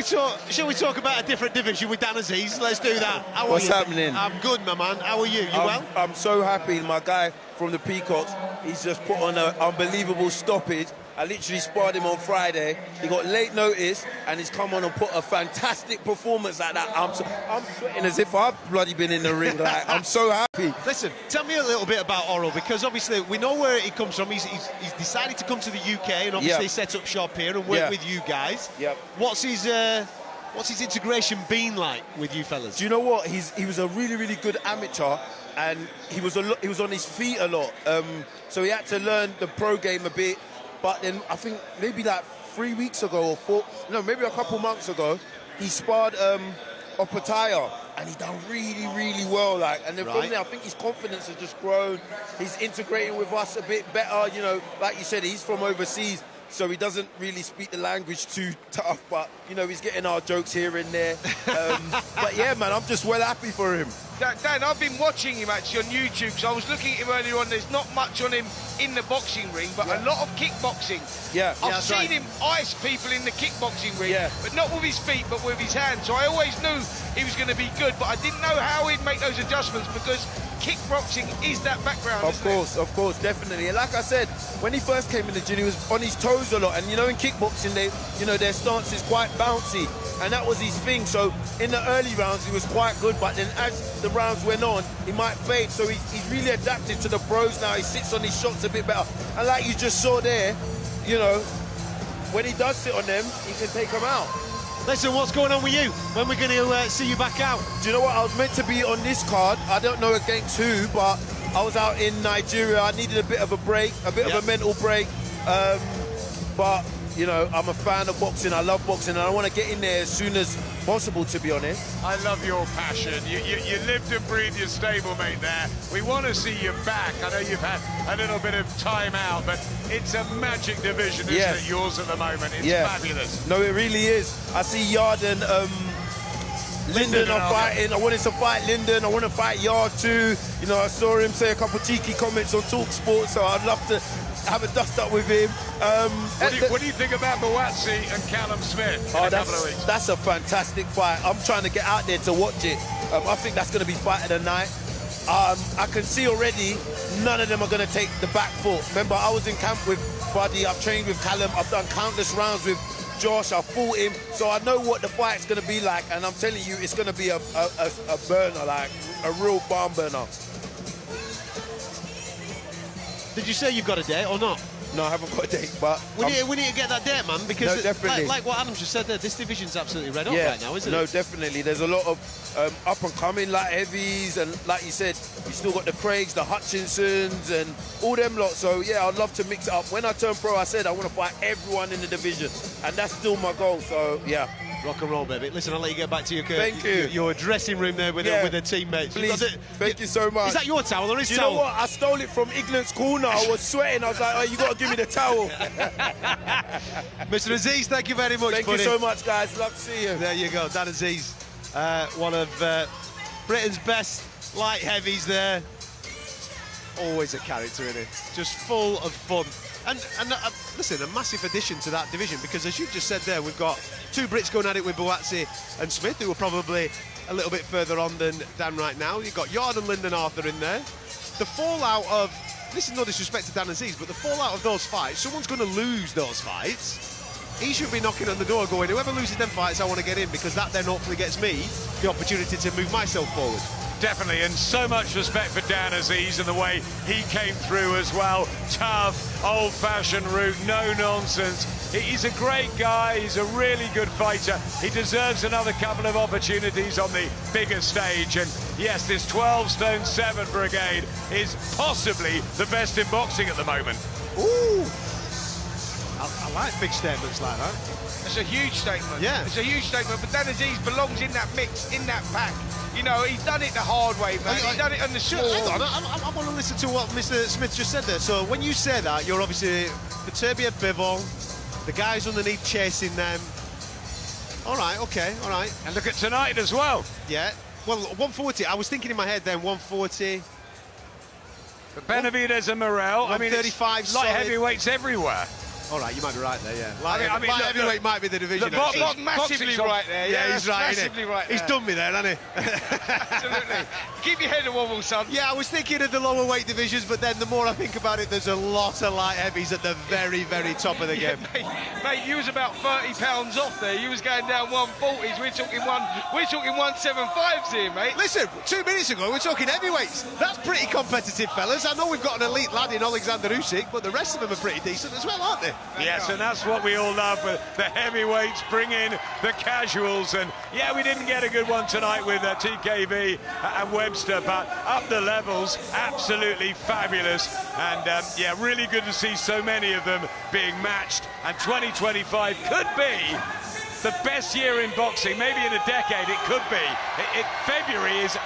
we talk about a different division with Dan Aziz? Let's do that. What's happening? I'm good, my man. How are you? You well? I'm so happy. My guy from the Peacocks, he's just put on an unbelievable stoppage. I literally sparred him on Friday. He got late notice and he's come on and put a fantastic performance like that. I'm sweating as if I've bloody been in the ring. Like, I'm so happy. Listen, tell me a little bit about Oral, because obviously we know where he comes from. He's decided to come to the UK and obviously set up shop here and work with you guys. Yep. What's his integration been like with you fellas? Do you know what? He was a really, really good amateur, and he was on his feet a lot. So he had to learn the pro game a bit. But then I think maybe like 3 weeks ago maybe a couple months ago, he sparred Opataya, and he done really, really well. And then from there, I think his confidence has just grown. He's integrating with us a bit better. You know, like you said, he's from overseas, so he doesn't really speak the language too tough. But you know, he's getting our jokes here and there. But yeah, man, I'm just well happy for him. Dan, I've been watching him actually on YouTube, because I was looking at him earlier on. There's not much on him in the boxing ring, but a lot of kickboxing. I've seen him ice people in the kickboxing ring, but not with his feet, but with his hands. So I always knew he was going to be good, but I didn't know how he'd make those adjustments, because kickboxing is that background. Of course, definitely. And like I said, when he first came in the gym, he was on his toes a lot. And you know, in kickboxing, their stance is quite bouncy, and that was his thing. So in the early rounds, he was quite good, but then as the rounds went on, he might fade. So he's really adapted to the pros now. He sits on his shots a bit better. And like you just saw there, you know, when he does sit on them, he can take them out. Listen, what's going on with you? When we're going to see you back out? Do you know what? I was meant to be on this card. I don't know against who, but I was out in Nigeria. I needed a bit of a break, a bit of a mental break. But, you know, I'm a fan of boxing. I love boxing, and I want to get in there as soon as possible, to be honest. I love your passion. You lived and breathed your stablemate there. We want to see you back. I know you've had a little bit of time out, but it's a magic division, isn't it, yours at the moment? It's fabulous. No, it really is. I see Yard and Lyndon are fighting. I wanted to fight Lyndon. I want to fight Yard too. You know, I saw him say a couple of cheeky comments on talkSPORT, so I'd love to have a dust up with him. What do you think about Mawatsi and Callum Smith in a couple of weeks? That's a fantastic fight. I'm trying to get out there to watch it. I think that's going to be fight of the night. I can see already none of them are going to take the back foot. Remember, I was in camp with Buddy. I've trained with Callum. I've done countless rounds with Josh. I fought him, so I know what the fight's going to be like. And I'm telling you, it's going to be a burner, like a real barn burner. Did you say you've got a date or not? No, I haven't got a date, but we need to get that date, man, because definitely. like what Adam just said there, this division's absolutely red hot right now, isn't it? No, definitely. There's a lot of up and coming light heavies, and like you said, you still got the Craigs, the Hutchinsons, and all them lot. So yeah, I'd love to mix it up. When I turned pro, I said I want to fight everyone in the division, and that's still my goal. So yeah. Rock and roll, baby. Listen, I'll let you get back to your dressing room there with the teammates. Please, thank you so much. Is that your towel or his towel? towel? You know what? I stole it from Ignorance Corner. I was sweating. I was like, oh, you got to give me the towel. Mr. Aziz, thank you very much. Thank you so much, guys. Love to see you. There you go, Dan Aziz, one of Britain's best light heavies there. Always a character, isn't he? Just full of fun. Listen, a massive addition to that division, because as you just said there, we've got two Brits going at it with Buatsi and Smith, who are probably a little bit further on than Dan right now. You've got Yard and Lyndon Arthur in there. The fallout of, this is no disrespect to Dan Aziz, but the fallout of those fights, someone's going to lose those fights. He should be knocking on the door going, whoever loses them fights, I want to get in, because that then hopefully gets me the opportunity to move myself forward. Definitely, and so much respect for Dan Aziz and the way he came through as well. Tough, old-fashioned route, no nonsense. He's a great guy, he's a really good fighter. He deserves another couple of opportunities on the bigger stage. And yes, this 12-stone-7 brigade is possibly the best in boxing at the moment. Ooh! I like big statements like that. It's a huge statement. Yeah. It's a huge statement, but Dan Aziz belongs in that mix, in that pack. You know, he's done it the hard way, man. He's done it on the small. Hang on, I want to listen to what Mr. Smith just said there. So when you say that, you're obviously Viterbi at Bivol, the guys underneath chasing them. All right, okay, all right. And look at tonight as well. Yeah. Well, 140. I was thinking in my head then 140. But Benavidez and Morel. I mean, 35 light heavyweights everywhere. All right, you might be right there, yeah. I mean, light heavyweight might be the division. He's massively right there. Yeah, he's right. Massively right there. He's done me there, hasn't he? Absolutely. Keep your head a wobble, son. Yeah, I was thinking of the lower weight divisions, but then the more I think about it, there's a lot of light heavies at the very, very top of the game. Mate, you was about 30 pounds off there. You was going down 140s. We're talking 175s here, mate. Listen, 2 minutes ago we're talking heavyweights. That's pretty competitive, fellas. I know we've got an elite lad in Alexander Usyk, but the rest of them are pretty decent as well, aren't they? Yes, and that's what we all love. The heavyweights bring in the casuals, and yeah, we didn't get a good one tonight with TKV and Webster, but up the levels, absolutely fabulous. And yeah, really good to see so many of them being matched. And 2025 could be the best year in boxing, maybe in a decade. It could be. February is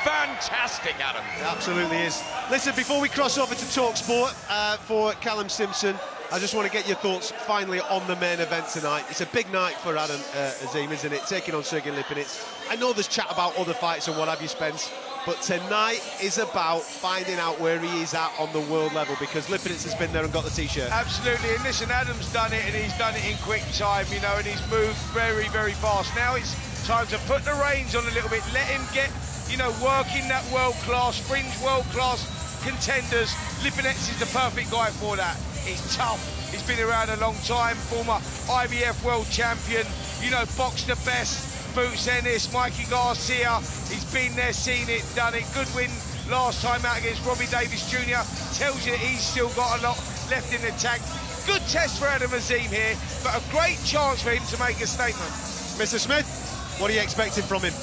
fantastic, Adam. It absolutely is. Listen, before we cross over to talkSPORT for Callum Simpson, I just want to get your thoughts finally on the main event tonight. It's a big night for Adam Azim, isn't it? Taking on Sergey Lipinets. I know there's chat about other fights and what have you, Spence, but tonight is about finding out where he is at on the world level, because Lipinets has been there and got the T-shirt. Absolutely, and listen, Adam's done it, and he's done it in quick time, you know, and he's moved very, very fast. Now it's time to put the reins on a little bit, let him get, you know, working that world-class, fringe world-class contenders. Lipinets is the perfect guy for that. He's tough, he's been around a long time, former IBF world champion, you know, boxed the best, Boots Ennis, Mikey Garcia, he's been there, seen it, done it. Good win last time out against Robbie Davis Jr. Tells you that he's still got a lot left in the tank. Good test for Adam Azim here, but a great chance for him to make a statement. Mr. Smith, what are you expecting from him?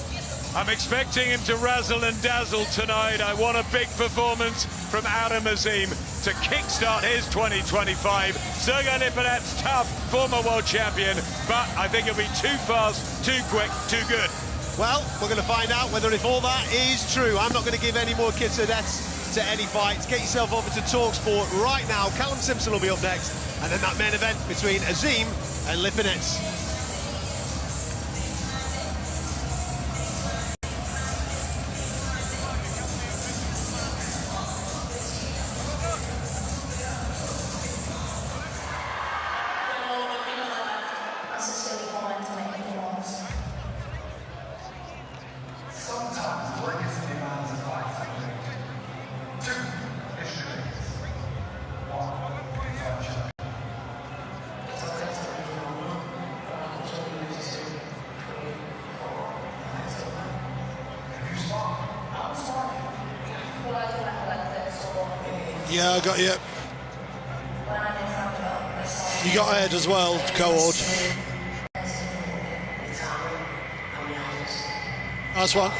I'm expecting him to razzle and dazzle tonight. I want a big performance from Adam Azim to kickstart his 2025. Sergey Lipinets, tough, former world champion, but I think it'll be too fast, too quick, too good. Well, we're going to find out whether if all that is true. I'm not going to give any more kiss or deaths to any fights. Get yourself over to talkSPORT right now. Callum Simpson will be up next, and then that main event between Azim and Lipinets. Yeah, I got you. You got Ed as well, co-ord. Nice one.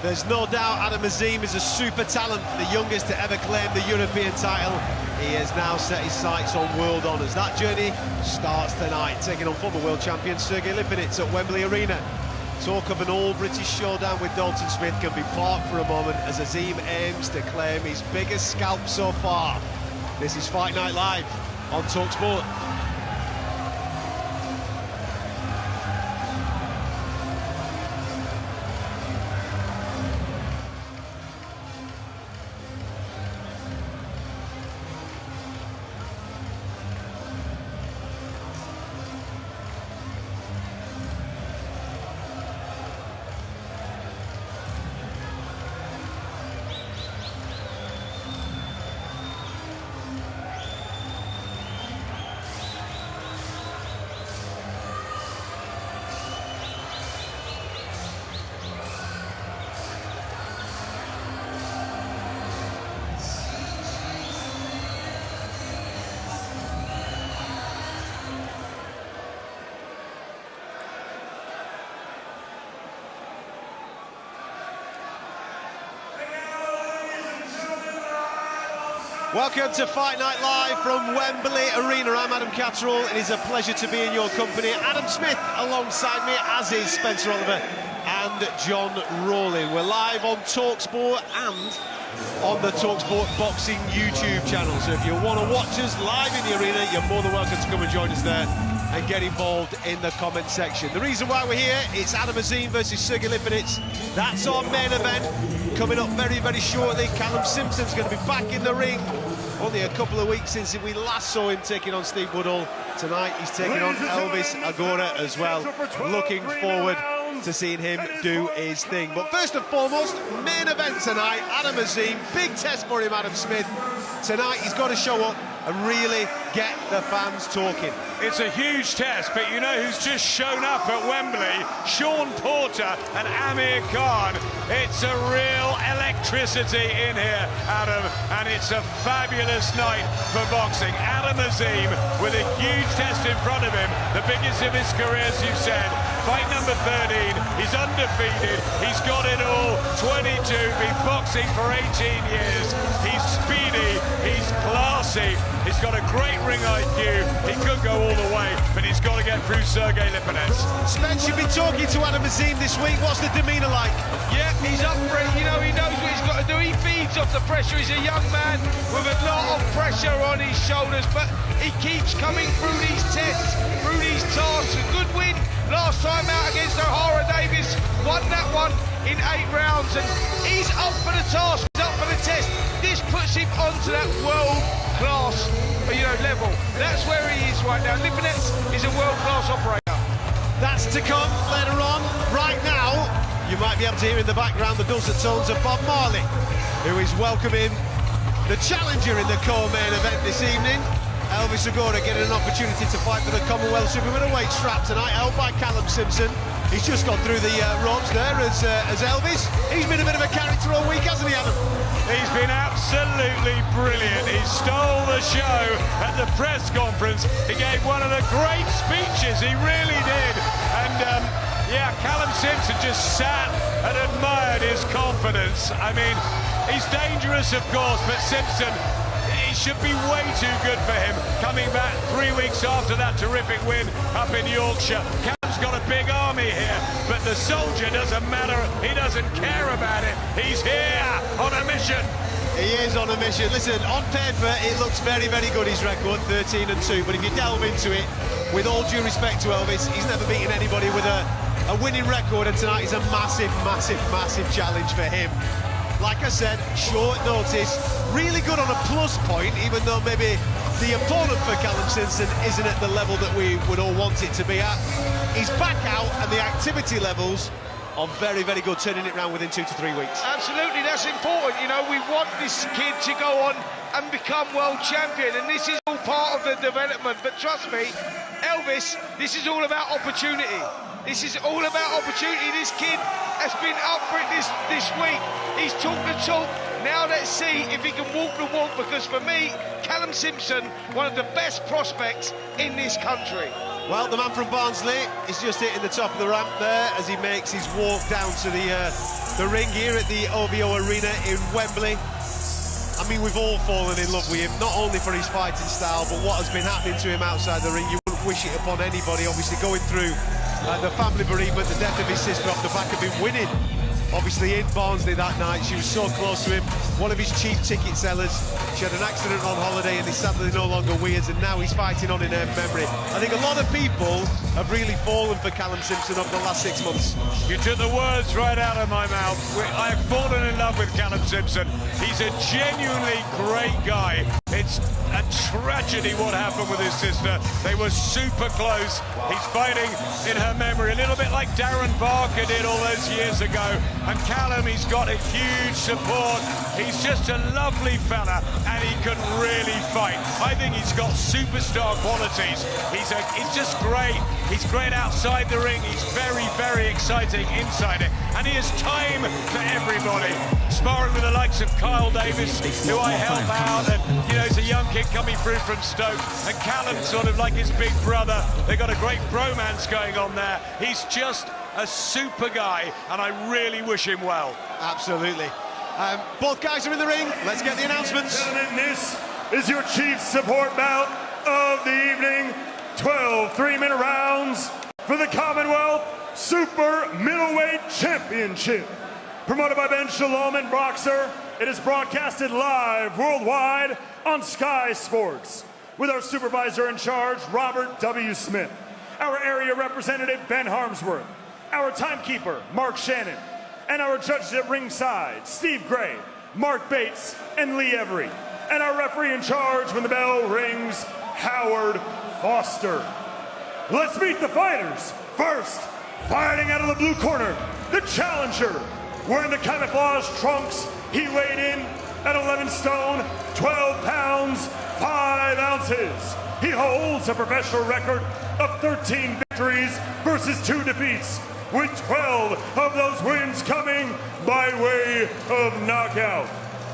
There's no doubt Adam Azim is a super talent, the youngest to ever claim the European title. He has now set his sights on world honours. That journey starts tonight, taking on former world champion Sergey Lipinets at Wembley Arena. Talk of an all-British showdown with Dalton Smith can be parked for a moment as Azim aims to claim his biggest scalp so far. This is Fight Night Live on talkSPORT. Welcome to Fight Night Live from Wembley Arena. I'm Adam Catterall. It is a pleasure to be in your company. Adam Smith alongside me, as is Spencer Oliver and John Rawley. We're live on talkSPORT and on the talkSPORT Boxing YouTube channel. So if you want to watch us live in the arena, you're more than welcome to come and join us there and get involved in the comment section. The reason why we're here, it's Adam Azim versus Sergey Lipinets. That's our main event. Coming up very, very shortly, Callum Simpson's going to be back in the ring. Only a couple of weeks since we last saw him taking on Steve Woodall. Tonight he's taking on Elvis Agogo as well. Looking forward to seeing him do his thing. But first and foremost, main event tonight, Adam Azim. Big test for him, Adam Smith. Tonight he's got to show up and really get the fans talking. It's a huge test, but you know who's just shown up at Wembley? Sean Porter and Amir Khan. It's a real electricity in here, Adam, and it's a fabulous night for boxing. Adam Azim with a huge test in front of him, the biggest of his career, as you've said. Fight number 13, he's undefeated, he's got it all, 22, been boxing for 18 years. He's speedy, he's classy, he's got a great ring IQ, he could go all the way, but he's got to get through Sergey Lipinets. Spence, you've been talking to Adam Azim this week, what's the demeanour like? Yeah, he's up for it, you know, he knows what he's got to do, he feeds off the pressure, he's a young man with a lot of pressure on his shoulders, but he keeps coming through these tests, through these tasks, a good win. Last time out against O'Hara Davis, won that one in 8 rounds, and he's up for the task, he's up for the test. This puts him onto that world-class, level. That's where he is right now. Lipinets is a world-class operator. That's to come later on. Right now, you might be able to hear in the background the dulcet tones of Bob Marley, who is welcoming the challenger in the co-main event this evening. Elvis Agogo getting an opportunity to fight for the Commonwealth Super Middleweight strap tonight, held by Callum Simpson. He's just gone through the ropes there as Elvis. He's been a bit of a character all week, hasn't he, Adam? He's been absolutely brilliant. He stole the show at the press conference. He gave one of the great speeches, he really did. And Callum Simpson just sat and admired his confidence. I mean, he's dangerous, of course, but Simpson, it should be way too good for him, coming back 3 weeks after that terrific win up in Yorkshire. Cam's got a big army here, but the soldier doesn't matter, he doesn't care about it. He's here on a mission. He is on a mission. Listen, on paper, it looks very, very good, his record, 13-2, but if you delve into it, with all due respect to Elvis, he's never beaten anybody with a winning record, and tonight is a massive, massive, massive challenge for him. Like I said, short notice, really good on a plus point, even though maybe the opponent for Callum Simpson isn't at the level that we would all want it to be at. He's back out, and the activity levels are very, very good, turning it around within 2 to 3 weeks. Absolutely, that's important. You know, we want this kid to go on and become world champion, and this is all part of the development. But trust me, Elvis, this is all about opportunity. This is all about opportunity. This kid has been up for it this week. He's talked the talk. Now let's see if he can walk the walk, because for me, Callum Simpson, one of the best prospects in this country. Well, the man from Barnsley is just hitting the top of the ramp there as he makes his walk down to the ring here at the OVO Arena in Wembley. I mean, we've all fallen in love with him, not only for his fighting style, but what has been happening to him outside the ring. You wouldn't wish it upon anybody, obviously going through the family bereavement, the death of his sister off the back of him winning. Obviously in Barnsley that night, she was so close to him, one of his cheap ticket sellers. She had an accident on holiday and he's sadly no longer with us, and now he's fighting on in her memory. I think a lot of people have really fallen for Callum Simpson over the last 6 months. You took the words right out of my mouth. I've fallen in love with Callum Simpson. He's a genuinely great guy. It's a tragedy what happened with his sister. They were super close. He's fighting in her memory, a little bit like Darren Barker did all those years ago. And Callum, he's got a huge support. He's just a lovely fella, and he can really fight. I think he's got superstar qualities. He's just great. He's great outside the ring. He's very, very exciting inside it. And he has time for everybody. Sparring with the likes of Kyle Davis, who I help out, and he's a young kid coming through from Stoke, and Callum's sort of like his big brother. They've got a great bromance going on there. He's just a super guy, and I really wish him well. Absolutely. Both guys are in the ring. Let's get the announcements. Gentlemen, this is your chief support bout of the evening. 12 3-minute rounds for the Commonwealth Super Middleweight Championship. Promoted by Ben Shalom and Boxer, it is broadcasted live worldwide on Sky Sports with our supervisor in charge, Robert W. Smith, our area representative, Ben Harmsworth, our timekeeper, Mark Shannon, and our judges at ringside, Steve Gray, Mark Bates, and Lee Every, and our referee in charge when the bell rings, Howard Foster. Let's meet the fighters. First, fighting out of the blue corner, the challenger. Wearing the camouflage trunks, he weighed in at 11 stone, 12 pounds, 5 ounces. He holds a professional record of 13 victories versus 2 defeats, with 12 of those wins coming by way of knockout.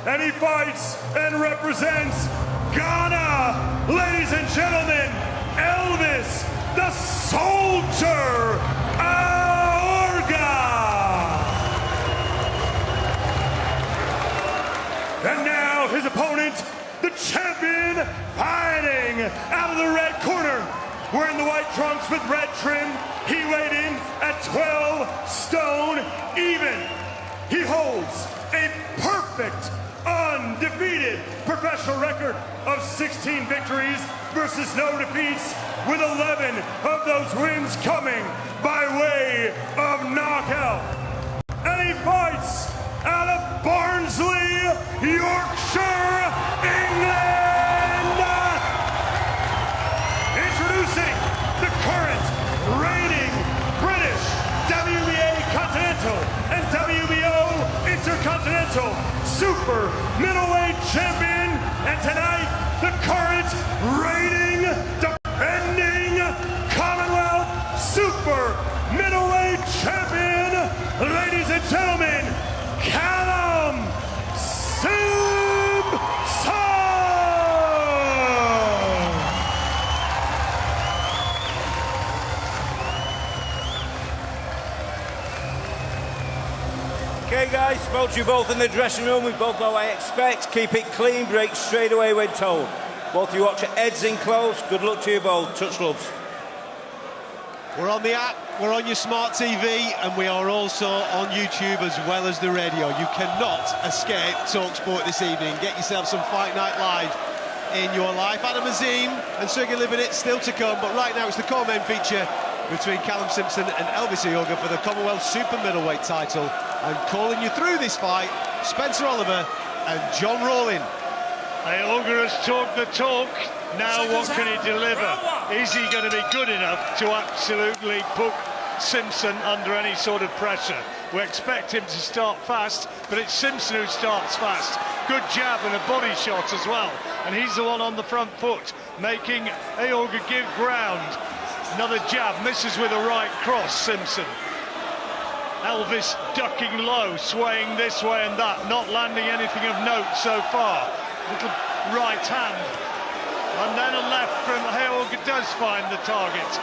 And he fights and represents Ghana. Ladies and gentlemen, Elvis, the Soldier Aorga. And now his opponent, the champion, fighting out of the red corner, wearing the white trunks with red trim. He weighed in at 12 stone even. He holds a perfect, undefeated professional record of 16 victories versus no defeats, with 11 of those wins coming by way of knockout. And he fights out of Barnsley, Yorkshire, England. Introducing the current reigning British WBA Continental and WBO Intercontinental Super Middleweight Champion, and tonight the current reigning, defending Commonwealth Super Middleweight Champion, ladies and gentlemen, Callum Simpson! Okay guys, spoke to you both in the dressing room. We both know what I expect. Keep it clean, break straight away when told. Both of you watch your heads in close. Good luck to you both. Touch gloves. We're on the app, we're on your smart TV, and we are also on YouTube as well as the radio. You cannot escape talkSPORT this evening. Get yourself some Fight Night Live in your life. Adam Azim and Sergey Lipinets still to come, but right now it's the co-main feature between Callum Simpson and Elvis Agogo for the Commonwealth Super Middleweight title. And calling you through this fight, Spencer Oliver and John Rowling. Agogo has talked the talk. Now what can he deliver? Is he going to be good enough to absolutely put Simpson under any sort of pressure? We expect him to start fast, but it's Simpson who starts fast. Good jab and a body shot as well. And he's the one on the front foot, making Agogo give ground. Another jab, misses with a right cross, Simpson. Elvis ducking low, swaying this way and that, not landing anything of note so far. Little right hand. And then a left from Agogo does find the target.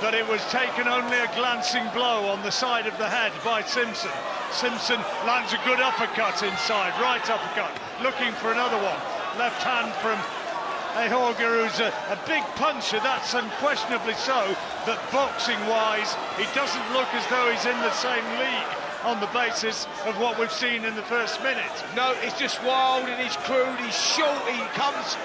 But it was taken only a glancing blow on the side of the head by Simpson. Simpson lands a good uppercut inside, right uppercut, looking for another one. Left hand from Agogo, who's a big puncher, that's unquestionably so, but boxing-wise, he doesn't look as though he's in the same league on the basis of what we've seen in the first minute. No, it's just wild and he's crude, he's short, he comes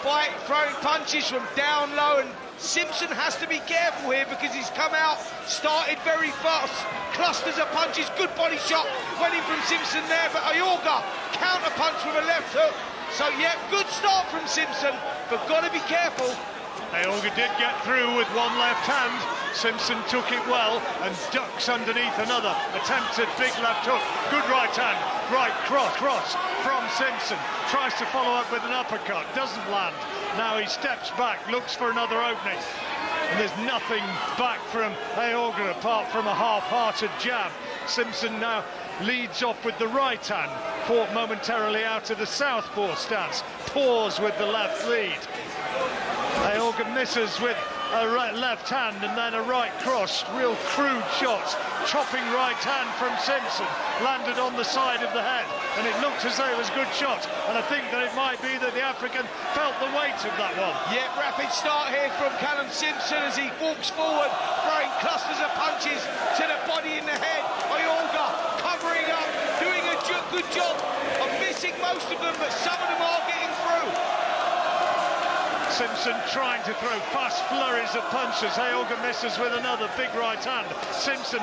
throwing punches from down low, and Simpson has to be careful here because he's come out, started very fast, clusters of punches, good body shot, went in from Simpson there, but Agogo counter punch with a left hook. So yeah, good start from Simpson, but got to be careful. Agogo did get through with one left hand. Simpson took it well and ducks underneath another. Attempted big left hook. Good right hand. Right cross from Simpson. Tries to follow up with an uppercut. Doesn't land. Now he steps back, looks for another opening. And there's nothing back from Agogo apart from a half-hearted jab. Simpson now leads off with the right hand. Fought momentarily out of the southpaw stance. Pause with the left lead. Agogo misses with left hand and then a right cross, real crude shots. Chopping right hand from Simpson, landed on the side of the head, and it looked as though it was a good shot. And I think that it might be that the African felt the weight of that one. Yeah, rapid start here from Callum Simpson as he walks forward, throwing clusters of punches to the body and the head. Agogo covering up, doing a good job of missing most of them, but some of them are getting through. Simpson trying to throw fast flurries of punches. Agogo misses with another big right hand. Simpson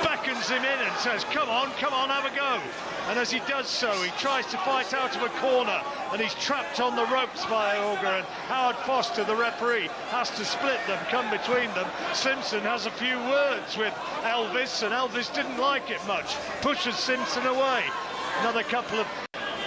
beckons him in and says, come on, have a go. And as he does so, he tries to fight out of a corner, and he's trapped on the ropes by Agogo, and Howard Foster, the referee, has to split them, come between them. Simpson has a few words with Elvis, and Elvis didn't like it much. Pushes Simpson away. Another couple of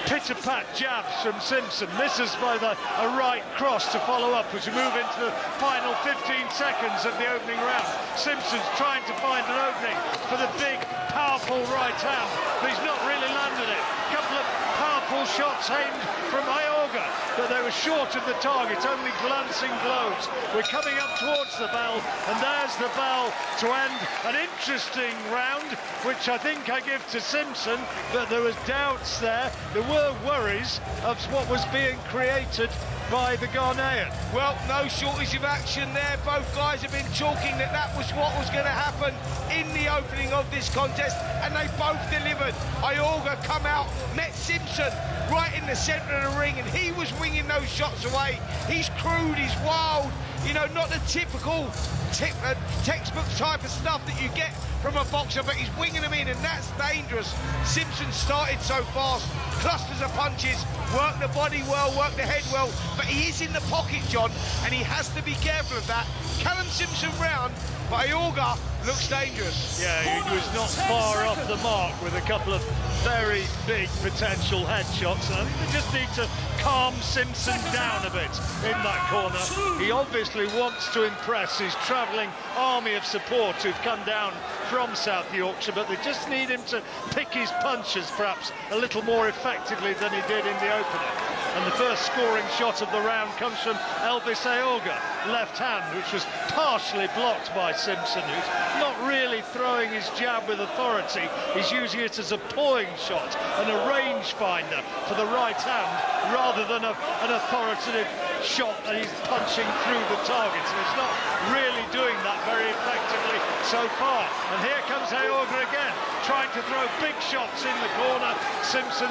pitter-pat jabs from Simpson, misses by a right cross to follow up as we move into the final 15 seconds of the opening round. Simpson's trying to find an opening for the big, powerful right hand, but he's not really landed it. A couple of powerful shots aimed from Agogo, but they were short of the target, only glancing blows. We're coming up towards the bell, and there's the bell to end an interesting round, which I think I give to Simpson, but there was doubts there. There were worries of what was being created by the Ghanaian. Well, no shortage of action there. Both guys have been talking that was what was going to happen in the opening of this contest, and they both delivered. Agogo come out, met Simpson right in the centre of the ring, and he was winging those shots away. He's crude, he's wild, you know, not the typical textbook type of stuff that you get from a boxer, but he's winging them in, and that's dangerous. Simpson started so fast, clusters of punches, worked the body well, worked the head well, but he is in the pocket, John, and he has to be careful of that. Callum Simpson round, but Agogo looks dangerous. Yeah, he was not far off the mark with a couple of very big potential headshots, and I think they just need to calm Simpson down a bit in that corner. He obviously wants to impress his travelling army of support who've come down from South Yorkshire, but they just need him to pick his punches perhaps a little more effectively than he did in the opener. And the first scoring shot of the round comes from Elvis Agogo, left hand, which was partially blocked by Simpson, who's not really throwing his jab with authority. He's using it as a pawing shot and a rangefinder for the right hand rather than an authoritative shot that he's punching through the target. And he's not really doing that very effectively so far. And here comes Agogo again, trying to throw big shots in the corner. Simpson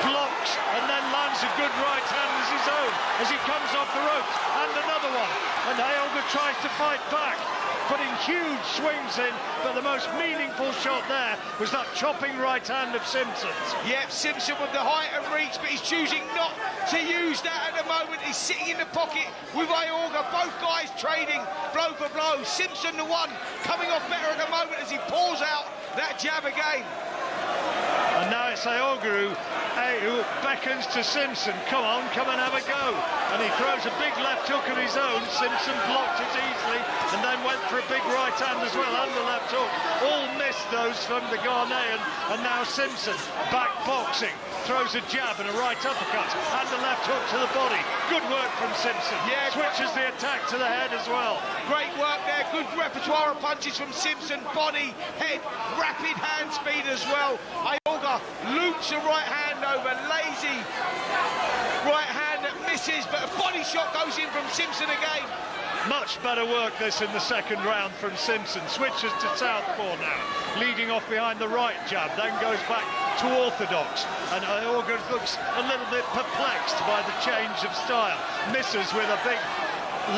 blocks and then lands a good right hand as his own as he comes off the ropes, and another one, and Agogo tries to fight back, putting huge swings in, but the most meaningful shot there was that chopping right hand of Simpson's. Yep, Simpson with the height and reach, but he's choosing not to use that at the moment. He's sitting in the pocket with Agogo, both guys trading blow for blow. Simpson the one coming off better at the moment as he pulls out that jab again. And now it's Agogo who beckons to Simpson. Come on, come and have a go. And he throws a big left hook of his own. Simpson blocked it easily and then went for a big right hand as well, and the left hook. All missed those from the Ghanaian. And now Simpson back boxing. Throws a jab and a right uppercut and a left hook to the body. Good work from Simpson. Yeah, switches the attack to the head as well. Great work there. Good repertoire of punches from Simpson. Body, head, rapid hand speed as well. Agogo loops a right hand over. Lazy right hand that misses, but a body shot goes in from Simpson again. Much better work this in the second round from Simpson. Switches to southpaw now, leading off behind the right jab, then goes back to orthodox. And Agogo looks a little bit perplexed by the change of style. Misses with a big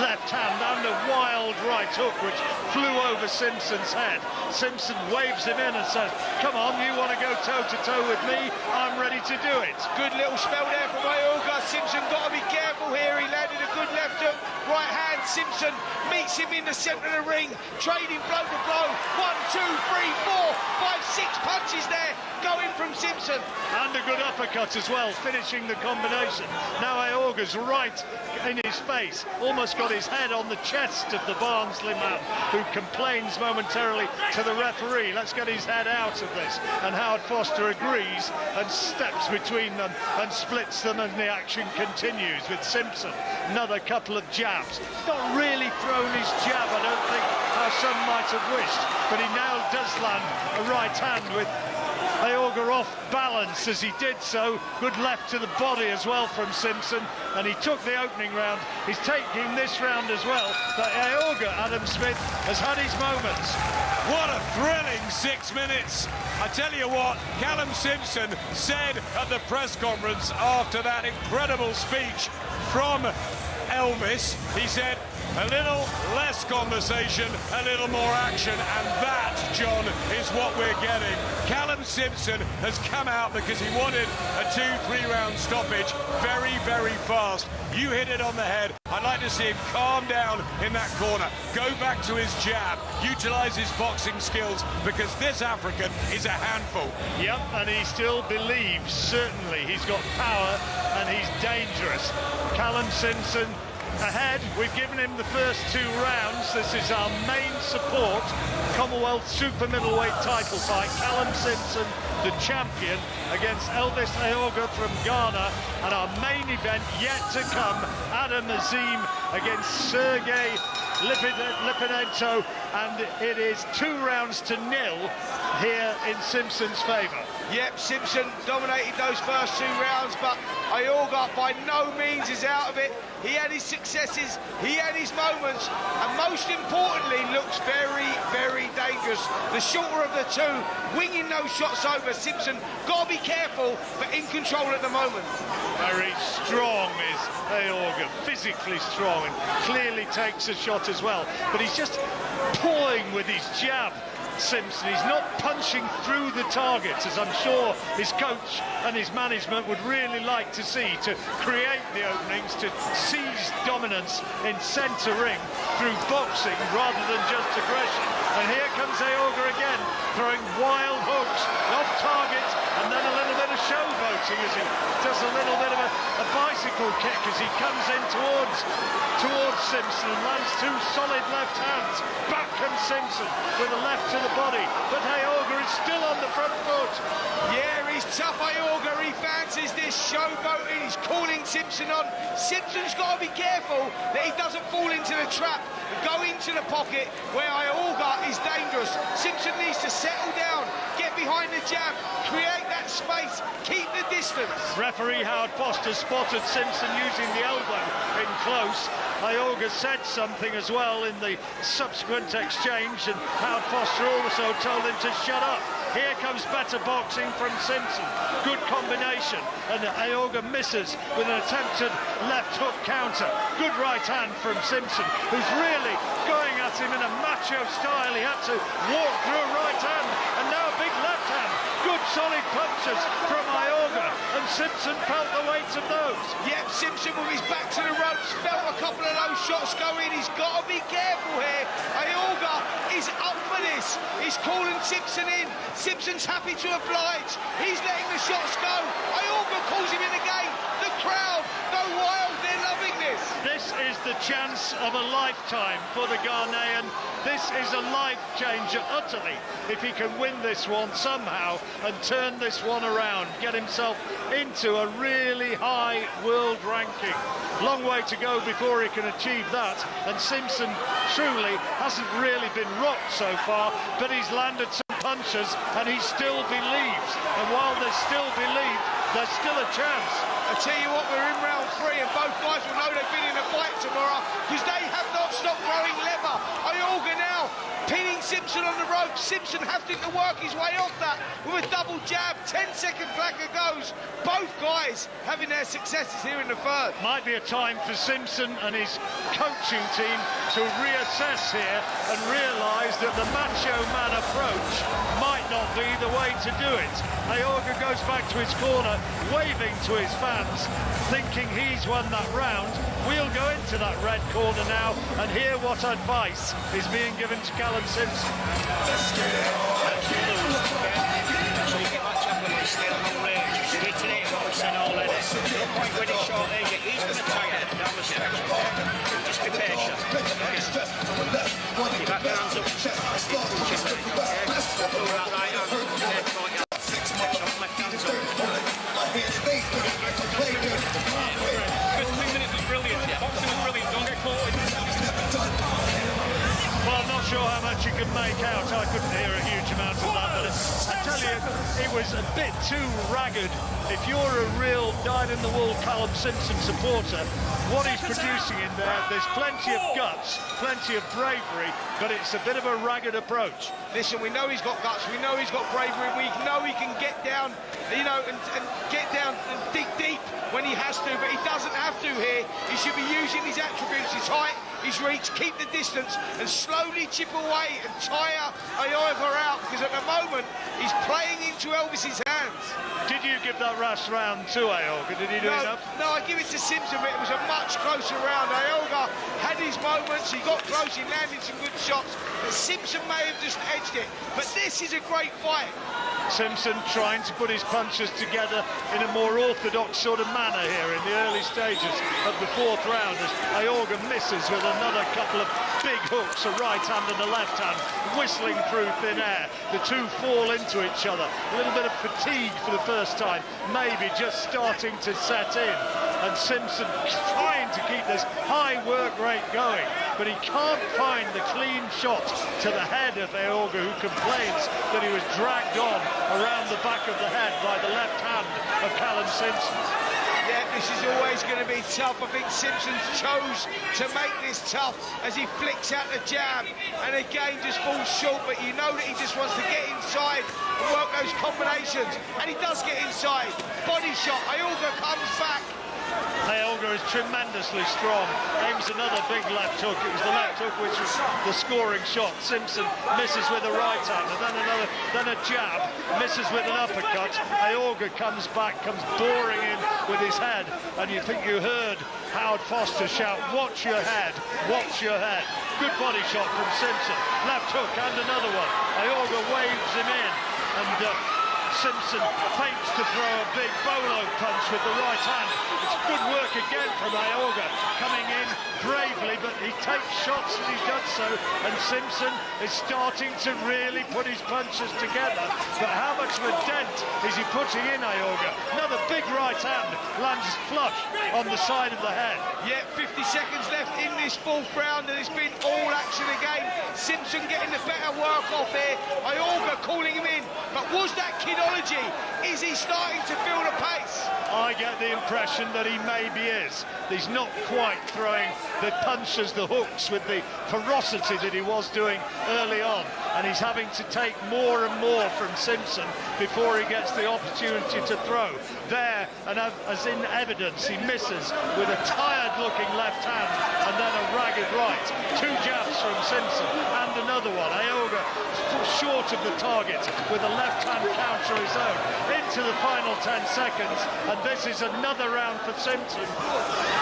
left hand and a wild right hook which flew over Simpson's head. Simpson waves him in and says, come on, you want to go toe-to-toe with me? I'm ready to do it. Good little spell there from Agogo. Simpson got to be careful here. He landed a good left hook. Right hand, Simpson meets him in the centre of the ring, trading blow to blow. 1, 2, 3, 4, 5, 6 punches there. going from Simpson. And a good uppercut as well, finishing the combination. Now Agogo's right in his face, almost got his head on the chest of the Barnsley man, who complains momentarily to the referee. Let's get his head out of this. And Howard Foster agrees and steps between them and splits them, and the action continues with Simpson. Another couple of jabs. Not really thrown his jab, I don't think, how some might have wished, but he now does land a right hand with Agogo off balance as he did so. Good left to the body as well from Simpson, and he took the opening round. He's taking this round as well. But Agogo, Adam Smith, has had his moments. What a thrilling 6 minutes. I tell you what, Callum Simpson said at the press conference after that incredible speech from Elvis, he said, a little less conversation, a little more action, and that, John, is what we're getting. Callum Simpson has come out because he wanted a 2-3 round stoppage very, very fast. You hit it on the head. I'd like to see him calm down in that corner, go back to his jab, utilise his boxing skills, because this African is a handful. Yep, and he still believes, certainly, he's got power and he's dangerous. Callum Simpson ahead. We've given him the first 2 rounds. This is our main support Commonwealth super middleweight title fight. Callum Simpson, the champion, against Elvis Agogo from Ghana, and our main event yet to come, Adam Azim against Sergey Lipinets, and it is 2-0 here in Simpson's favour. Yep, Simpson dominated those first 2 rounds, but Agogo by no means is out of it. He had his successes, he had his moments, and most importantly, looks very, very dangerous. The shorter of the 2, winging those shots over. Simpson, got to be careful, but in control at the moment. Very strong is Agogo, physically strong, and clearly takes a shot as well. But he's just pawing with his jab. Simpson, he's not punching through the targets, as I'm sure his coach and his management would really like to see, to create the openings, to seize dominance in centre ring through boxing rather than just aggression. And here comes Agogo again, throwing wild hooks off target, and then a little bit of showboating as he does a little bit of a bicycle kick as he comes in towards Simpson and lands 2 solid left hands. Back comes Simpson with a left to the body, but Agogo is still on the front foot. Yeah, he's tough, Agogo. He fancies this showboating. He's calling Simpson on. Simpson's got to be careful that he doesn't fall into the trap and go into the pocket where Agogo is dangerous. Simpson needs to settle down, get behind the jab, create that space, keep the distance. Referee Howard Foster spotted Simpson using the elbow in close. Agogo said something as well in the subsequent exchange, and Howard Foster also told him to shut up. Here comes better boxing from Simpson. Good combination, and Agogo misses with an attempted left hook counter. Good right hand from Simpson, who's really going at him in a macho style. He had to walk through a right hand, and now a big left hand. Good solid punches from Agogo, and Simpson felt the weight of those. Yep, Simpson with his back to the ropes, felt a couple of those shots go in. He's got to be careful here. Agogo is up for this. He's calling Simpson in. Simpson's happy to oblige. He's letting the shots go. Agogo calls him in again. The crowd go wild. They're loving this. This is the chance of a lifetime for the Ghanaian. This is a life changer utterly if he can win this one somehow and turn this one around, get himself into a really high world ranking. Long way to go before he can achieve that, and Simpson truly hasn't really been rocked so far, but he's landed some punches and he still believes, and while there's still belief, there's still a chance. I tell you what, we're in round 3 and both guys will know they've been in a fight tomorrow because they have not stopped throwing leather. Agogo now pinning Simpson on the ropes. Simpson having to work his way off that with a double jab. 10-second flanker goes. Both guys having their successes here in the 3rd. Might be a time for Simpson and his coaching team to reassess here and realise that the macho man approach might not be the way to do it. Agogo goes back to his corner, waving to his fans, thinking he's won that round. We'll go into that red corner now and hear what advice is being given to Callum Simpson. Let's get it on. still on range. He's reiterating what we've said already. No point winning short age. He's going to tire down the stretch. Just be patient. Keep back your hands up. Pull that right hand. Left hands up. First 2 minutes was brilliant. Boxing was brilliant. Don't get caught in. Well, I'm not sure how much you can make out. I couldn't hear a huge amount of that, but I tell you, it was a bit too ragged. If you're a real dyed-in-the-wool Callum Simpson supporter, what he's producing in there, there's plenty of guts, plenty of bravery, but it's a bit of a ragged approach. Listen, we know he's got guts, we know he's got bravery, we know he can get down, you know, and get down and dig deep when he has to, but he doesn't have to here. He should be using his attributes, his height, his reach, keep the distance, and slowly chip away and tire Agogo out, because at the moment, he's playing into Elvis's hands. Did you give that last round to Agogo? Did he do enough? No, I give it to Simpson, but it was a much closer round. Agogo had his moments, he got close, he landed some good shots, but Simpson may have just edged it. But this is a great fight. Simpson trying to put his punches together in a more orthodox sort of manner here in the early stages of the fourth round, as Agogo misses with another couple of big hooks, a right hand and a left hand, whistling through thin air. The two fall into each other. A little bit of fatigue for the first time, maybe just starting to set in. And Simpson trying to keep this high work rate going, but he can't find the clean shot to the head of Agogo, who complains that he was dragged on around the back of the head by the left hand of Callum Simpson. Yeah, this is always going to be tough. I think Simpson chose to make this tough as he flicks out the jab and again just falls short, but you know that he just wants to get inside and work those combinations, and he does get inside. Body shot, Agogo comes back. Agogo is tremendously strong, aims another big left hook. It was the left hook which was the scoring shot. Simpson misses with a right hand, and then a jab, misses with an uppercut. Agogo comes back, comes boring in with his head, and you think you heard Howard Foster shout, "Watch your head, watch your head." Good body shot from Simpson, left hook and another one. Agogo waves him in, and Simpson feints to throw a big bolo punch with the right hand. It's good work again from Agogo, coming in bravely, but he takes shots as he does so, and Simpson is starting to really put his punches together. But how much of a dent is he putting in Agogo? Another big right hand lands flush on the side of the head. Yeah, 50 seconds left in this fourth round, and it's been all action again. Simpson getting the better work off here. Agogo calling him in, but was that kidology? Is he starting to feel the pace? I get the impression that he maybe is. He's not quite throwing the punches, the hooks, with the ferocity that he was doing early on, and he's having to take more and more from Simpson before he gets the opportunity to throw. There, and as in evidence, he misses with a tired-looking left hand and then a ragged right. Two jabs from Simpson and another one. Agogo short of the target with a left-hand counter of his own. Into the final 10 seconds, and this is another round for Simpson.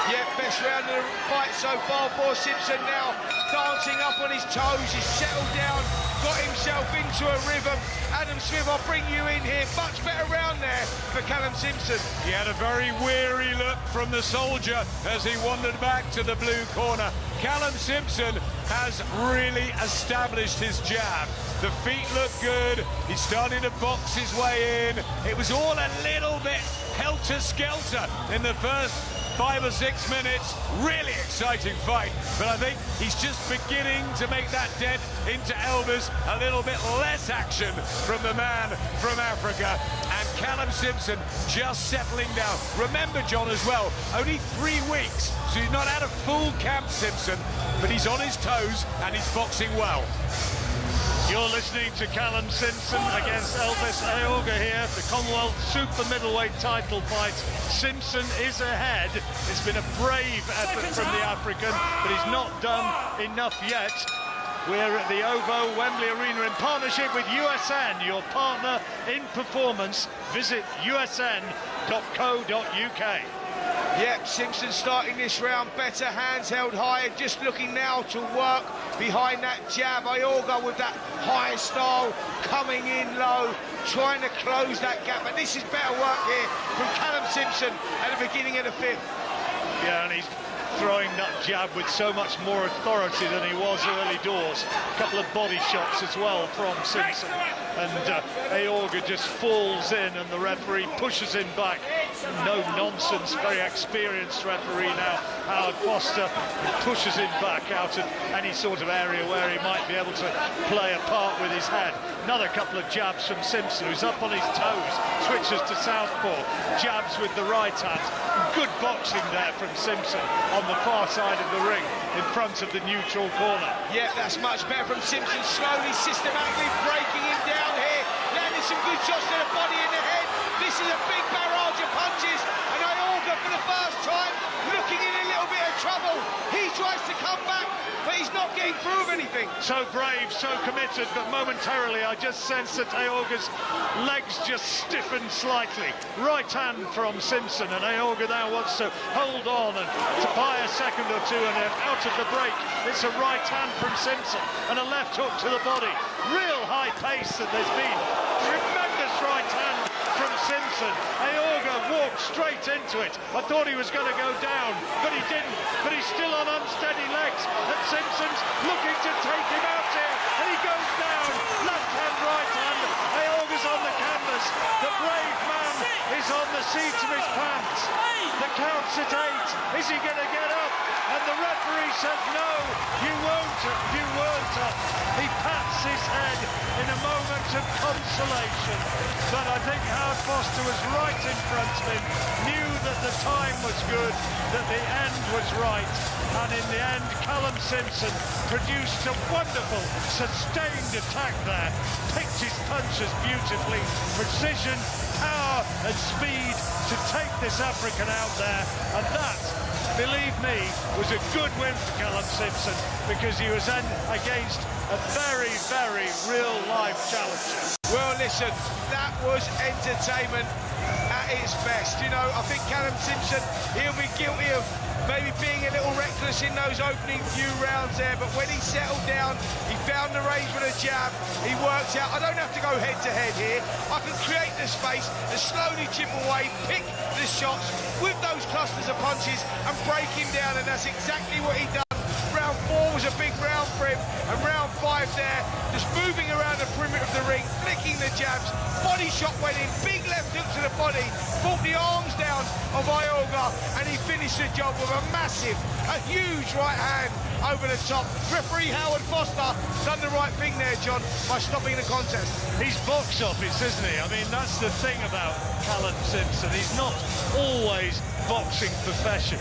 Yeah, best round of the fight so far for Simpson now. Dancing up on his toes, he's settled down, got himself into a rhythm. Adam Smith, I'll bring you in here. Much better round there for Callum Simpson. He had a very weary look from the soldier as he wandered back to the blue corner. Callum Simpson has really established his jab. The feet look good. He's starting to box his way in. It was all a little bit helter-skelter in the first 5 or 6 minutes. Really exciting fight, but I think he's just beginning to make that dent into Elvis. A little bit less action from the man from Africa, and Callum Simpson just settling down. Remember, John, as well, only 3 weeks, so he's not had a full camp, Simpson, but he's on his toes and he's boxing well. You're listening to Callum Simpson against Elvis Agogo here, the Commonwealth Super Middleweight title fight. Simpson is ahead. It's been a brave effort from the African, but he's not done enough yet. We're at the OVO Wembley Arena in partnership with USN, your partner in performance. Visit usn.co.uk. Yep, Simpson starting this round better, hands held higher, just looking now to work behind that jab. Agogo with that high style, coming in low, trying to close that gap. But this is better work here from Callum Simpson at the beginning of the 5th. Yeah, and he's throwing that jab with so much more authority than he was early doors. A couple of body shots as well from Simpson, and Agogo just falls in and the referee pushes him back. No nonsense, very experienced referee now, Howard Foster, pushes him back out of any sort of area where he might be able to play a part with his head. Another couple of jabs from Simpson, who's up on his toes, switches to southpaw, jabs with the right hand. Good boxing there from Simpson on the far side of the ring in front of the neutral corner. Yeah, that's much better from Simpson, slowly, systematically breaking him down here, landing some good shots to the body and the head. This is a big barrage of punches, and Agogo for the first time looking in a little bit of trouble. He tries to come back, but he's not getting through anything. So brave, so committed, but momentarily I just sense that Aoga's legs just stiffened slightly. Right hand from Simpson, and Agogo now wants to hold on and to buy a second or two, and out of the break it's a right hand from Simpson and a left hook to the body. Real high pace that there's been. Tremendous right hand from Simpson. Agogo walked straight into it. I thought he was going to go down, but he didn't. But he's still on unsteady legs, and Simpson's looking to take him out here, and he goes down. Left hand, right hand. Aoga's on the canvas. The brave man is on the seat of his pants. The count's at 8. Is he going to get up? And the referee says, no, you won't, you weren't up. He pats his head in a moment of consolation. But I think Howard Foster was right in front of him, knew that the time was good, that the end was right. And in the end, Callum Simpson produced a wonderful, sustained attack there, picked his punches beautifully, precision, power and speed to take this African out there. And that, believe me, was a good win for Callum Simpson, because he was then against a very, very real-life challenger. Well, listen, that was entertainment at its best. You know, I think Callum Simpson, he'll be guilty of maybe being a little reckless in those opening few rounds there, but when he settled down, he found the range with a jab, he worked out, I don't have to go head-to-head here, I can create the space and slowly chip away, pick the shots with those clusters of punches and break him down, and that's exactly what he done. Round 4 was a big round for him, and round 5 there, just moving around the perimeter of the ring, flicking the jabs, body shot went in, big left hook to the body, brought the arms down of Agogo, and he finished the job with a massive, a huge right hand over the top. Referee Howard Foster done the right thing there, John, by stopping the contest. He's box office, isn't he? I mean, that's the thing about Callum Simpson. He's not always boxing perfection,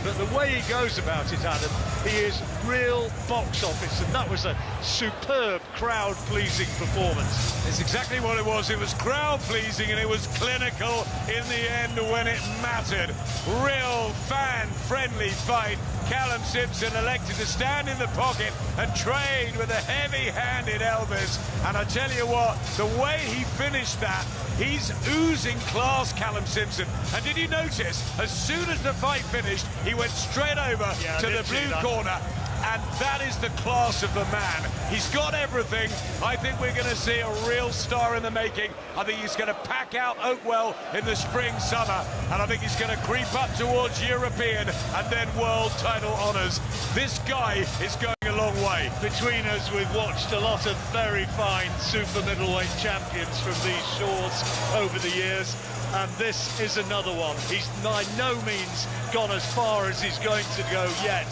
but the way he goes about it, Adam, he is real box office, and that was a superb crowd-pleasing performance. It's exactly what it was. It was crowd-pleasing, and it was clinical in the end when it mattered. Real fan-friendly fight. Callum Simpson elected to stand in the pocket and trade with a heavy-handed Elvis. And I tell you what, the way he finished that, he's oozing class, Callum Simpson. And did you notice, as soon as the fight finished, he went straight over to the blue corner. And that is the class of the man. He's got everything. I think we're going to see a real star in the making. I think he's going to pack out Oakwell in the spring, summer, and I think he's going to creep up towards European and then world title honours. This guy is going a long way. Between us, we've watched a lot of very fine super middleweight champions from these shores over the years, and this is another one. He's by no means gone as far as he's going to go yet.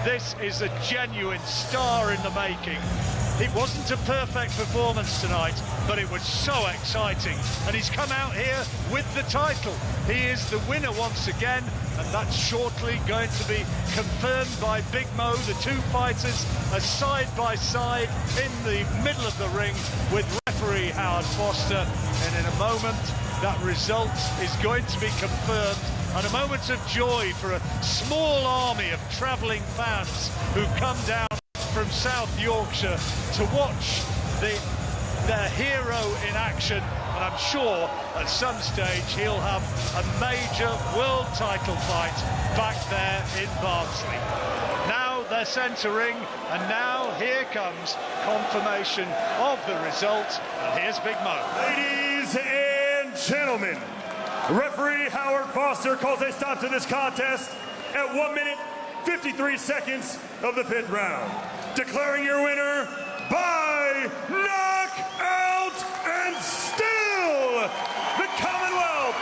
This is a genuine star in the making. It wasn't a perfect performance tonight, but it was so exciting. And he's come out here with the title. He is the winner once again, and that's shortly going to be confirmed by Big Mo. The two fighters are side by side in the middle of the ring with referee Howard Foster. And in a moment, that result is going to be confirmed, and a moment of joy for a small army of travelling fans who come down from South Yorkshire to watch their hero in action. And I'm sure at some stage he'll have a major world title fight back there in Barnsley. Now their centre ring, and now here comes confirmation of the result. And here's Big Mo. Ladies and gentlemen, referee Howard Foster calls a stop to this contest at 1 minute 53 seconds of the 5th round, declaring your winner by knockout and still the Commonwealth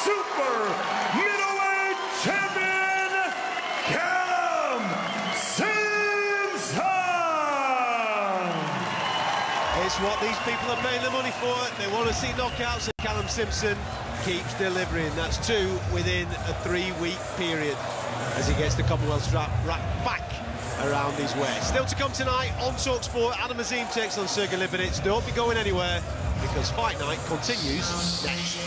Super Middleweight Champion, Callum Simpson! It's what these people are paying the money for. They want to see knockouts, and Callum Simpson keeps delivering. That's 2 within a 3-week period as he gets the Commonwealth strap wrapped back around his waist. Still to come tonight on talkSPORT, Adam Azim takes on Sergey Lipinets. Don't be going anywhere, because Fight Night continues next.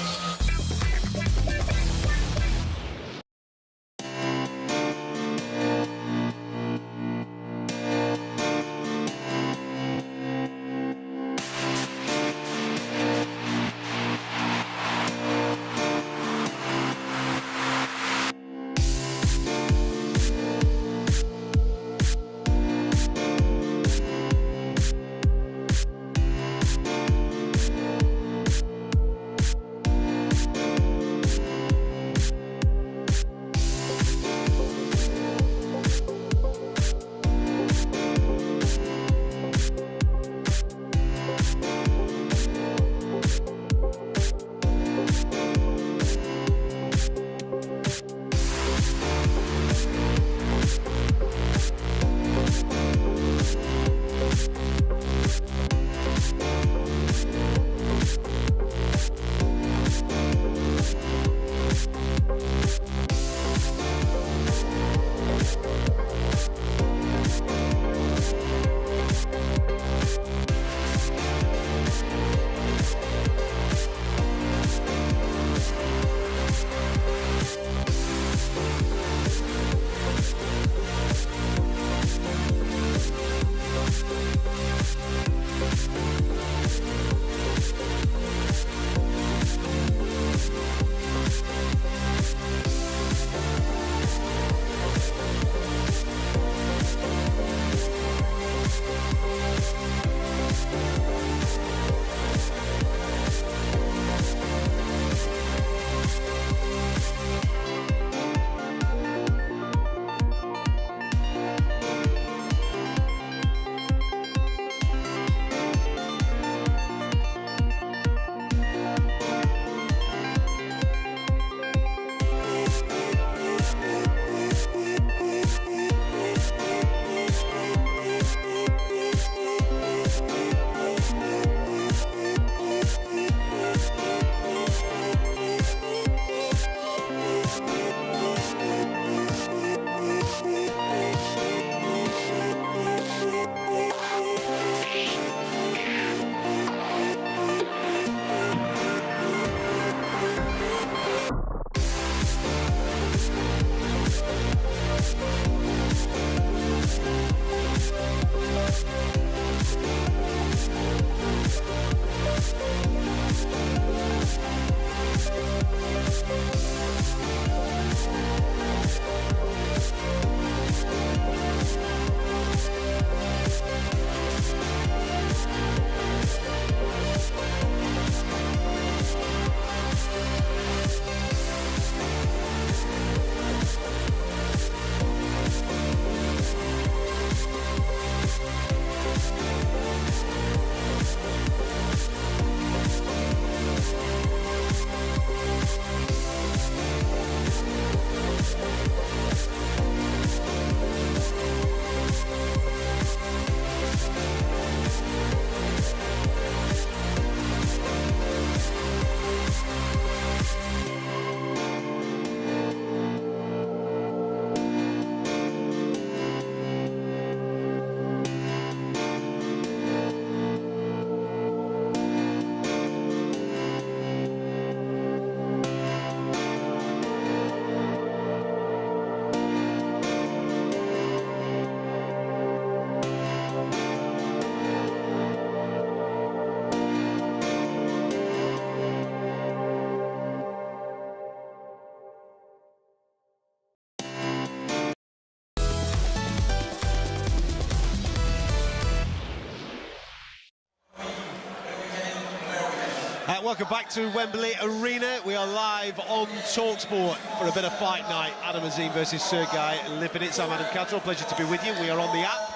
Welcome back to Wembley Arena. We are live on talkSPORT for a bit of fight night. Adam Azim versus Sergey Lipinets. I'm Adam Cattrall. Pleasure to be with you. We are on the app.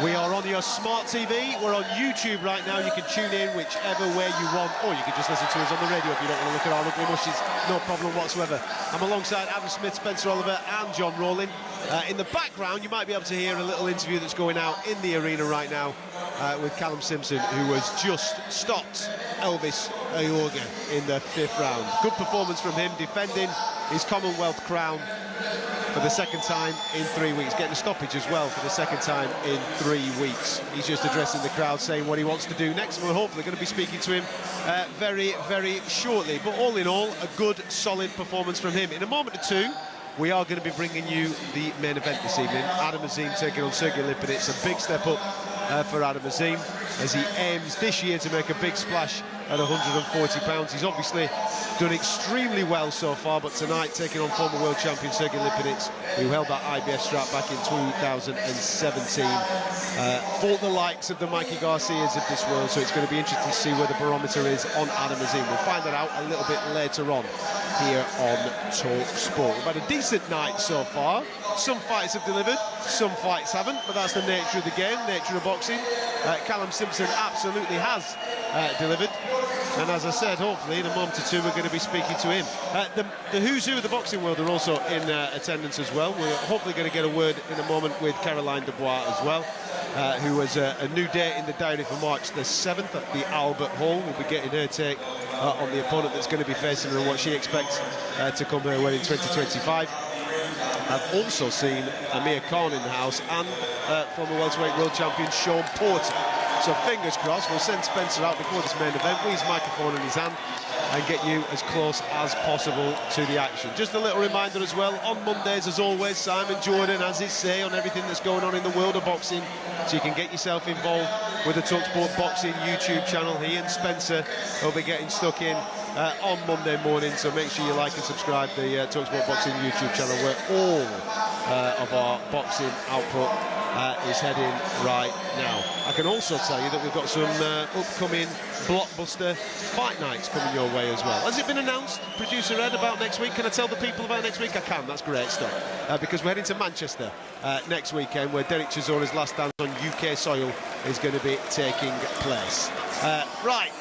We are on your smart TV. We're on YouTube right now. You can tune in whichever way you want, or you can just listen to us on the radio if you don't want to look at our ugly mushes. No problem whatsoever. I'm alongside Adam Smith, Spencer Oliver and John Rowling. In the background, you might be able to hear a little interview that's going out in the arena right now with Callum Simpson, who has just stopped Elvis Agogo in the 5th round. Good performance from him, defending his Commonwealth crown for the 2nd time in 3 weeks, getting a stoppage as well for the 2nd time in 3 weeks. He's just addressing the crowd, saying what he wants to do next, and we're hopefully going to be speaking to him very, very shortly. But all in all, a good, solid performance from him. In a moment or two, we are going to be bringing you the main event this evening. Adam Azim taking on Sergey Lipinets. A big step up for Adam Azim as he aims this year to make a big splash at 140 pounds. He's obviously done extremely well so far, but tonight taking on former world champion Sergey Lipinets, who held that IBF strap back in 2017. Fought the likes of the Mikey Garcias of this world, so it's going to be interesting to see where the barometer is on Adam Azim. We'll find that out a little bit later on here on talkSPORT. We've had a decent night so far. Some fights have delivered, some fights haven't, but that's the nature of the game, nature of boxing. Callum Simpson absolutely has delivered, and as I said, hopefully in a moment or two we're going to be speaking to him. The who's who of the boxing world are also in attendance as well. We're hopefully going to get a word in a moment with Caroline Dubois as well, who has a new date in the diary for March the 7th at the Albert Hall. We'll be getting her take on the opponent that's going to be facing her and what she expects to come her way in 2025. I've also seen Amir Khan in the house and former welterweight world champion Sean Porter. So fingers crossed, we'll send Spencer out before this main event with his microphone in his hand and get you as close as possible to the action. Just a little reminder as well, on Mondays as always, Simon Jordan has his say on everything that's going on in the world of boxing, so you can get yourself involved with the talkSPORT Boxing YouTube channel. He and Spencer will be getting stuck in on Monday morning, so make sure you like and subscribe the talkSPORT Boxing YouTube channel, where all of our boxing output is heading right now. I can also tell you that we've got some upcoming blockbuster fight nights coming your way as well. Has it been announced, producer Ed, about next week? Can I tell the people about next week? I can, that's great stuff. Because we're heading to Manchester next weekend, where Derek Chisora's last dance on UK soil is going to be taking place. Right.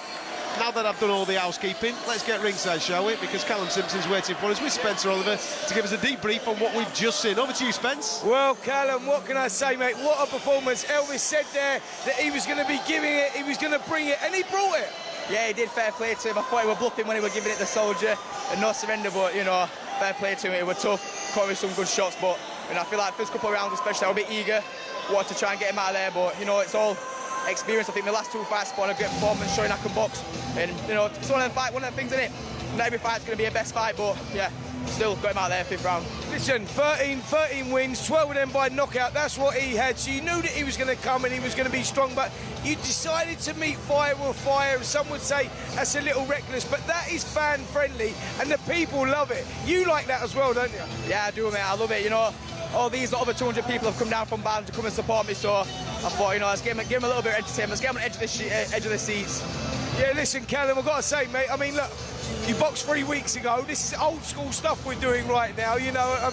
Now that I've done all the housekeeping, let's get ringside, shall we? Because Callum Simpson's waiting for us with Spencer Oliver to give us a debrief on what we've just seen. Over to you, Spence. Well, Callum, what can I say, mate? What a performance. Elvis said there that he was going to be giving it, he was going to bring it, and he brought it. Yeah, he did. Fair play to him. I thought he was bluffing when he was giving it to Soldier and no surrender, but, you know, fair play to him. It was tough, caught with some good shots, but, you know, I feel like the first couple of rounds especially, I was a bit eager, wanted to try and get him out of there, but, you know, it's all experience. I think the last 2 fights put on a great performance, showing I can box, and you know, it's one of the things, isn't it? Not every fight's going to be a best fight, but yeah, still got him out there 5th round. Listen, 13 wins, 12 of them by knockout. That's what he had. So you knew that he was going to come and he was going to be strong, but you decided to meet fire with fire. Some would say that's a little reckless, but that is fan friendly, and the people love it. You like that as well, don't you? Yeah, I do, mate. I love it. You know, all these other 200 people have come down from Barnes to come and support me, so I thought, you know, let's give him a little bit of entertainment. Let's get him on the edge of the seats. Yeah, listen, Callum, I've got to say, mate, I mean, look, you boxed 3 weeks ago. This is old school stuff we're doing right now. You know,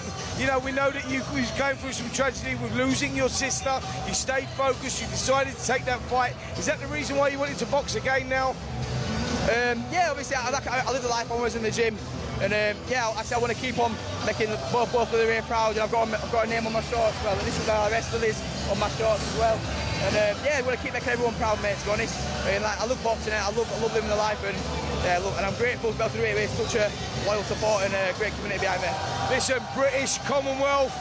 we know that you was going through some tragedy with losing your sister. You stayed focused. You decided to take that fight. Is that the reason why you wanted to box again now? Yeah, obviously, I live the life when I was in the gym. And yeah, I want to keep on making both of the rear proud. And I've got a name on my shorts as well. And this is our wrestler is on my shorts as well. And yeah, I want to keep making everyone proud, mate, to be honest. And like, I love boxing, I love living the life, and yeah, and I'm grateful to be able to do it with such a loyal support and a great community behind me. Listen, British, Commonwealth,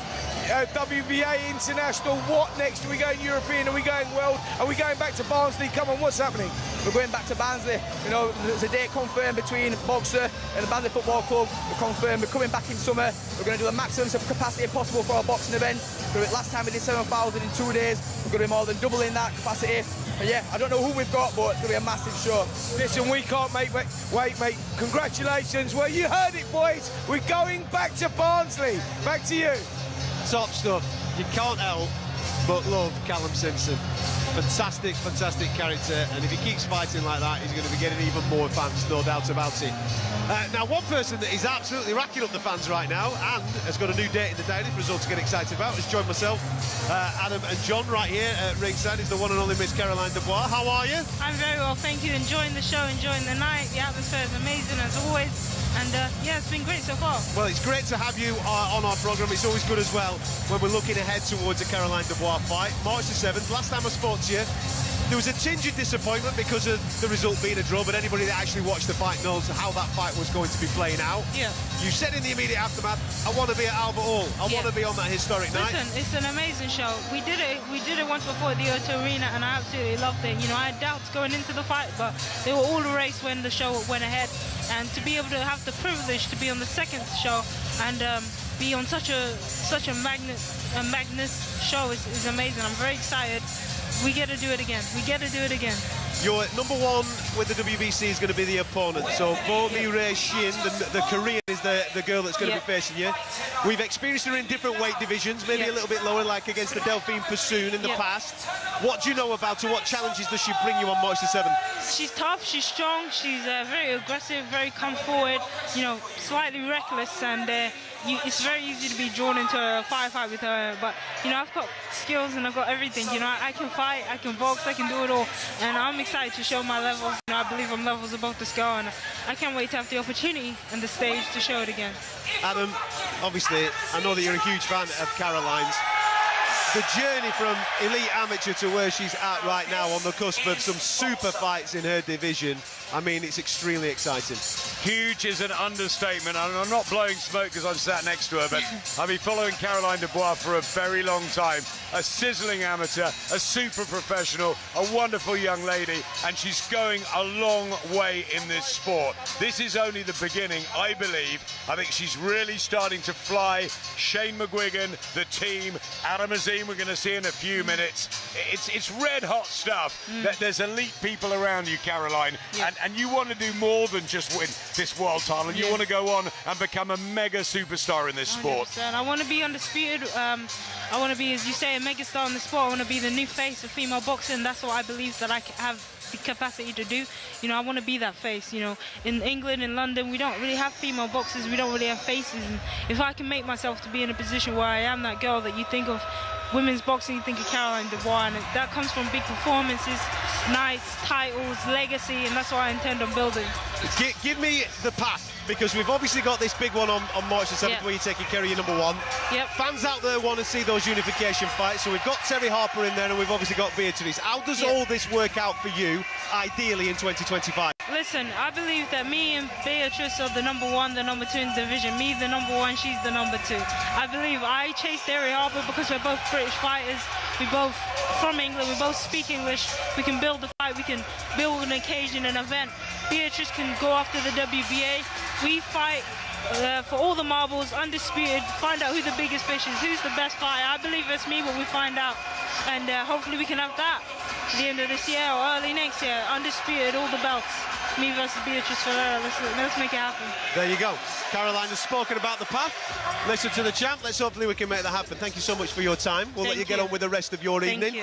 WBA International, what next? Are we going European? Are we going world? Are we going back to Barnsley? Come on, what's happening? We're going back to Barnsley. You know, there's a date confirmed between Boxer and the Barnsley Football Club. We're confirmed. We're coming back in summer. We're going to do the maximum capacity possible for our boxing event. Last time we did 7,000 in 2 days. We're going to be more than doubling that capacity. And yeah, I don't know who we've got, but it's going to be a massive show. Listen, we can't wait, mate. Congratulations. Well, you heard it, boys. We're going back to Barnsley. Back to you. Top stuff. You can't help but love Callum Simpson. Fantastic, fantastic character, and if he keeps fighting like that, he's going to be getting even more fans, no doubt about it. Now, one person that is absolutely racking up the fans right now and has got a new date in the diary for us all to get excited about has joined myself, Adam and John right here at ringside is the one and only Miss Caroline Dubois. How are you? I'm very well, thank you. Enjoying the show, enjoying the night. The atmosphere is amazing as always. And yeah, it's been great so far. Well, it's great to have you on our programme. It's always good as well when we're looking ahead towards the Caroline Dubois fight. March the 7th, last time I spoke to you, there was a tinge of disappointment because of the result being a draw, but anybody that actually watched the fight knows how that fight was going to be playing out. Yeah. You said in the immediate aftermath, I want to be at Albert Hall. I want to be on that historic night. Listen, it's an amazing show. We did it once before at the O2 Arena, and I absolutely loved it. You know, I had doubts going into the fight, but they were all erased when the show went ahead. And to be able to have the privilege to be on the second show and be on such a magnus show is amazing. I'm very excited. We get to do it again. We get to do it again. Your number one with the WBC is going to be the opponent. So Bo Mi-rae Shin, the Korean, is the girl that's going to be facing you. We've experienced her in different weight divisions, maybe a little bit lower, like against the Delphine Pursoon in the past. What do you know about her? What challenges does she bring you on March the 7th? She's tough, she's strong, she's very aggressive, very come forward, you know, slightly reckless, and it's very easy to be drawn into a firefight with her. But, you know, I've got skills and I've got everything. You know, I can fight, I can box, I can do it all. And I'm excited to show my levels. You know, I believe I'm levels above this girl, and I can't wait to have the opportunity and the stage to show it again. Adam, obviously, I know that you're a huge fan of Caroline's. The journey from elite amateur to where she's at right now on the cusp of some super fights in her division, I mean, it's extremely exciting. Huge is an understatement, and I'm not blowing smoke because I'm sat next to her, but I've been following Caroline Dubois for a very long time. A sizzling amateur, a super professional, a wonderful young lady, and she's going a long way in this sport. This is only the beginning, I believe. I think she's really starting to fly. Shane McGuigan, the team, Adam Azim, we're going to see in a few minutes. It's red hot stuff. There's elite people around you, Caroline, and you want to do more than just win this world title. You want to go on and become a mega superstar in this sport. 100%. I want to be undisputed. I want to be, as you say, a mega star in the sport. I want to be the new face of female boxing. That's what I believe that I have the capacity to do. You know, I want to be that face. You know, in England, in London, we don't really have female boxers. We don't really have faces. And if I can make myself to be in a position where I am that girl that you think of women's boxing, you think of Caroline Dubois, and that comes from big performances, nights, titles, legacy, and that's what I intend on building. Give me the path, because we've obviously got this big one on March the 7th where you're taking care of your number one. Fans out there want to see those unification fights, so we've got Terry Harper in there and we've obviously got Beatrice. How does all this work out for you, ideally, in 2025? Listen, I believe that me and Beatrice are the number one, the number two in the division. Me, the number one, she's the number two. I believe I chase Terry Harper because we're both British fighters. We're both from England, we both speak English. We can build the fight, we can build an occasion, an event. Beatrice can go after the WBA. We fight for all the marbles, undisputed, find out who the biggest fish is, who's the best fighter. I believe it's me, but we find out. And hopefully we can have that at the end of this year or early next year. Undisputed, all the belts. Me versus Beatrice Ferreira. Let's make it happen. There you go. Caroline has spoken about the path. Listen to the champ. Let's hopefully we can make that happen. Thank you so much for your time. We'll let you get on with the rest of your evening.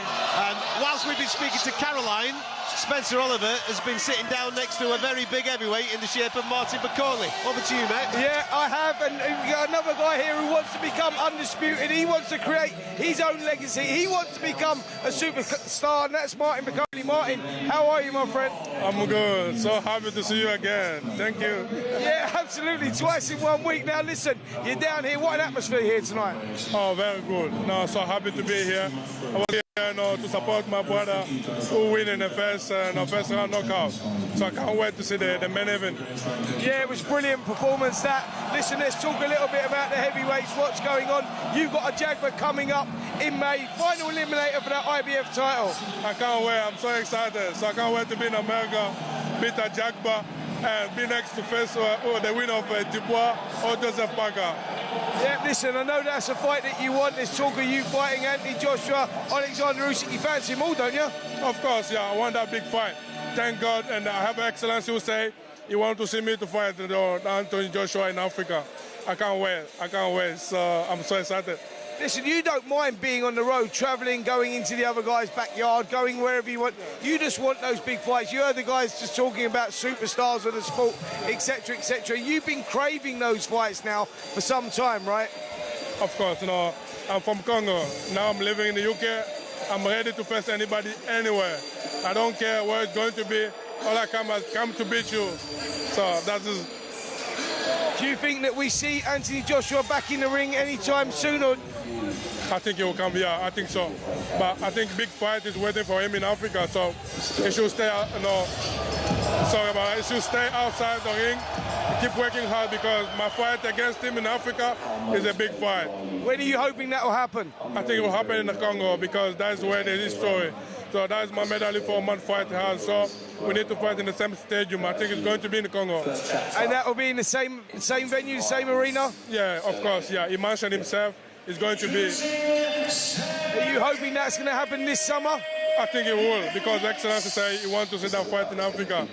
Whilst we've been speaking to Caroline, Spencer Oliver has been sitting down next to a very big heavyweight in the shape of Martin McCauley. Over to you, mate. Yeah, I have, and we've got another guy here who wants to become undisputed. He wants to create his own legacy. He wants to become a superstar, and that's Martin McCauley. Martin, how are you, my friend? I'm good. So happy to see you again. Thank you. Yeah, absolutely. Twice in 1 week. Now, listen, you're down here. What an atmosphere here tonight. Oh, very good. No, so happy to be here. I was here to support my brother who win in the first round knockout. So I can't wait to see the main event. Yeah, it was brilliant performance that. Listen, let's talk a little bit about the heavyweights, what's going on. You've got a Jagba coming up in May, final eliminator for that IBF title. I can't wait, I'm so excited. So I can't wait to be in America, beat a Jagba, and be next to face the winner of Dubois or Joseph Parker. Yeah, listen, I know that's a fight that you want. There's talk of you fighting Anthony Joshua, Alexander Usyk. You fancy them all, don't you? Of course, yeah, I want that big fight. Thank God, and I have Excellency who say he wants to see me to fight Anthony Joshua in Africa. I can't wait, so I'm so excited. Listen, you don't mind being on the road, travelling, going into the other guy's backyard, going wherever you want. You just want those big fights. You heard the guys just talking about superstars of the sport, etc., etc. You've been craving those fights now for some time, right? Of course, I'm from Congo. Now I'm living in the UK. I'm ready to face anybody anywhere. I don't care where it's going to be. All I come to beat you. So that is. Do you think that we see Anthony Joshua back in the ring anytime soon? Or? I think he will come here. I think so. But I think big fight is waiting for him in Africa. So he should stay. He should stay outside the ring. Keep working hard because my fight against him in Africa is a big fight. When are you hoping that will happen? I think it will happen in the Congo because that's where there is story. So that's my medal for a month fight has. So we need to fight in the same stadium. I think it's going to be in the Congo. And that will be in the same venue, the same arena? Yeah, of course, yeah. He mentioned himself it's going to be. Are you hoping that's going to happen this summer? I think it will, because Excellency say he wants to see that fight in Africa.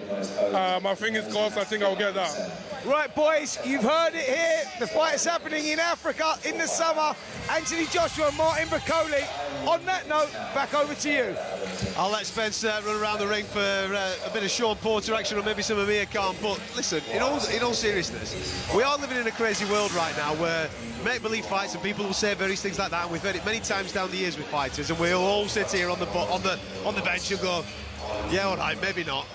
My fingers crossed, I think I'll get that. Right, boys, you've heard it here. The fight is happening in Africa in the summer. Anthony Joshua and Martin Bakole. On that note, back over to you. I'll let Spence run around the ring for a bit of Sean Porter action or maybe some Amir Khan. But listen, in all seriousness, we are living in a crazy world right now where make-believe fights and people will say various things like that, and we've heard it many times down the years with fighters, and we'll all sit here on the bench and go, yeah, all right, maybe not.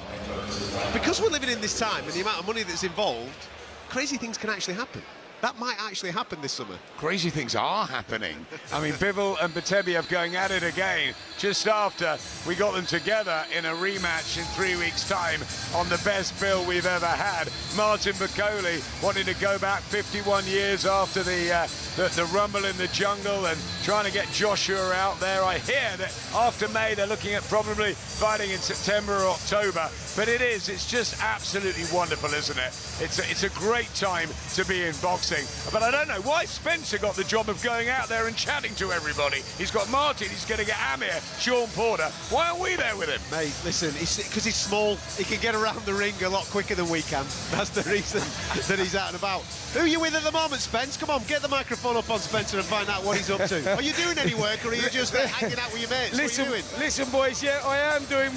Because we're living in this time and the amount of money that's involved, crazy things can actually happen. That might actually happen this summer. Crazy things are happening. I mean, Bivol and Batebiev going at it again just after we got them together in a rematch in 3 weeks' time on the best bill we've ever had. Martin Bakole wanting to go back 51 years after the rumble in the jungle and trying to get Joshua out there. I hear that after May they're looking at probably fighting in September or October. But it's just absolutely wonderful, isn't it? It's a great time to be in boxing. But I don't know why Spencer got the job of going out there and chatting to everybody. He's got Martin, he's going to get Amir, Sean Porter. Why aren't we there with him? Mate, listen, because he's small, he can get around the ring a lot quicker than we can. That's the reason that he's out and about. Who are you with at the moment, Spence? Come on, get the microphone up on Spencer and find out what he's up to. Are you doing any work, or are you just hanging out with your mates? Listen, what are you doing? Listen, boys, yeah, I am doing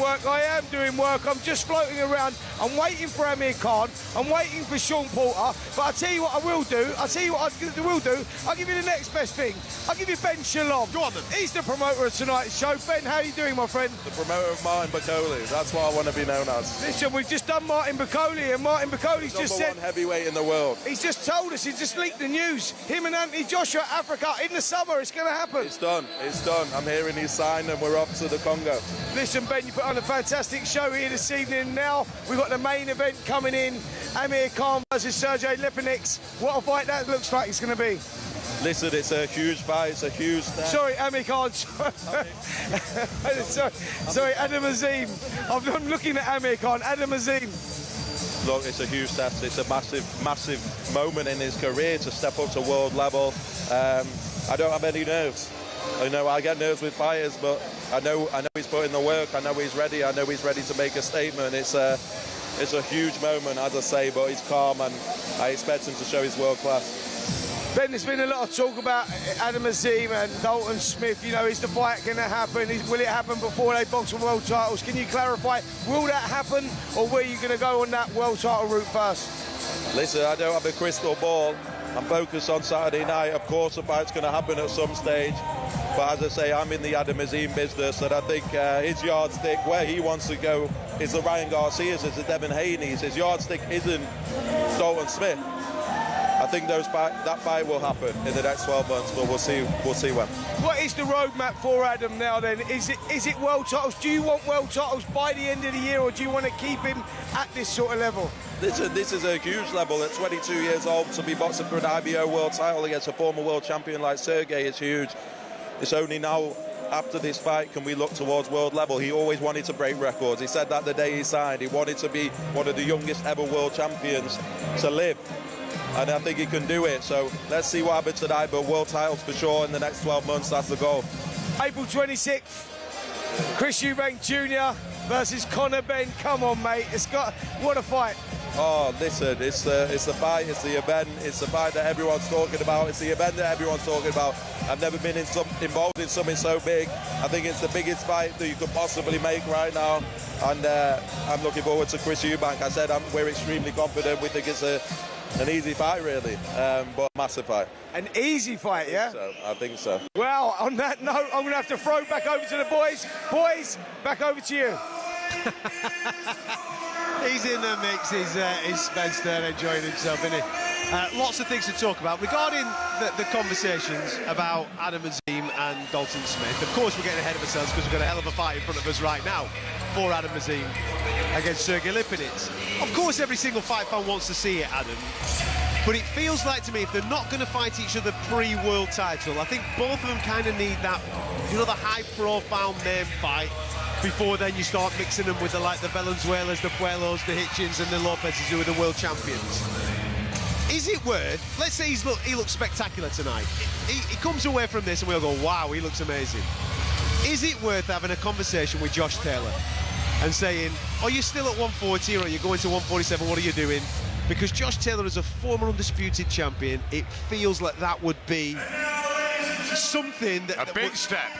work. I'm just floating around. I'm waiting for Amir Khan. I'm waiting for Sean Porter. But I'll tell you what I will do. I'll give you the next best thing. I'll give you Ben Shalom. Go on, then. He's the promoter of tonight's show. Ben, how are you doing, my friend? The promoter of Martin Bakole. That's what I want to be known as. Listen, we've just done Martin Bakole, and Martin Bakole's just said... #1 heavyweight in the world. He's just told us, he's just leaked the news. Him and Anthony Joshua, Africa, in the summer, it's going to happen. It's done. I'm hearing he's signed and we're off to the Congo. Listen, Ben, you put on a fantastic show here this evening. Now we've got the main event coming in. Amir Khan versus Sergey Lipinets. What a fight that looks like it's going to be. Listen, it's a huge fight. It's a huge... Sorry, Amir Khan. Sorry, Adam Azim. I'm looking at Amir Khan. Adam Azim. Look, it's a huge test. It's a massive moment in his career to step up to world level. I don't have any nerves. I get nerves with fighters, but I know he's putting the work. I know he's ready. I know he's ready to make a statement. It's a huge moment, as I say, but he's calm, and I expect him to show his world class. Ben, there's been a lot of talk about Adam Azim and Dalton Smith. You know, is the fight going to happen? Will it happen before they box for world titles? Can you clarify, will that happen, or were you going to go on that world title route first? Listen, I don't have a crystal ball. I'm focused on Saturday night. Of course, the fight's going to happen at some stage. But as I say, I'm in the Adam Azim business, and I think his yardstick, where he wants to go, is the Ryan Garcias, is the Devin Haney's. His yardstick isn't Dalton Smith. I think that fight will happen in the next 12 months, but we'll see when. What is the roadmap for Adam now then? Is it world titles? Do you want world titles by the end of the year, or do you want to keep him at this sort of level? Listen, this is a huge level. At 22 years old, to be boxing for an IBO world title against a former world champion like Sergey is huge. It's only now, after this fight, can we look towards world level. He always wanted to break records. He said that the day he signed. He wanted to be one of the youngest ever world champions to live. And I think he can do it. So let's see what happens tonight. But world titles for sure in the next 12 months, that's the goal. April 26th, Chris Eubank Jr. versus Conor Benn. Come on, mate. What a fight. Oh, listen, it's the fight, it's the event, it's the fight that everyone's talking about, it's the event that everyone's talking about. I've never been involved in something so big. I think it's the biggest fight that you could possibly make right now, and I'm looking forward to Chris Eubank. I said we're extremely confident. We think it's an easy fight, really, but a massive fight. An easy fight, yeah? I think so. Well, on that note, I'm going to have to throw it back over to the boys. Boys, back over to you. He's in the mix, he's Spence there enjoying himself, isn't he? Lots of things to talk about. Regarding the conversations about Adam Azim and Dalton Smith, of course we're getting ahead of ourselves because we've got a hell of a fight in front of us right now for Adam Azim against Sergey Lipinets. Of course every single fight fan wants to see it, Adam, but it feels like to me if they're not going to fight each other pre-world title, I think both of them kind of need that, you know, the high-profile name fight before then you start mixing them with the Valenzuelas, the Puellos, the Hitchins and the Lopezes who are the world champions. Is it worth, let's say he looks spectacular tonight, he comes away from this and we'll go, wow, he looks amazing. Is it worth having a conversation with Josh Taylor and saying, are you still at 140 or are you going to 147, what are you doing? Because Josh Taylor is a former undisputed champion, it feels like that would be something that... A big step.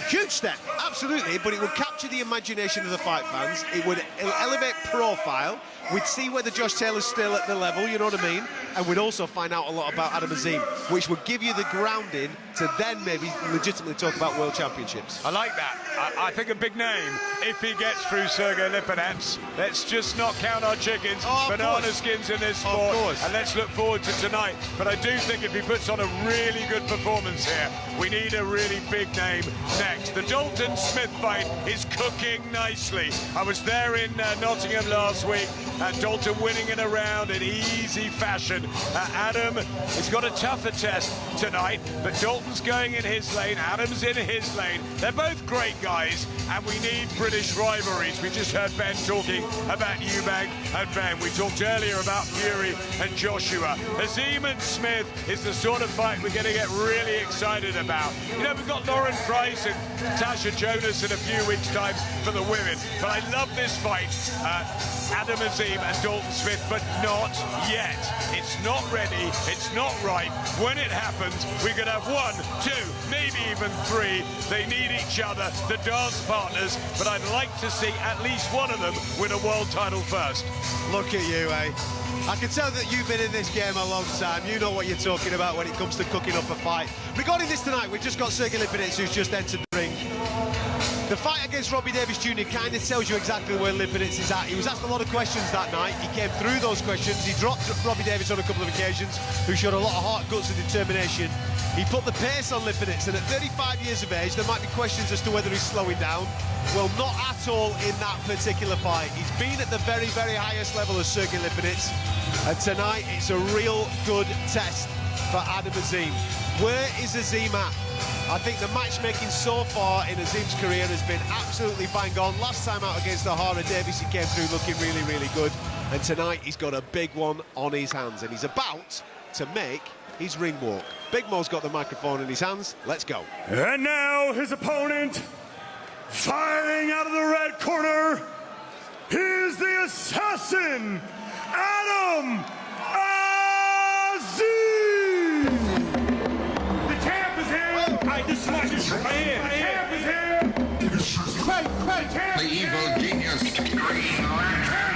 Huge step, absolutely, but it would capture the imagination of the fight fans. It would elevate profile. We'd see whether Josh Taylor's still at the level, you know what I mean? And we'd also find out a lot about Adam Azim, which would give you the grounding to then maybe legitimately talk about world championships. I like that. I think a big name, if he gets through Sergey Lipinets. Let's just not count our chickens, banana skins in this sport, and let's look forward to tonight. But I do think if he puts on a really good performance here, we need a really big name next. The Dalton Smith fight is cooking nicely. I was there in Nottingham last week, Dalton winning in a round in easy fashion. Adam has got a tougher test tonight, but Dalton's going in his lane, Adam's in his lane. They're both great guys, and we need British rivalries. We just heard Ben talking about Eubank and Ben. We talked earlier about Fury and Joshua. Azim and Smith is the sort of fight we're going to get really excited about. You know, we've got Lauren Price and Tasha Jonas in a few weeks' time for the women, but I love this fight. Adam Azim and Dalton Smith, but not yet. It's not ready, it's not right. When it happens, we could have 1, 2, maybe even 3. They need each other, the dance partners, but I'd like to see at least one of them win a world title first. Look at you, eh? I can tell that you've been in this game a long time. You know what you're talking about when it comes to cooking up a fight. Regarding this tonight, we've just got Sergey Lipinets, who's just entered the ring. The fight against Robbie Davis Jr. kind of tells you exactly where Lipinets is at. He was asked a lot of questions that night. He came through those questions. He dropped Robbie Davis on a couple of occasions, who showed a lot of heart, guts and determination. He put the pace on Lipinets, and at 35 years of age, there might be questions as to whether he's slowing down. Well, not at all in that particular fight. He's been at the very, very highest level of Sergey Lipinets, and tonight it's a real good test for Adam Azim. Where is Azim at? I think the matchmaking so far in Azim's career has been absolutely bang on. Last time out against O'Hara Davis, he came through looking really, really good. And tonight, he's got a big one on his hands. And he's about to make his ring walk. Big Mo's got the microphone in his hands. Let's go. And now, his opponent, fighting out of the red corner, here's the assassin, Adam Azim! This match is right here. The champ is here. The evil genius. The champ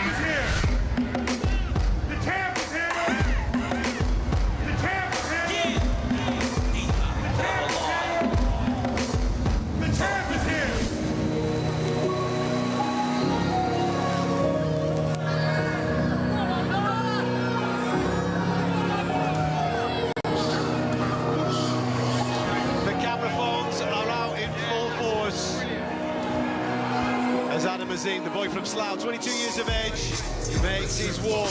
is here. The champ is here. The champ is here. The champ is here. The champ is here. As Adam Azim, the boy from Slough, 22 years of age, makes his walk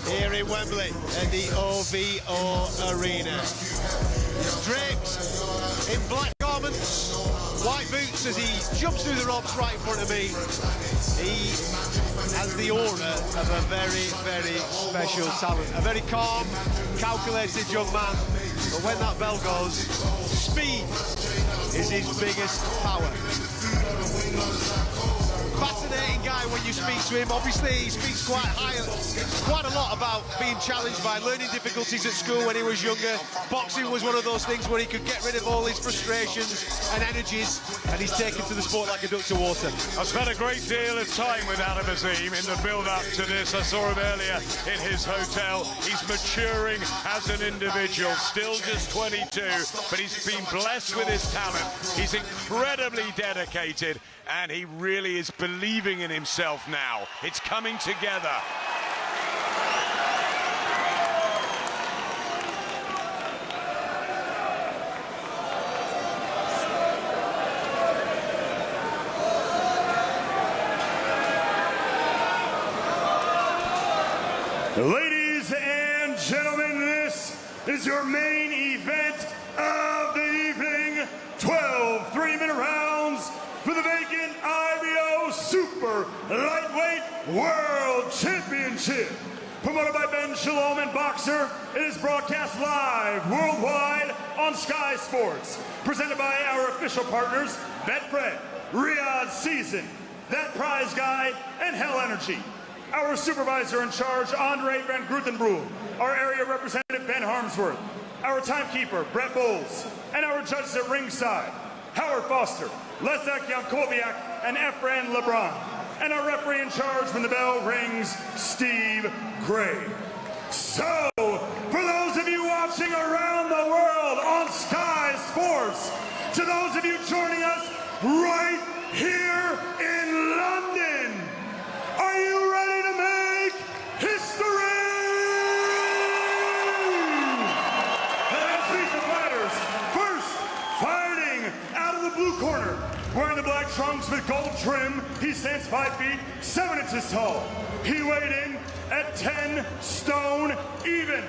here in Wembley at the OVO Arena. Draped in black garments, white boots as he jumps through the ropes right in front of me. He has the aura of a very, very special talent. A very calm, calculated young man. But when that bell goes, speed is his biggest power. Fascinating guy when you speaks to him. Obviously, he speaks quite a lot about being challenged by learning difficulties at school when he was younger. Boxing was one of those things where he could get rid of all his frustrations and energies, and he's taken to the sport like a duck to water. I've spent a great deal of time with Adam Azim in the build-up to this. I saw him earlier in his hotel. He's maturing as an individual, still just 22, but he's been blessed with his talent. He's incredibly dedicated, and he really is believing in himself now. It's coming together. Ladies and gentlemen, this is your main event of the evening. 12 3-minute rounds for the vacant IBO Super Lightweight World Championship. Promoted by Ben Shalom and Boxer, it is broadcast live worldwide on Sky Sports. Presented by our official partners, Betfred, Riyadh Season, That Prize Guide, and Hell Energy. Our supervisor in charge, Andre Van Grutenbroek. Our area representative, Ben Harmsworth. Our timekeeper, Brett Bowles. And our judges at ringside, Howard Foster, Leszek Jankowiak, and Efren LeBron. And our referee in charge when the bell rings, Steve Gray. So, for those of you watching around the world on Sky Sports, to those of you joining us right here in London, are you ready to make history? Let's meet the fighters. First, fighting out of the blue corner, wearing the black trunks with gold trim, he stands 5 feet 7 inches tall. He weighed in at 10 stone even.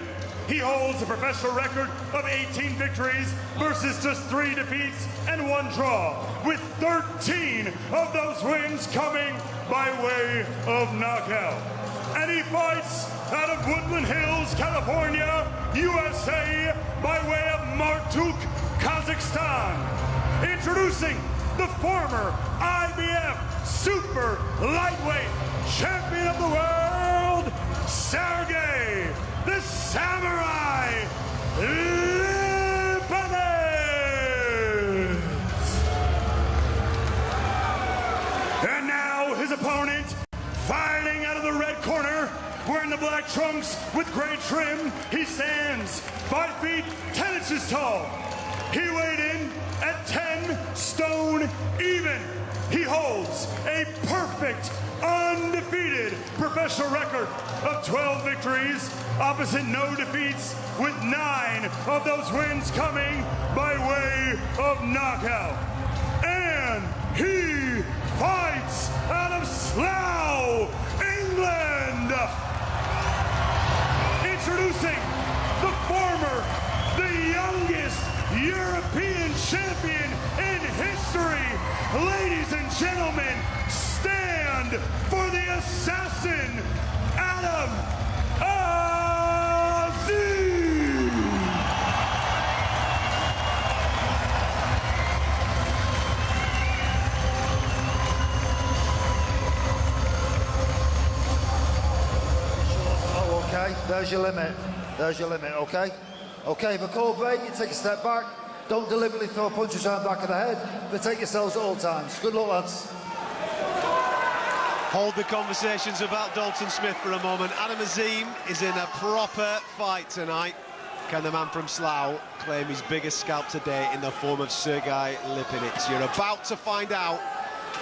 He holds a professional record of 18 victories versus just 3 defeats and 1 draw, with 13 of those wins coming by way of knockout. And he fights out of Woodland Hills, California, USA, by way of Martuk, Kazakhstan. Introducing the former IBF Super Lightweight Champion of the World, Sergey the Samurai Lipinets. And now his opponent, fighting out of the red corner, wearing the black trunks with gray trim, he stands 5 feet 10 inches tall. He weighed in at 10 stone even. He holds a perfect, undefeated professional record of 12 victories, opposite no defeats, with 9 of those wins coming by way of knockout. And he fights out of Slough, England. Introducing the youngest European champion in history. Ladies and gentlemen, stand for the assassin, Adam Azim. Oh, okay, there's your limit. There's your limit, okay? Okay, for call break, you take a step back. Don't deliberately throw punches around the back of the head. Protect yourselves at all times. Good luck, lads. Hold the conversations about Dalton Smith for a moment. Adam Azim is in a proper fight tonight. Can the man from Slough claim his biggest scalp today in the form of Sergey Lipinets? You're about to find out.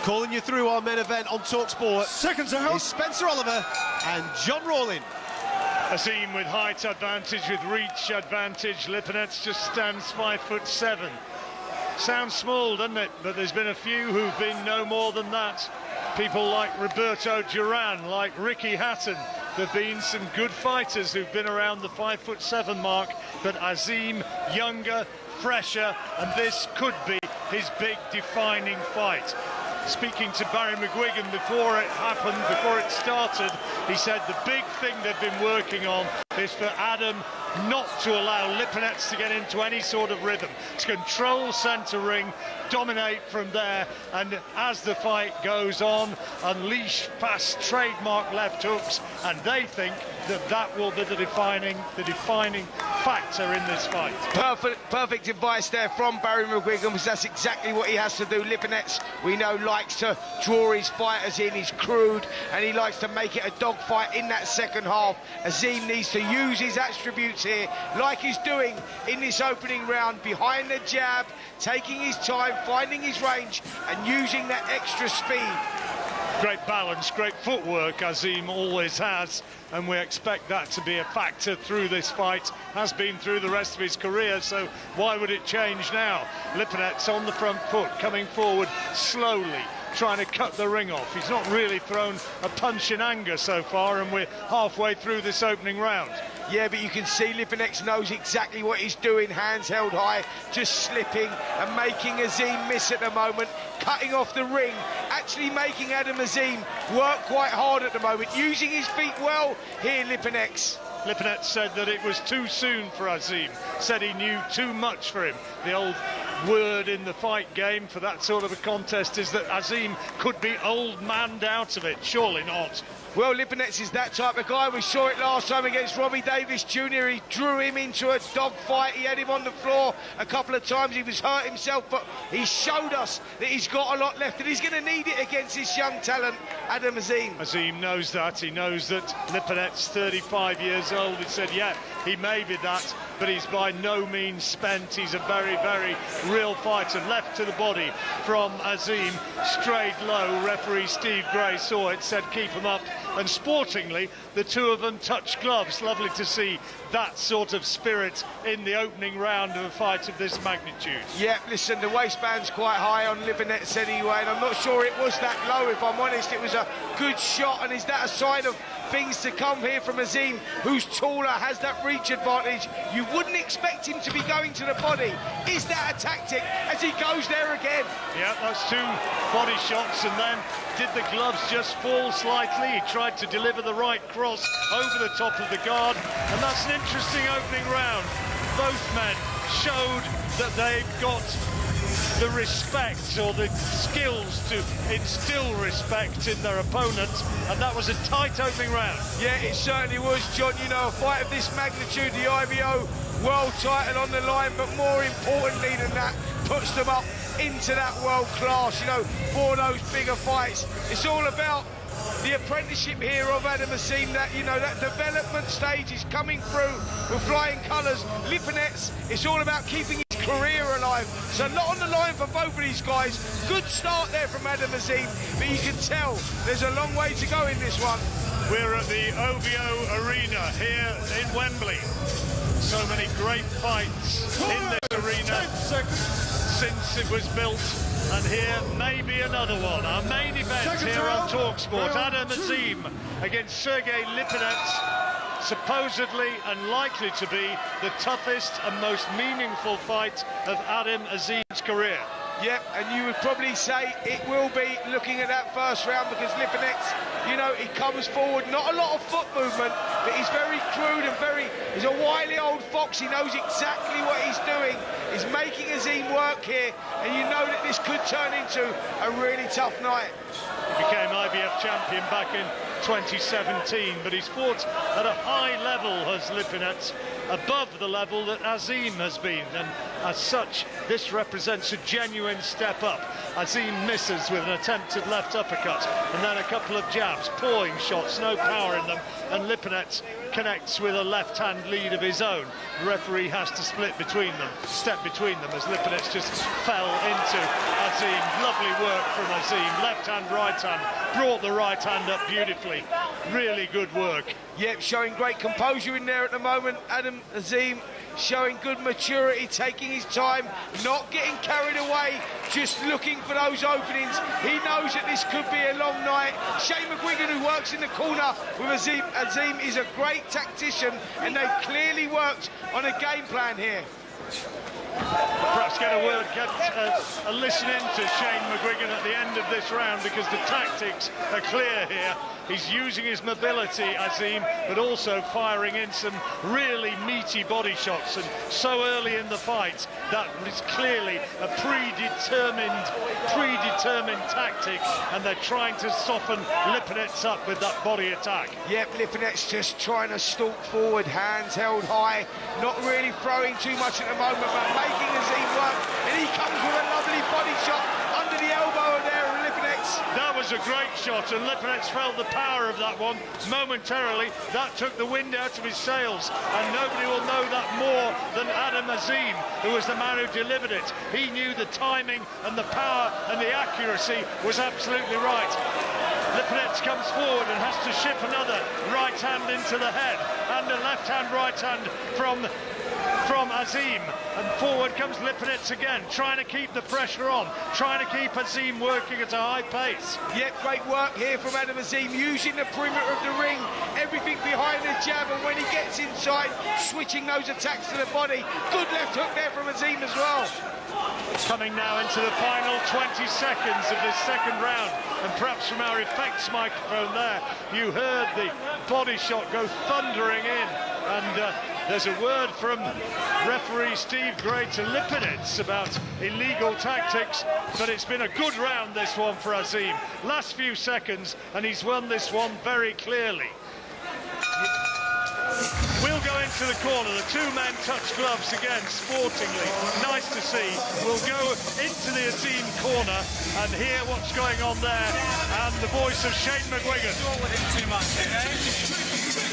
Calling you through our main event on talkSPORT. Seconds out. Is Spencer Oliver and John Rowling. Azim with height advantage, with reach advantage. Lipinets just stands 5'7". Sounds small, doesn't it? But there's been a few who've been no more than that. People like Roberto Duran, like Ricky Hatton. There've been some good fighters who've been around the 5'7" mark, but Azim, younger, fresher, and this could be his big defining fight. Speaking to Barry McGuigan before it happened, before it started, he said the big thing they've been working on is for Adam not to allow Lipinets to get into any sort of rhythm, to control centre ring, dominate from there, and as the fight goes on, unleash fast trademark left hooks, and they think that that will be the defining factor in this fight. Perfect advice there from Barry McGuigan, because that's exactly what he has to do. Lipinets, we know, likes to draw his fighters in. He's crude, and he likes to make it a dogfight in that second half. Azim needs to use his attributes here, like he's doing in this opening round, behind the jab, taking his time, finding his range, and using that extra speed. Great balance, great footwork Azim always has, and we expect that to be a factor through this fight, has been through the rest of his career, so why would it change now? Lipinets on the front foot, coming forward slowly, trying to cut the ring off. He's not really thrown a punch in anger so far, and we're halfway through this opening round. Yeah, but you can see Lipinets knows exactly what he's doing, hands held high, just slipping and making Azim miss at the moment, cutting off the ring, actually making Adam Azim work quite hard at the moment, using his feet well here, Lipinets. Lipinets said that it was too soon for Azim, said he knew too much for him. The old word in the fight game for that sort of a contest is that Azim could be old-manned out of it. Surely not. Well, Lipinets is that type of guy. We saw it last time against Robbie Davis Jr. He drew him into a dogfight. He had him on the floor a couple of times. He was hurt himself, but he showed us that he's got a lot left, and he's going to need it against this young talent, Adam Azim. Azim knows that. He knows that Lipinets, 35 years old. He said, yeah, he may be that, but he's by no means spent. He's a very, very real fighter. Left to the body from Azim, straight low. Referee Steve Gray saw it, said keep him up, and sportingly the two of them touched gloves. Lovely to see that sort of spirit in the opening round of a fight of this magnitude. Yeah, listen, the waistband's quite high on Lipinets anyway, and I'm not sure it was that low, if I'm honest. It was a good shot, and is that a sign of things to come here from Azim, who's taller, has that reach advantage? You wouldn't expect him to be going to the body. Is that a tactic as he goes there again? Yeah, that's two body shots, and then did the gloves just fall slightly? He tried to deliver the right cross over the top of the guard, and that's an interesting opening round. Both men showed that they've got the respect or the skills to instill respect in their opponents, and that was a tight opening round. Yeah, it certainly was, John. You know, a fight of this magnitude, the IBO world title on the line, but more importantly than that, puts them up into that world class, you know, for those bigger fights. It's all about the apprenticeship here of Adam Azim, that, you know, that development stage is coming through with flying colours. Lipinets, it's all about keeping his career alive. So a lot on the line for both of these guys. Good start there from Adam Azim, but you can tell there's a long way to go in this one. We're at the OVO Arena here in Wembley. So many great fights in this arena since it was built, and here may be another one. Our main event here on talkSPORT, Adam Azim against Sergey Lipinets, supposedly and likely to be the toughest and most meaningful fight of Adam Azim's career. Yep, and you would probably say it will be, looking at that first round, because Lipinets, you know, he comes forward, not a lot of foot movement, but he's very crude and he's a wily old fox. He knows exactly what he's doing. He's making Azim work here, and you know that this could turn into a really tough night. He became IBF champion back in 2017, but he's fought at a high level, has Lipinets, above the level that Azim has been, and as such this represents a genuine step up. Azim misses with an attempted left uppercut and then a couple of jabs, pawing shots, no power in them, and Lipinets connects with a left-hand lead of his own. The referee has to step between them as Lipinets just fell into Azim. Lovely work from Azim, left hand, right hand, brought the right hand up beautifully. Really good work. Yep, showing great composure in there at the moment. Adam Azim showing good maturity, taking his time, not getting carried away, just looking for those openings. He knows that this could be a long night. Shane McGuigan, who works in the corner with Azim, is a great tactician, and they've clearly worked on a game plan here. Perhaps get a word, get a listen in to Shane McGuigan at the end of this round, because the tactics are clear here. He's using his mobility, Azim, but also firing in some really meaty body shots. And so early in the fight, that is clearly a predetermined tactic, and they're trying to soften Lipinets up with that body attack. Yep, Lipinets just trying to stalk forward, hands held high, not really throwing too much at the moment, but making Azim work, and he comes with a lovely body shot under the elbow there of Lipinets. That was a great shot, and Lipinets felt the power of that one momentarily. That took the wind out of his sails, and nobody will know that more than Adam Azim, who was the man who delivered it. He knew the timing and the power and the accuracy was absolutely right. Lipinets comes forward and has to ship another right hand into the head, and a left hand, right hand from Azim, and forward comes Lipinets again, trying to keep the pressure on, trying to keep Azim working at a high pace. Yep, great work here from Adam Azim, using the perimeter of the ring, everything behind the jab, and when he gets inside, switching those attacks to the body. Good left hook there from Azim as well. Coming now into the final 20 seconds of this second round, and perhaps from our effects microphone there, you heard the body shot go thundering in, and there's a word from referee Steve Gray to Lipinets about illegal tactics, but it's been a good round, this one, for Azim. Last few seconds, and he's won this one very clearly. We'll go into the corner. The two men touch gloves again, sportingly. Nice to see. We'll go into the Azim corner and hear what's going on there, and the voice of Shane McGuigan. With him too much, okay?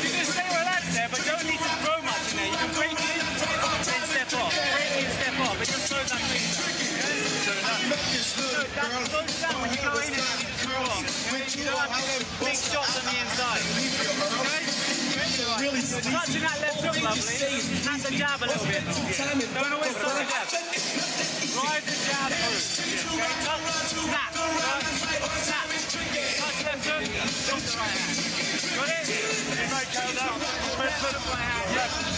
You can stay relaxed there, but don't need to throw much in there. You can break in, then step off. Break in, step off. It just slows that thing down, okay? So that slows down when you go in and you just throw off. You don't have to go big shots on the inside, okay? Touching that left hook, lovely. And the jab a little bit. Don't always touch the jab. Ride the jab through. Okay, touch, snap, snap. Touch left hook, drop the right hand. Got it?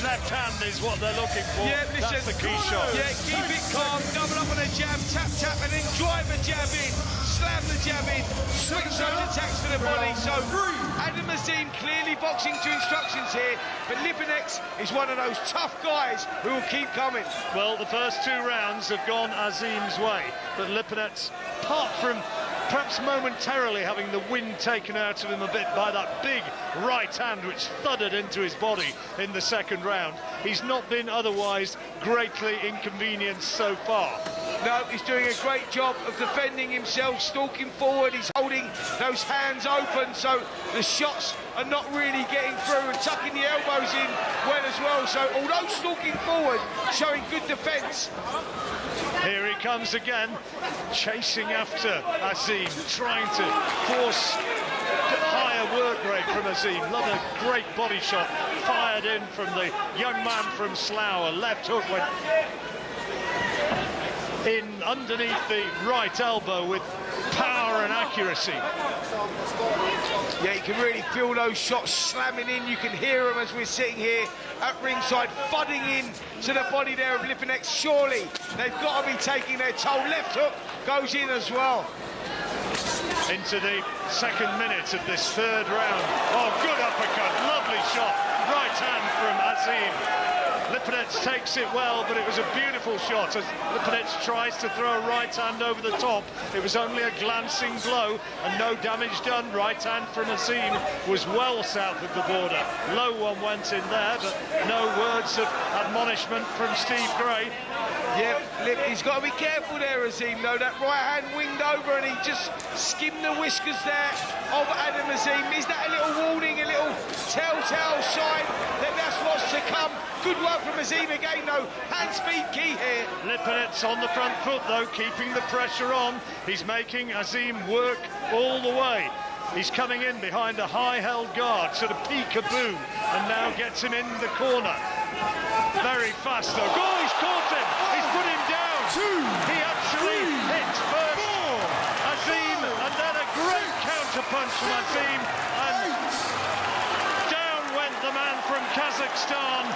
Left hand is what they're looking for. Yeah, listen, that's the key shot. Yeah, keep it calm, double up on a jab, tap, tap, and then drive a jab in. Slam the jab in, swing those attacks to the body. So Adam Azim clearly boxing to instructions here, but Lipinets is one of those tough guys who will keep coming. Well, the first two rounds have gone Azim's way, but Lipinets, apart from perhaps momentarily having the wind taken out of him a bit by that big right hand which thudded into his body in the second round, he's not been otherwise greatly inconvenienced so far. No, he's doing a great job of defending himself, stalking forward. He's holding those hands open, so the shots are not really getting through, and tucking the elbows in well as well. So although stalking forward, showing good defence. Here he comes again, chasing after Azim, trying to force higher work rate from Azim. Another great body shot fired in from the young man from Slough. A left hook went in underneath the right elbow with power and accuracy. Yeah, you can really feel those shots slamming in. You can hear them as we're sitting here at ringside, thudding in to the body there of Lipinets. Surely they've got to be taking their toll. Left hook goes in as well. Into the second minute of this third round. Oh, good uppercut, lovely shot. Right hand from Azim. Lipinets takes it well, but it was a beautiful shot as Lipinets tries to throw a right hand over the top. It was only a glancing blow and no damage done. Right hand from Azim was well south of the border. Low one went in there, but no words of admonishment from Steve Gray. Yep, he's got to be careful there, Azim, though. That right hand winged over and he just skimmed the whiskers there of Adam Azim. Is that a little warning, a little telltale sign that that's what's to come? Good work from Azim again, though. Hand speed key here. Lipinets on the front foot, though, keeping the pressure on. He's making Azim work all the way. He's coming in behind a high-held guard, sort of peekaboo, and now gets him in the corner. Very fast, though. Oh, he's caught him! He's put him down! He actually hit first Azim, and then a great counter-punch from Azim, and down went the man from Kazakhstan.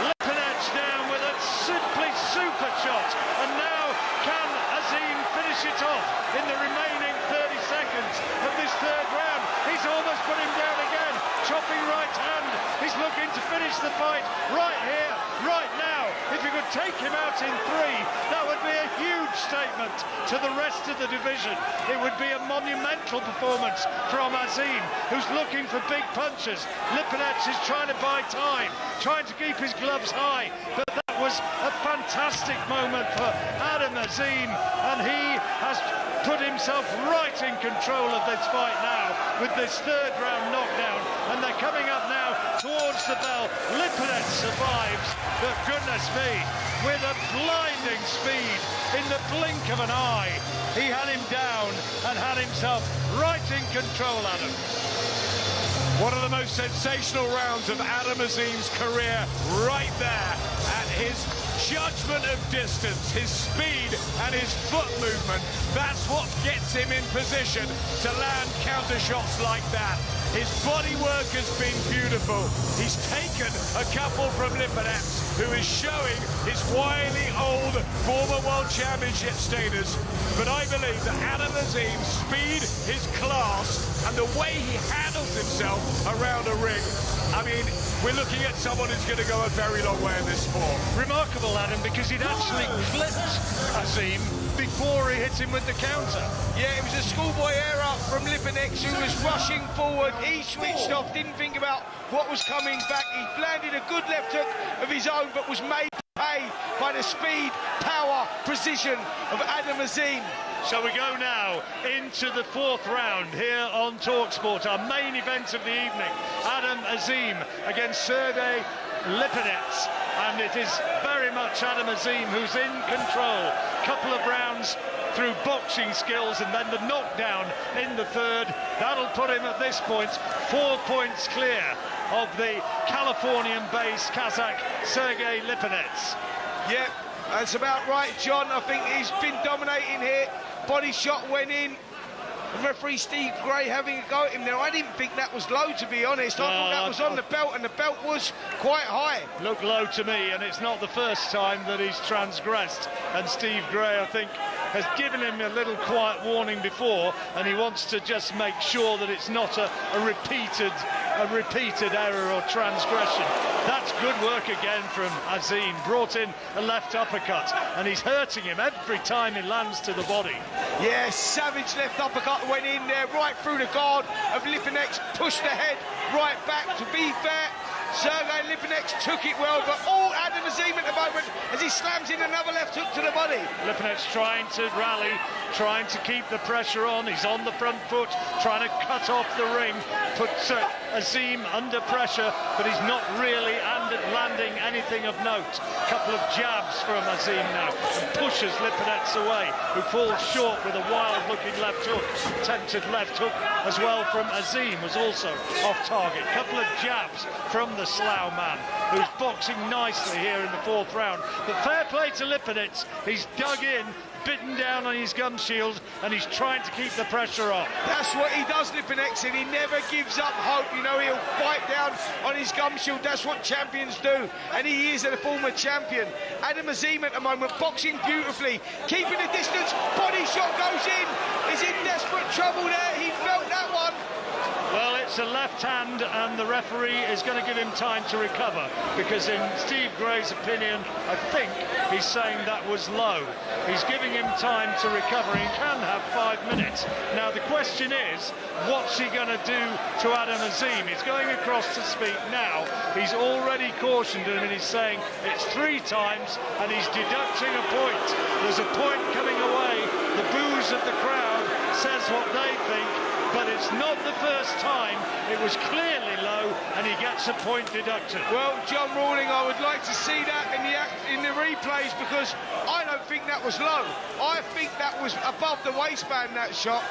Lipinets down with a simply super shot. And now can Azim finish it off in the remaining 30 seconds of this third round? He's almost put him down again. Chopping right hand. He's looking to finish the fight right here, right now. If you could take him out in 3, that would be a huge statement to the rest of the division. It would be a monumental performance from Azim, who's looking for big punches. Lipinets is trying to buy time, trying to keep his gloves high, but that was a fantastic moment for Adam Azim, and he has put himself right in control of this fight now with this third round knockdown, and they're coming up now towards the bell. Lipinets survives, but goodness me, with a blinding speed, in the blink of an eye, he had him down and had himself right in control, Adam. One of the most sensational rounds of Adam Azim's career, right there at his judgment of distance, his speed and his foot movement. That's what gets him in position to land counter shots like that. His body work has been beautiful. He's taken a couple from Lipinets, who is showing his wily old former world championship status. But I believe that Adam Azim's speed, his class, and the way he handles himself around a ring, I mean, we're looking at someone who's going to go a very long way in this sport. Remarkable, Adam, because he'd actually clipped Azim before he hit him with the counter. Yeah, it was a schoolboy error from Lipinets, who was rushing forward. He switched off, didn't think about what was coming back. He landed a good left hook of his own, but was made to pay by the speed, power, precision of Adam Azim. So we go now into the 4th round here on talkSPORT, our main event of the evening. Adam Azim against Sergey Lipinets, and it is very much Adam Azim who's in control. Couple of rounds through boxing skills, and then the knockdown in the 3rd. That'll put him at this point 4 points clear of the Californian-based Kazakh Sergey Lipinets. Yep, that's about right, John. I think he's been dominating here. Body shot went in. And referee Steve Gray having a go at him there. I didn't think that was low, to be honest. I thought that was on the belt, and the belt was quite high. Looked low to me, and it's not the first time that he's transgressed. And Steve Gray, I think, has given him a little quiet warning before, and he wants to just make sure that it's not a repeated error or transgression. That's good work again from Azim. Brought in a left uppercut, and he's hurting him every time he lands to the body. Yeah, savage left uppercut went in there, right through the guard of Lipinets, pushed the head right back. To be fair, Sergey Lipinets took it well, but all Adam Azim at the moment as he slams in another left hook to the body. Lipinets trying to rally, trying to keep the pressure on. He's on the front foot, trying to cut off the ring, puts Azim under pressure, but he's not really landing anything of note. Couple of jabs from Azim now, and pushes Lipinets away, who falls short with a wild-looking left hook. Attempted left hook as well from Azim was also off target. Couple of jabs from the Slough man, who's boxing nicely here in the 4th round. But fair play to Lipinets, he's dug in, bitten down on his gum shield, and he's trying to keep the pressure on. That's what he does, Lipinets, and he never gives up hope. You know, he'll bite down on his gum shield. That's what champions do, and he is a former champion. Adam Azim at the moment, boxing beautifully, keeping the distance. Body shot goes in. He's in desperate trouble there. He felt that one. Well, it's a left hand, and the referee is going to give him time to recover, because in Steve Gray's opinion, I think he's saying that was low. He's giving him time to recover. He can have 5 minutes. Now, the question is, what's he going to do to Adam Azim? He's going across to speak now. He's already cautioned him, and he's saying it's 3 times, and he's deducting a point. There's a point coming away. The boos of the crowd says what they think, but it's not the first time. It was clearly low, and he gets a point deducted. Well, John Rawling, I would like to see that in the replays, because I don't think that was low. I think that was above the waistband, that shot.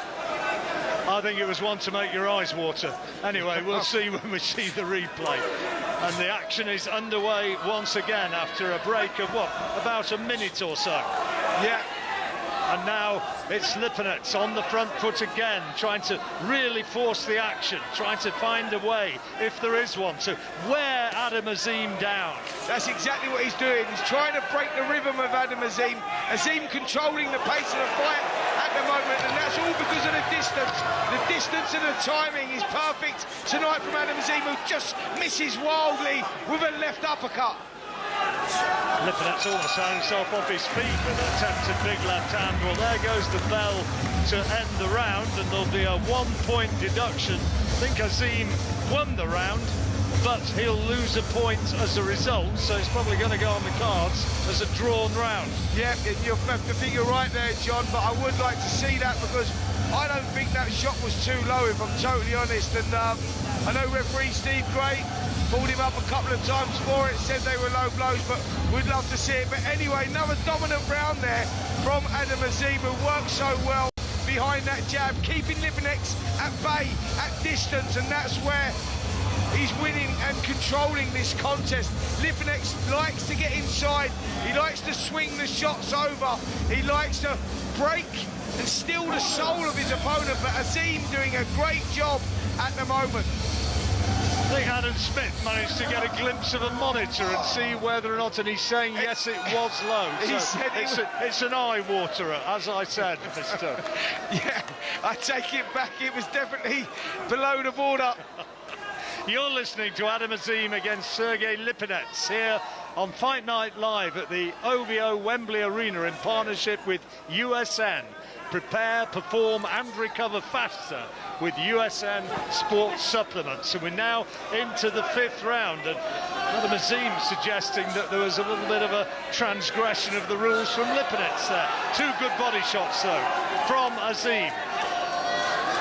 I think it was one to make your eyes water. Anyway, we'll see when we see the replay. And the action is underway once again after a break of, what, about a minute or so. Yeah. And now it's Lipinets on the front foot again, trying to really force the action, trying to find a way, if there is one, to wear Adam Azim down. That's exactly what he's doing. He's trying to break the rhythm of Adam Azim. Azim controlling the pace of the fight at the moment, and that's all because of the distance. The distance and the timing is perfect tonight from Adam Azim, who just misses wildly with a left uppercut. Lipinets almost found himself off his feet with an attempted big left hand. Well, there goes the bell to end the round, and there'll be a 1-point deduction. I think Azim won the round, but he'll lose a point as a result, so it's probably going to go on the cards as a drawn round. Yeah, I think you're right there, John, but I would like to see that, because I don't think that shot was too low, if I'm totally honest. And I know referee Steve Gray pulled him up a couple of times for it, said they were low blows, but we'd love to see it. But anyway, another dominant round there from Adam Azim, who worked so well behind that jab, keeping Lipinets at bay, at distance, and that's where he's winning and controlling this contest. Lipinets likes to get inside, he likes to swing the shots over, he likes to break and steal the soul of his opponent, but Azim doing a great job at the moment. I think Adam Smith managed to get a glimpse of a monitor and see whether or not, and he's saying yes, it was low. So it's an eye-waterer, as I said, Mr. Yeah, I take it back, it was definitely below the border. You're listening to Adam Azim against Sergey Lipinets here on Fight Night Live at the OVO Wembley Arena in partnership with USN. Prepare, perform and recover faster with USN Sports Supplements. And we're now into the 5th round, and Adam Azim suggesting that there was a little bit of a transgression of the rules from Lipinets there. 2 good body shots though from Azim.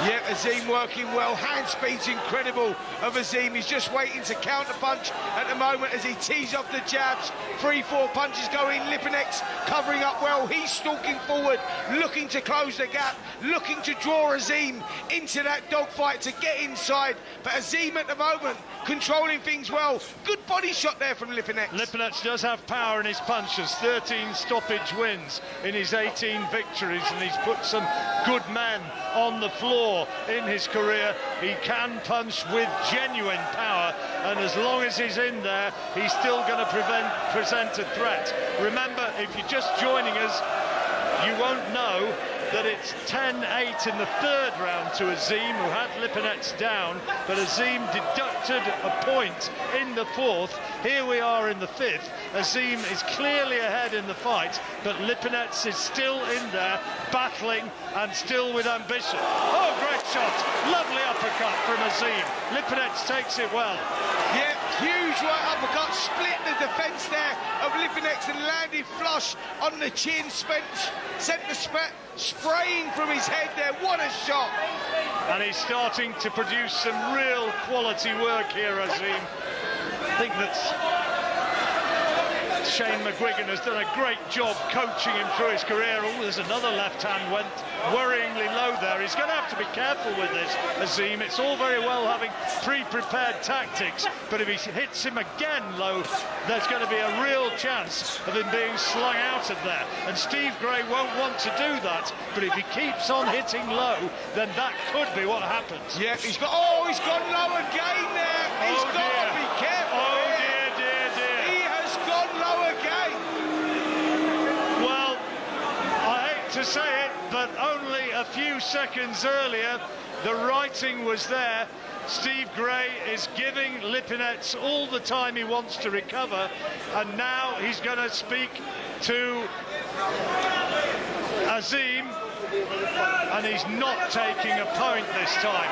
Yeah, Azim working well. Hand speed's incredible of Azim. He's just waiting to counter punch at the moment as he tees up the jabs. 3-4 punches going. Lipinets covering up well. He's stalking forward, looking to close the gap, looking to draw Azim into that dogfight to get inside. But Azim at the moment controlling things well. Good body shot there from Lipinets. Lipinets does have power in his punches. 13 stoppage wins in his 18 victories, and he's put some good men on the floor in his career. He can punch with genuine power, and as long as he's in there, he's still going to present a threat. Remember, if you're just joining us, you won't know that it's 10-8 in the 3rd round to Azim, who had Lipinets down, but Azim deducted a point in the 4th. Here we are in the 5th. Azim is clearly ahead in the fight, but Lipinets is still in there, battling and still with ambition. Oh, great shot. Lovely uppercut from Azim. Lipinets takes it well. Yeah, huge right uppercut, split the defence there of Lipinets and landed flush on the chin, sent the spraying from his head there. What a shot. And he's starting to produce some real quality work here, Azim. I think that Shane McGuigan has done a great job coaching him through his career. Oh, there's another left hand went worryingly low there. He's going to have to be careful with this, Azim. It's all very well having pre-prepared tactics, but if he hits him again low, there's going to be a real chance of him being slung out of there. And Steve Gray won't want to do that, but if he keeps on hitting low, then that could be what happens. Yeah, he's gone low again there. He's got to be careful. Oh dear. He has gone low again. Well, I hate to say it, but only a few seconds earlier, the writing was there. Steve Gray is giving Lipinets all the time he wants to recover, and now he's going to speak to Azim, and he's not taking a point this time.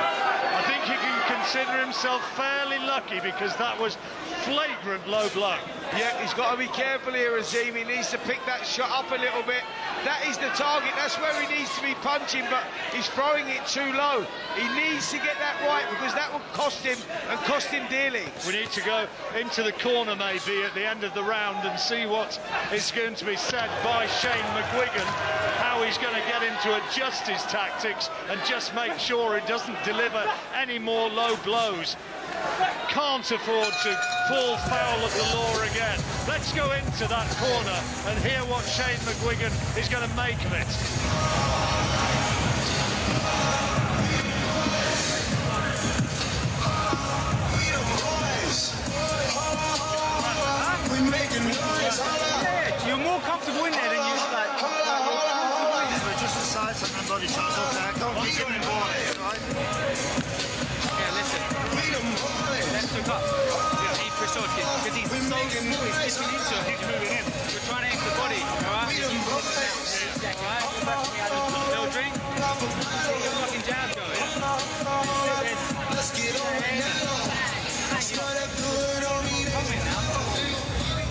I think he can consider himself fairly lucky, because that was flagrant low blow. Yeah, he's got to be careful here, Azim. He needs to pick that shot up a little bit. That is the target. That's where he needs to be punching, but he's throwing it too low. He needs to get that right, because that will cost him, and cost him dearly. We need to go into the corner maybe at the end of the round and see what is going to be said by Shane McGuigan, how he's going to get him to adjust his tactics and just make sure he doesn't deliver any more low blows. can't afford to fall foul of the law again. Let's go into that corner and hear what Shane McGuigan is going to make of it. You're more comfortable in there than you like. Just the sides and then body shots. Okay, don't keep getting involved, right? Yeah, listen. Let's look up. He's Kristofsky, because he's so small, he's dipping into it. He's moving in. We're trying to aim the body, alright? Alright? Little drink. Get your fucking jab going. Let's get on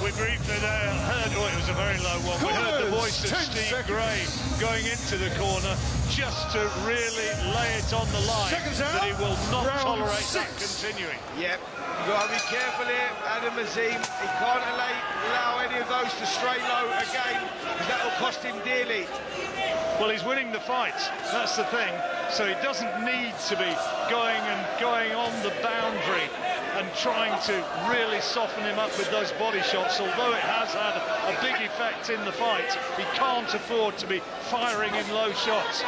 We briefly there heard, oh, it was a very low one. We heard the voice of Steve Gray going into the corner just to really lay it on the line that he will not tolerate that continuing. Yep, you've got to be careful here, Adam Azim. He can't allow any of those to stray low again, because that will cost him dearly. Well, he's winning the fight, that's the thing. So he doesn't need to be going on the boundary and trying to really soften him up with those body shots. Although it has had a big effect in the fight, he can't afford to be firing in low shots.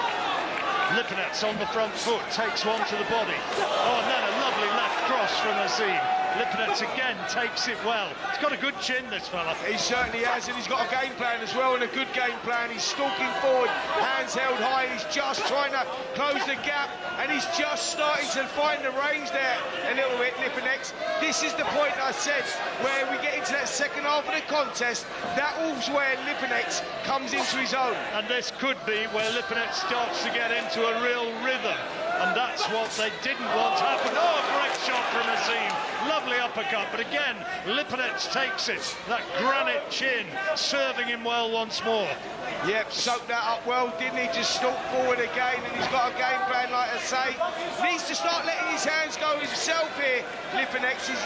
Lipinets on the front foot, takes one to the body. Oh, and then a lovely left cross from Azim. Lipinets again takes it well. He's got a good chin, this fella. He certainly has, and he's got a game plan as well, and a good game plan. He's stalking forward, hands held high. He's just trying to close the gap, and he's just starting to find the range there a little bit, Lipinets. This is the point I said, where we get into that second half of the contest. That was where Lipinets comes into his own. And this could be where Lipinets starts to get into a real rhythm. And that's what they didn't want to happen. Oh, great shot from Azim. Lovely uppercut, but again, Lipinets takes it. That granite chin serving him well once more. Yep, soaked that up well, didn't he? Just stalk forward again, and he's got a game plan, like I say. Needs to start letting his hands go himself here, Lipinets. He's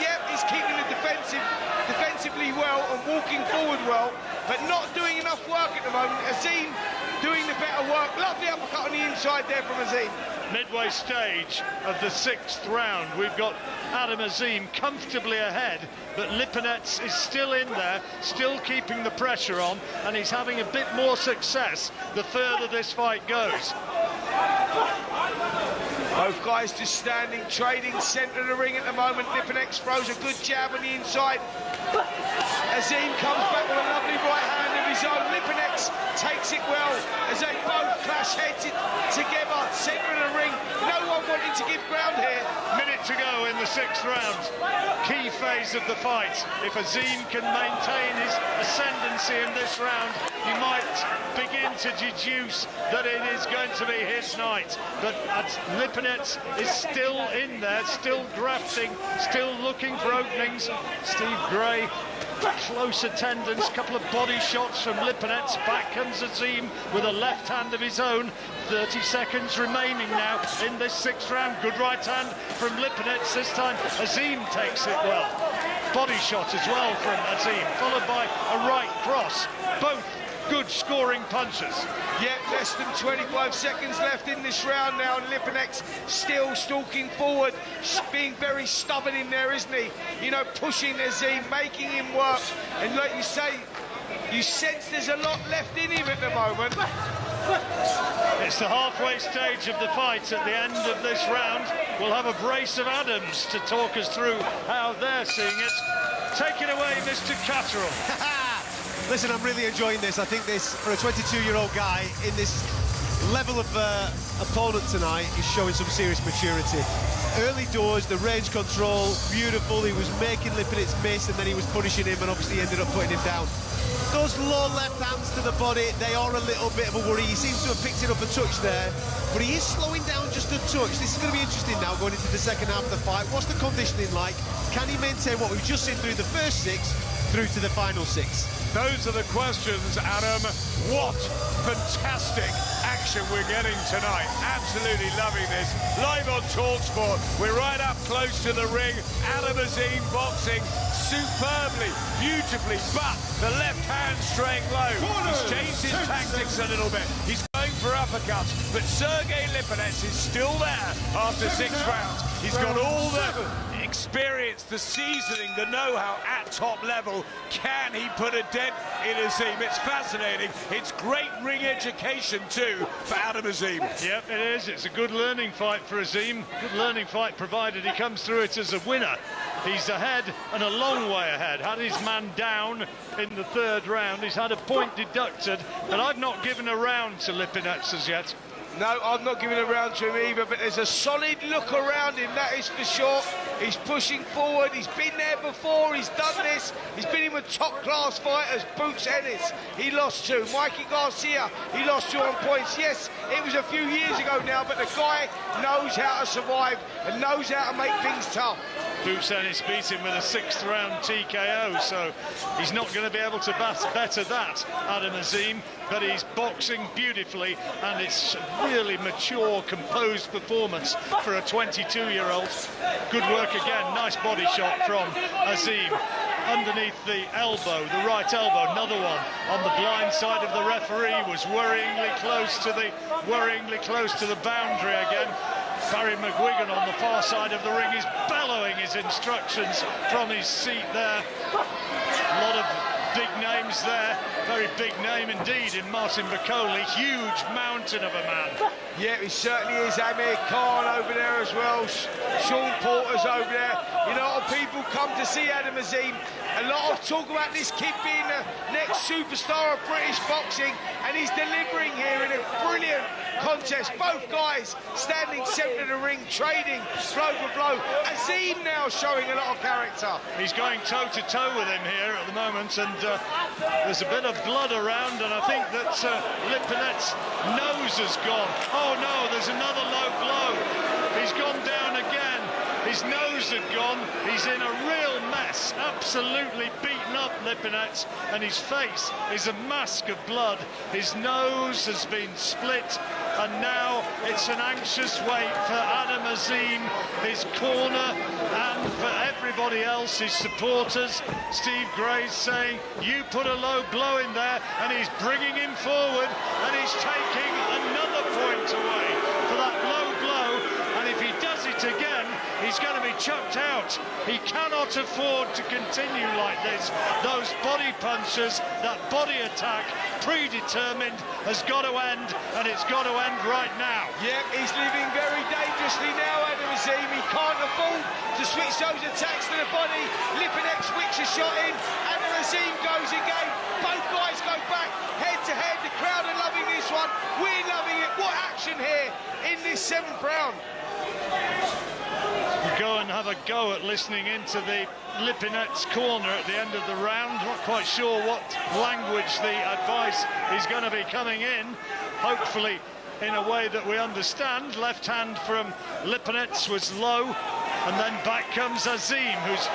keeping it defensively well and walking forward well, but not doing enough work at the moment. Azim doing the better work. Lovely uppercut on the inside there from Azim. Midway stage of the 6th round, we've got Adam Azim comfortably ahead, but Lipinets is still in there, still keeping the pressure on, and he's having a bit more success the further this fight goes. Both guys just standing, trading centre of the ring at the moment. Lipinets throws a good jab on the inside. Azim comes back with a lovely right hand of his own. Lipinets takes it well as they both clash heads together, centre of the ring. No one wanting to give ground here. Minute to go in the 6th round. Key phase of the fight. If Azim can maintain his ascendancy in this round, he might begin to deduce that it is going to be his night. But Lipinets is still in there, still grafting, still looking for openings. Steve Gray, close attendance, couple of body shots from Lipinets. Back comes Azim with a left hand of his own. 30 seconds remaining now in this 6th round. Good right hand from Lipinets. This time Azim takes it well. Body shot as well from Azim, followed by a right cross. Both good scoring punches. Yeah, less than 25 seconds left in this round now, and Lipinets still stalking forward, being very stubborn in there, isn't he? You know, pushing Azim, making him work, and like you say, you sense there's a lot left in him at the moment. It's the halfway stage of the fight. At the end of this round, we'll have a brace of Adams to talk us through how they're seeing it. Take it away, Mr. Catterall. Listen, I'm really enjoying this. I think this, for a 22-year-old guy in this level of opponent tonight, is showing some serious maturity. Early doors, the range control, beautiful. He was making Lipinets miss, and then he was punishing him, and obviously ended up putting him down. Those low left hands to the body, they are a little bit of a worry. He seems to have picked it up a touch there, but he is slowing down just a touch. This is going to be interesting now, going into the second half of the fight. What's the conditioning like? Can he maintain what we've just seen through the first 6 through to the final 6? Those are the questions, Adam. What fantastic action we're getting tonight. Absolutely loving this. Live on talkSPORT. We're right up close to the ring. Adam Azim boxing superbly, beautifully, but the left hand straying low. He's changed his tactics a little bit. He's going for uppercuts, but Sergey Lipinets is still there after 6 rounds. He's got all the experience, the seasoning, the know-how at top level. Can he put a dent in Azim? It's fascinating. It's great ring education too for Adam Azim. Yep, it is. It's a good learning fight for Azim. Good learning fight provided he comes through it as a winner. He's ahead and a long way ahead. Had his man down in the third round. He's had a point deducted, and I've not given a round to Lipinets as yet. No, I've not given a round to him either, but there's a solid look around him, that is for sure. He's pushing forward, he's been there before, he's done this. He's been in with top-class fighters. Boots Ennis, he lost to. Mikey Garcia, he lost to on points. Yes, it was a few years ago now, but the guy knows how to survive and knows how to make things tough. Boots Ennis beat him with a 6th round TKO, so he's not going to be able to better that, Adam Azim, but he's boxing beautifully, and it's a really mature, composed performance for a 22-year-old. Good work again, nice body shot from Azim. Underneath the elbow, the right elbow, another one on the blind side of the referee, was worryingly close to the boundary again. Barry McGuigan on the far side of the ring is bellowing his instructions from his seat there. A lot of big names there, very big name indeed in Martin Bacoli, huge mountain of a man. Yeah, he certainly is. Amir Khan over there as well, Sean Porter's over there. You know, a lot of people come to see Adam Azim. A lot of talk about this kid being the next superstar of British boxing, and he's delivering here in a brilliant contest. Both guys standing centre of the ring, trading blow for blow. Azim now showing a lot of character. He's going toe-to-toe with him here at the moment, and there's a bit of blood around, and I think that Lipinets' nose has gone. Oh no, there's another low blow. He's gone down again. His nose had gone. He's in a real mess. Absolutely beaten up, Lipinets, and his face is a mask of blood. His nose has been split, and now it's an anxious wait for Adam Azim, his corner, and for everybody else, his supporters. Steve Gray's saying, you put a low blow in there, and he's bringing him forward, and he's taking another point away for that low blow, and if he does it again, he's going to be chucked out. He cannot afford to continue like this. Those body punches, that body attack, predetermined, has got to end, and it's got to end right now. Yeah, he's living very dangerously now, Adam Azim. He can't afford to switch those attacks to the body. Lipinets whips a shot in, Adam Azim goes again. Both guys go back, head to head. The crowd are loving this one. We're loving it. What action here in this 7th round. Go and have a go at listening into the Lipinets corner at the end of the round. Not quite sure what language the advice is going to be coming in. Hopefully in a way that we understand. Left hand from Lipinets was low, and then back comes Azim, who's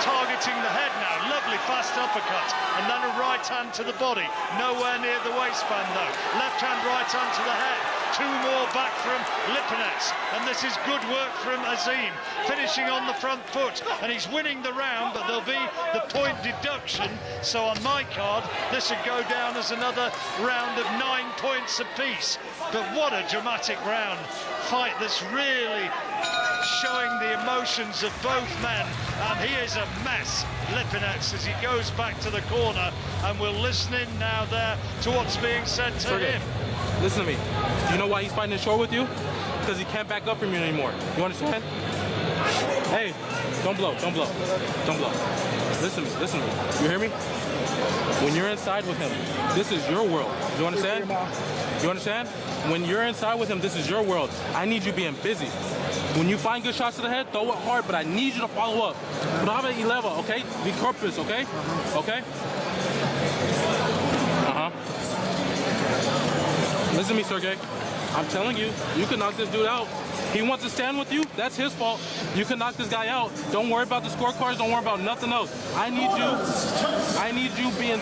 targeting the head now. Lovely fast uppercut, and then a right hand to the body. Nowhere near the waistband though. Left hand, right hand to the head. 2 more back from Lipinets, and this is good work from Azim, finishing on the front foot, and he's winning the round, but there'll be the point deduction, so on my card this would go down as another round of 9 points apiece. But what a dramatic round, fight that's really showing the emotions of both men, and he is a mess, Lipinets, as he goes back to the corner, and we'll listen in now there to what's being said to him. Listen to me. Do you know why he's fighting short with you? Because he can't back up from you anymore. You understand? Hey, don't blow, don't blow, don't blow. Listen to me. You hear me? When you're inside with him, this is your world. You understand? You understand? When you're inside with him, this is your world. I need you being busy. When you find good shots to the head, throw it hard, but I need you to follow up. Brava y leva, okay? Be corpus, okay? Okay? Listen to me, Sergey. I'm telling you, you can knock this dude out. He wants to stand with you, that's his fault. You can knock this guy out. Don't worry about the scorecards, don't worry about nothing else. I need you being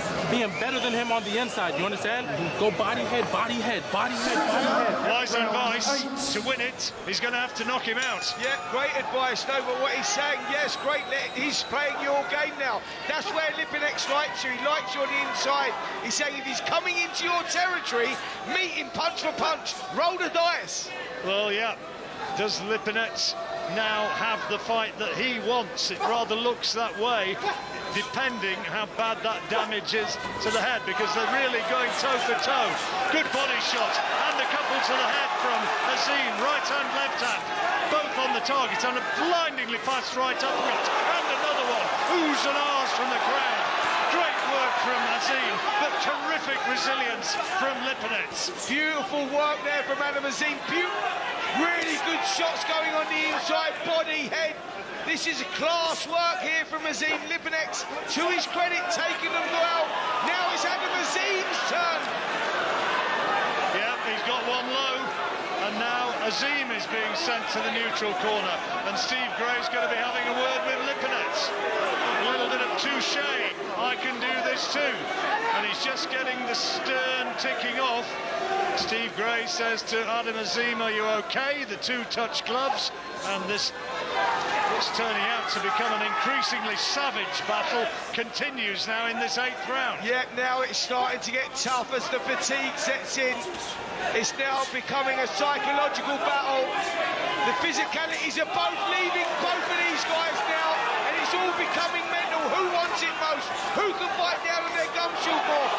better than him on the inside, you understand? Go body head, body head, body head, body head. Wise advice, to win it, he's going to have to knock him out. Yeah, great advice, no, but what he's saying, yes, great, he's playing your game now. That's where Lipinets likes you, he likes you on the inside. He's saying if he's coming into your territory, meet him punch for punch, roll the dice. Well, yeah. Does Lipinets now have the fight that he wants. It rather looks that way, depending how bad that damage is to the head, because they're really going toe-for-toe. Good body shot, and a couple to the head from Azim, right hand, left hand, both on the target, and a blindingly fast right uppercut, and another one, oohs and ahs from the crowd. Great work from Azim, but terrific resilience from Lipinets. Beautiful work there from Adam Azim. Really good shots going on the inside, body, head. This is a class work here from Azim. Lipinets, to his credit, taking them well. Now it's Adam Azim's turn. Yeah, he's got one low, and now Azim is being sent to the neutral corner, and Steve Gray's going to be having a word with Lipinets. A little bit of touche, I can do this too, and he's just getting the stern ticking off. Steve Gray says to Adam Azim, are you okay? The two touch gloves, and this turning out to become an increasingly savage battle continues now in this 8th round. Yeah, now it's starting to get tough as the fatigue sets in. It's now becoming a psychological battle. The physicalities are both leaving both of these guys now, and it's all becoming mental. Who wants it most? Who can fight down on their gumshoe more?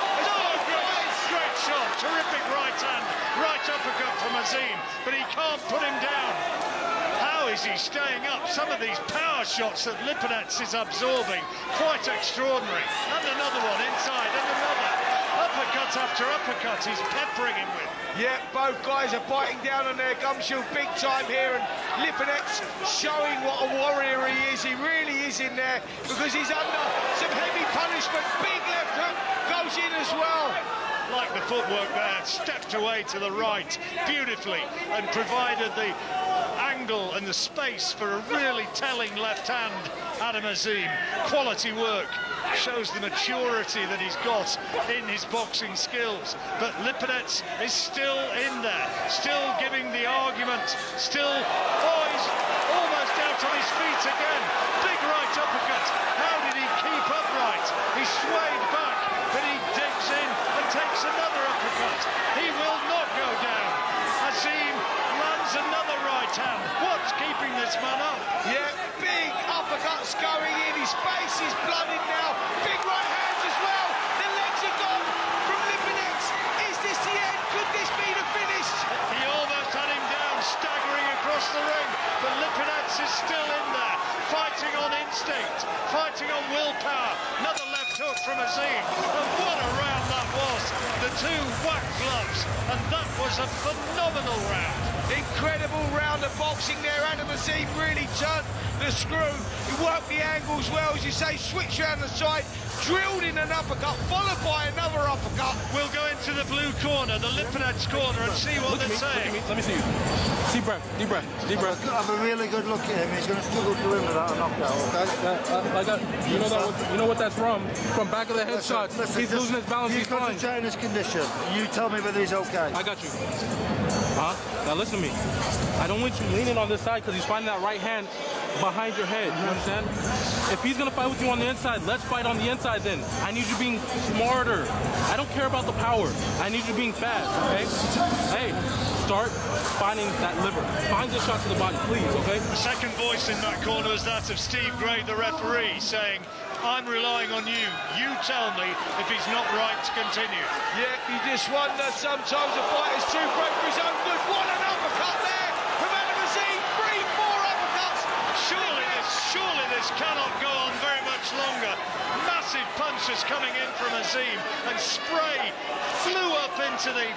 Great shot, terrific right hand, right uppercut from Azim, but he can't put him down. How is he staying up? Some of these power shots that Lipinets is absorbing, quite extraordinary. And another one inside, and another. Uppercut after uppercut, he's peppering him with. Yeah, both guys are biting down on their gumshoe big time here, and Lipinets showing what a warrior he is. He really is in there, because he's under some heavy punishment. Big left hook goes in as well. Like the footwork there, stepped away to the right beautifully and provided the angle and the space for a really telling left hand. Adam Azim, quality work, shows the maturity that he's got in his boxing skills, but Lipinets is still in there, still giving the argument, still, oh, he's almost out on his feet again. Big right uppercut. How did he keep upright? He swayed back, but he digs in and takes another uppercut. He will not go down. Azim lands another right hand. What's keeping this man up? Yeah, big uppercuts going in. His face is blooded now. Big right hands as well. The legs are gone from Lipinets. Is this the end? Could this be the finish? He almost had him down, staggering across the ring, but Lipinets is still in there, fighting on instinct, fighting on willpower. Another left hook from Azim, and what a round that was. The two whack gloves, and that was a phenomenal round. Incredible round of boxing there. Adam Azim really turned the screw. He worked the angles well, as you say, switched around the side, drilled in an uppercut, followed by another uppercut. We'll go into the blue corner, the Lipinets corner, and see what they're saying. Let me see you. Deep breath, deep breath, deep breath. Have a really good look at him. He's going to struggle to win without a knockout, okay? You know what that's from? From back of the head shots. He's losing his balance, he's fine. You concentrate on his condition. You tell me whether he's okay. I got you. Huh? Now listen to me. I don't want you leaning on this side because he's finding that right hand behind your head. You understand? If he's gonna fight with you on the inside, let's fight on the inside then. I need you being smarter. I don't care about the power. I need you being fast, okay? Hey, start finding that liver. Find the shots to the body, please, okay? The second voice in that corner is that of Steve Gray, the referee, saying, I'm relying on you. You tell me if he's not right to continue. Yeah, you just wonder sometimes a fighter's too great for his own good. What an uppercut there from Adam Azim. 3-4 uppercuts. Surely this cannot go on very much longer. Massive punches coming in from Azim, and spray flew up into the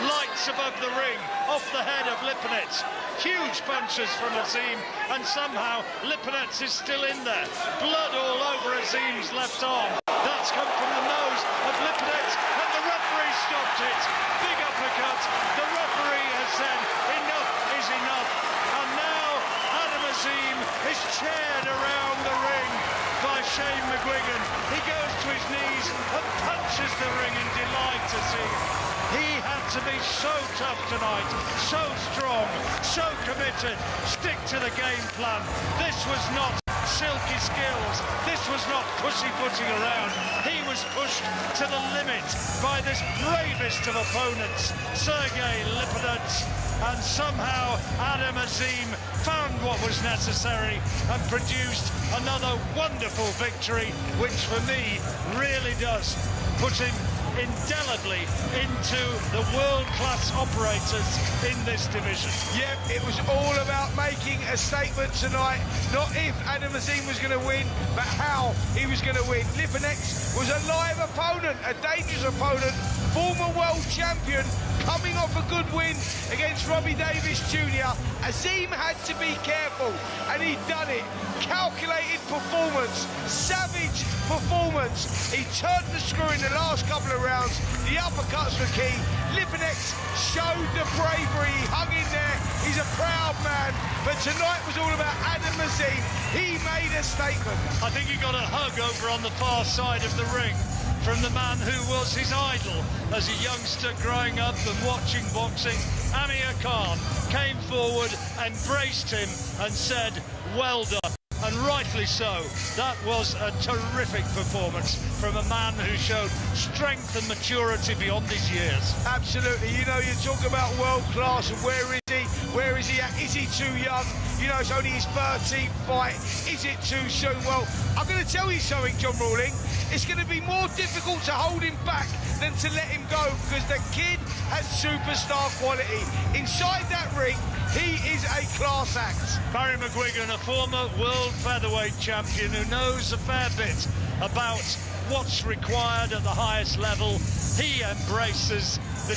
lights above the ring, off the head of Lipinets. Huge punches from Azim, and somehow Lipinets is still in there. Blood all over Azim's left arm. That's come from the nose of Lipinets, and the referee stopped it. Big uppercut. The referee has said enough is enough. And now Adam Azim is chaired around the ring by Shane McGuigan. He goes to his knees and punches the ring in delight to see. He had to be so tough tonight, so strong, so committed, stick to the game plan. This was not silky skills, this was not pussyfooting around. He was pushed to the limit by this bravest of opponents, Sergey Lipinets, and somehow Adam Azim found what was necessary and produced another wonderful victory, which for me really does put him indelibly into the world-class operators in this division. Yep, it was all about making a statement tonight. Not if Adam Azim was going to win, but how he was going to win. Lipinets was a live opponent, a dangerous opponent, former world champion, coming off a good win against Robbie Davis Jr. Azim had to be careful, and he'd done it. Calculated performance, savage performance. He turned the screw in the last couple of rounds. The uppercuts were key. Lipinets showed the bravery. He hung in there. He's a proud man. But tonight was all about Adam Azim. He made a statement. I think he got a hug over on the far side of the ring from the man who was his idol as a youngster growing up and watching boxing. Amir Khan came forward, embraced him and said, well done. And rightly so. That was a terrific performance from a man who showed strength and maturity beyond his years. Absolutely. You know, you talk about world class and where is he? Where is he at? Is he too young? You know, it's only his 13th fight. Is it too soon? Well, I'm going to tell you something, John Rawling. It's going to be more difficult to hold him back than to let him go, because the kid has superstar quality. Inside that ring, he is a class act. Barry McGuigan, a former world featherweight champion who knows a fair bit about what's required at the highest level. He embraces the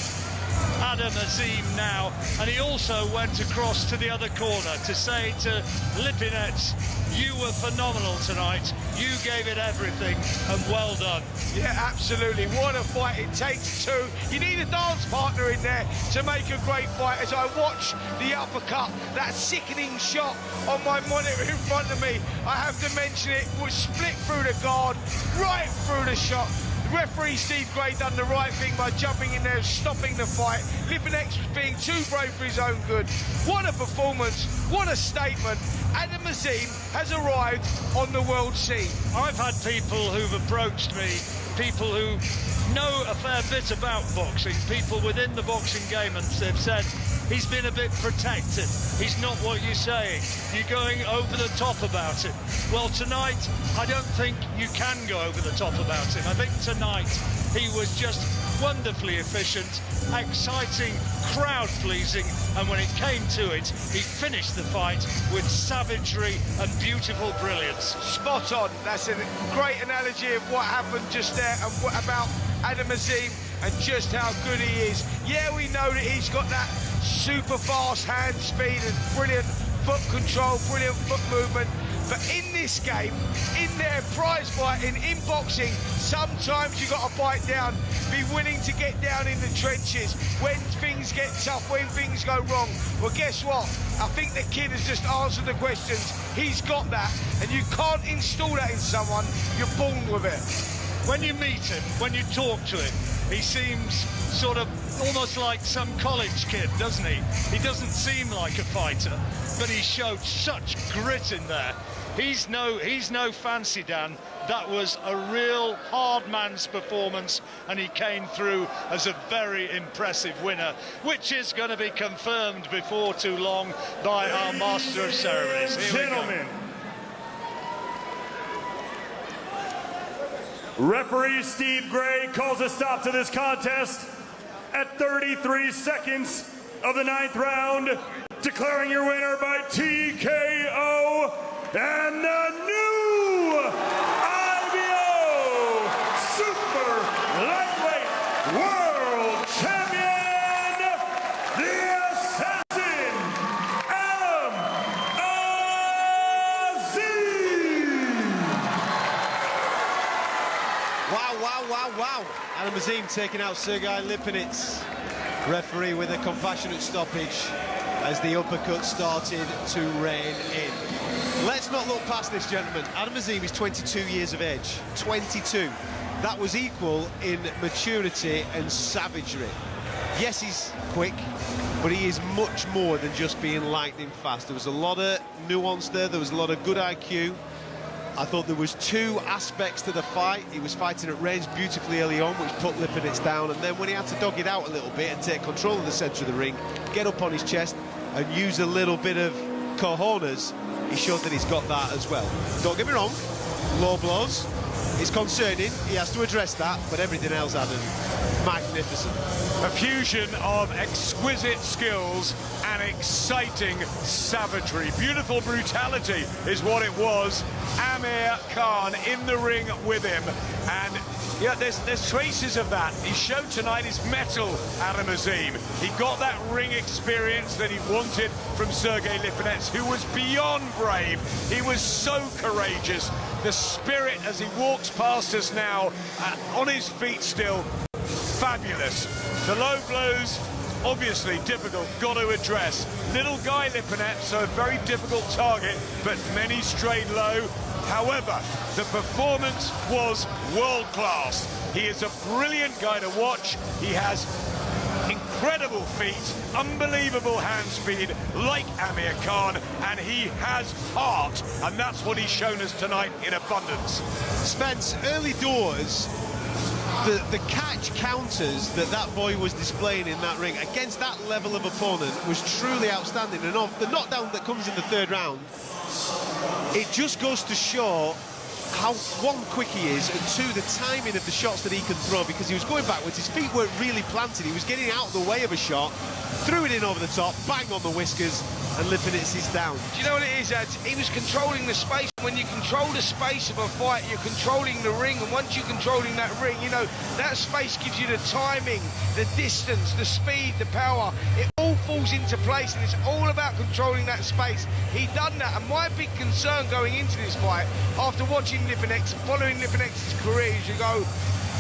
Adam Azim now, and he also went across to the other corner to say to Lipinets, you were phenomenal tonight, you gave it everything, and well done. Yeah, absolutely. What a fight. It takes two. You need a dance partner in there to make a great fight. As I watch the uppercut, that sickening shot on my monitor in front of me, I have to mention it was split through the guard, right through the shot. Referee Steve Gray done the right thing by jumping in there and stopping the fight. Lipinets was being too brave for his own good. What a performance, what a statement. Adam Azim has arrived on the world scene. I've had people who've approached me, people who know a fair bit about boxing, people within the boxing game, and they've said, he's been a bit protected. He's not what you're saying. You're going over the top about it. Well, tonight, I don't think you can go over the top about him. I think tonight he was just wonderfully efficient, exciting, crowd-pleasing, and when it came to it, he finished the fight with savagery and beautiful brilliance. Spot on. That's a great analogy of what happened just there and what about Adam Azim and just how good he is. Yeah, we know that he's got that super fast hand speed and brilliant foot control, brilliant foot movement. But in this game, in their prize fighting, in boxing, sometimes you've got to bite down, be willing to get down in the trenches when things get tough, when things go wrong. Well, guess what? I think the kid has just answered the questions. He's got that, and you can't install that in someone. You're born with it. When you meet him, when you talk to him, he seems sort of almost like some college kid, doesn't he? He doesn't seem like a fighter, but he showed such grit in there. He's no fancy Dan. That was a real hard man's performance, and he came through as a very impressive winner, which is going to be confirmed before too long by our Master of Ceremonies. Here Gentlemen, referee Steve Gray calls a stop to this contest at 33 seconds of the 9th round, declaring your winner by TKO and the new IBO Super Lightweight World Champion, the Assassin, Adam Azim. Wow. Adam Azim taking out Sergey Lipinets. Referee with a compassionate stoppage as the uppercut started to rain in. Let's not look past this, gentlemen. Adam Azim is 22 years of age. 22. That was equal in maturity and savagery. Yes, he's quick, but he is much more than just being lightning fast. There was a lot of nuance there. There was a lot of good IQ. I thought there was two aspects to the fight. He was fighting at range beautifully early on, which put Lipinets down, and then when he had to dog it out a little bit and take control of the centre of the ring, get up on his chest and use a little bit of cojones, he showed that he's got that as well. Don't get me wrong, low blows, it's concerning, he has to address that, but everything else, Adam, magnificent. A fusion of exquisite skills and exciting savagery. Beautiful brutality is what it was. Amir Khan in the ring with him, and yeah, there's traces of that. He showed tonight his mettle, Adam Azim. He got that ring experience that he wanted from Sergey Lipinets, who was beyond brave. He was so courageous. The spirit as he walks past us now, on his feet still, fabulous. The low blows, obviously difficult, got to address. Little guy Lipinets, so a very difficult target, but many strayed low. However, the performance was world-class. He is a brilliant guy to watch. He has incredible feet, unbelievable hand speed, like Amir Khan, and he has heart, and that's what he's shown us tonight in abundance. Spence, early doors, the catch counters that boy was displaying in that ring against that level of opponent was truly outstanding. And the knockdown that comes in the third round, it just goes to show how, one, quick he is, and two, the timing of the shots that he can throw, because he was going backwards, his feet weren't really planted, he was getting out of the way of a shot, threw it in over the top, bang on the whiskers, and Lipinets is down. Do you know what it is, Ads? He was controlling the space. When you control the space of a fight, you're controlling the ring, and once you're controlling that ring, you know, that space gives you the timing, the distance, the speed, the power. It all falls into place, and it's all about controlling that space. He done that, and my big concern going into this fight, after watching Lipinets and following Lipinets' career, is you go,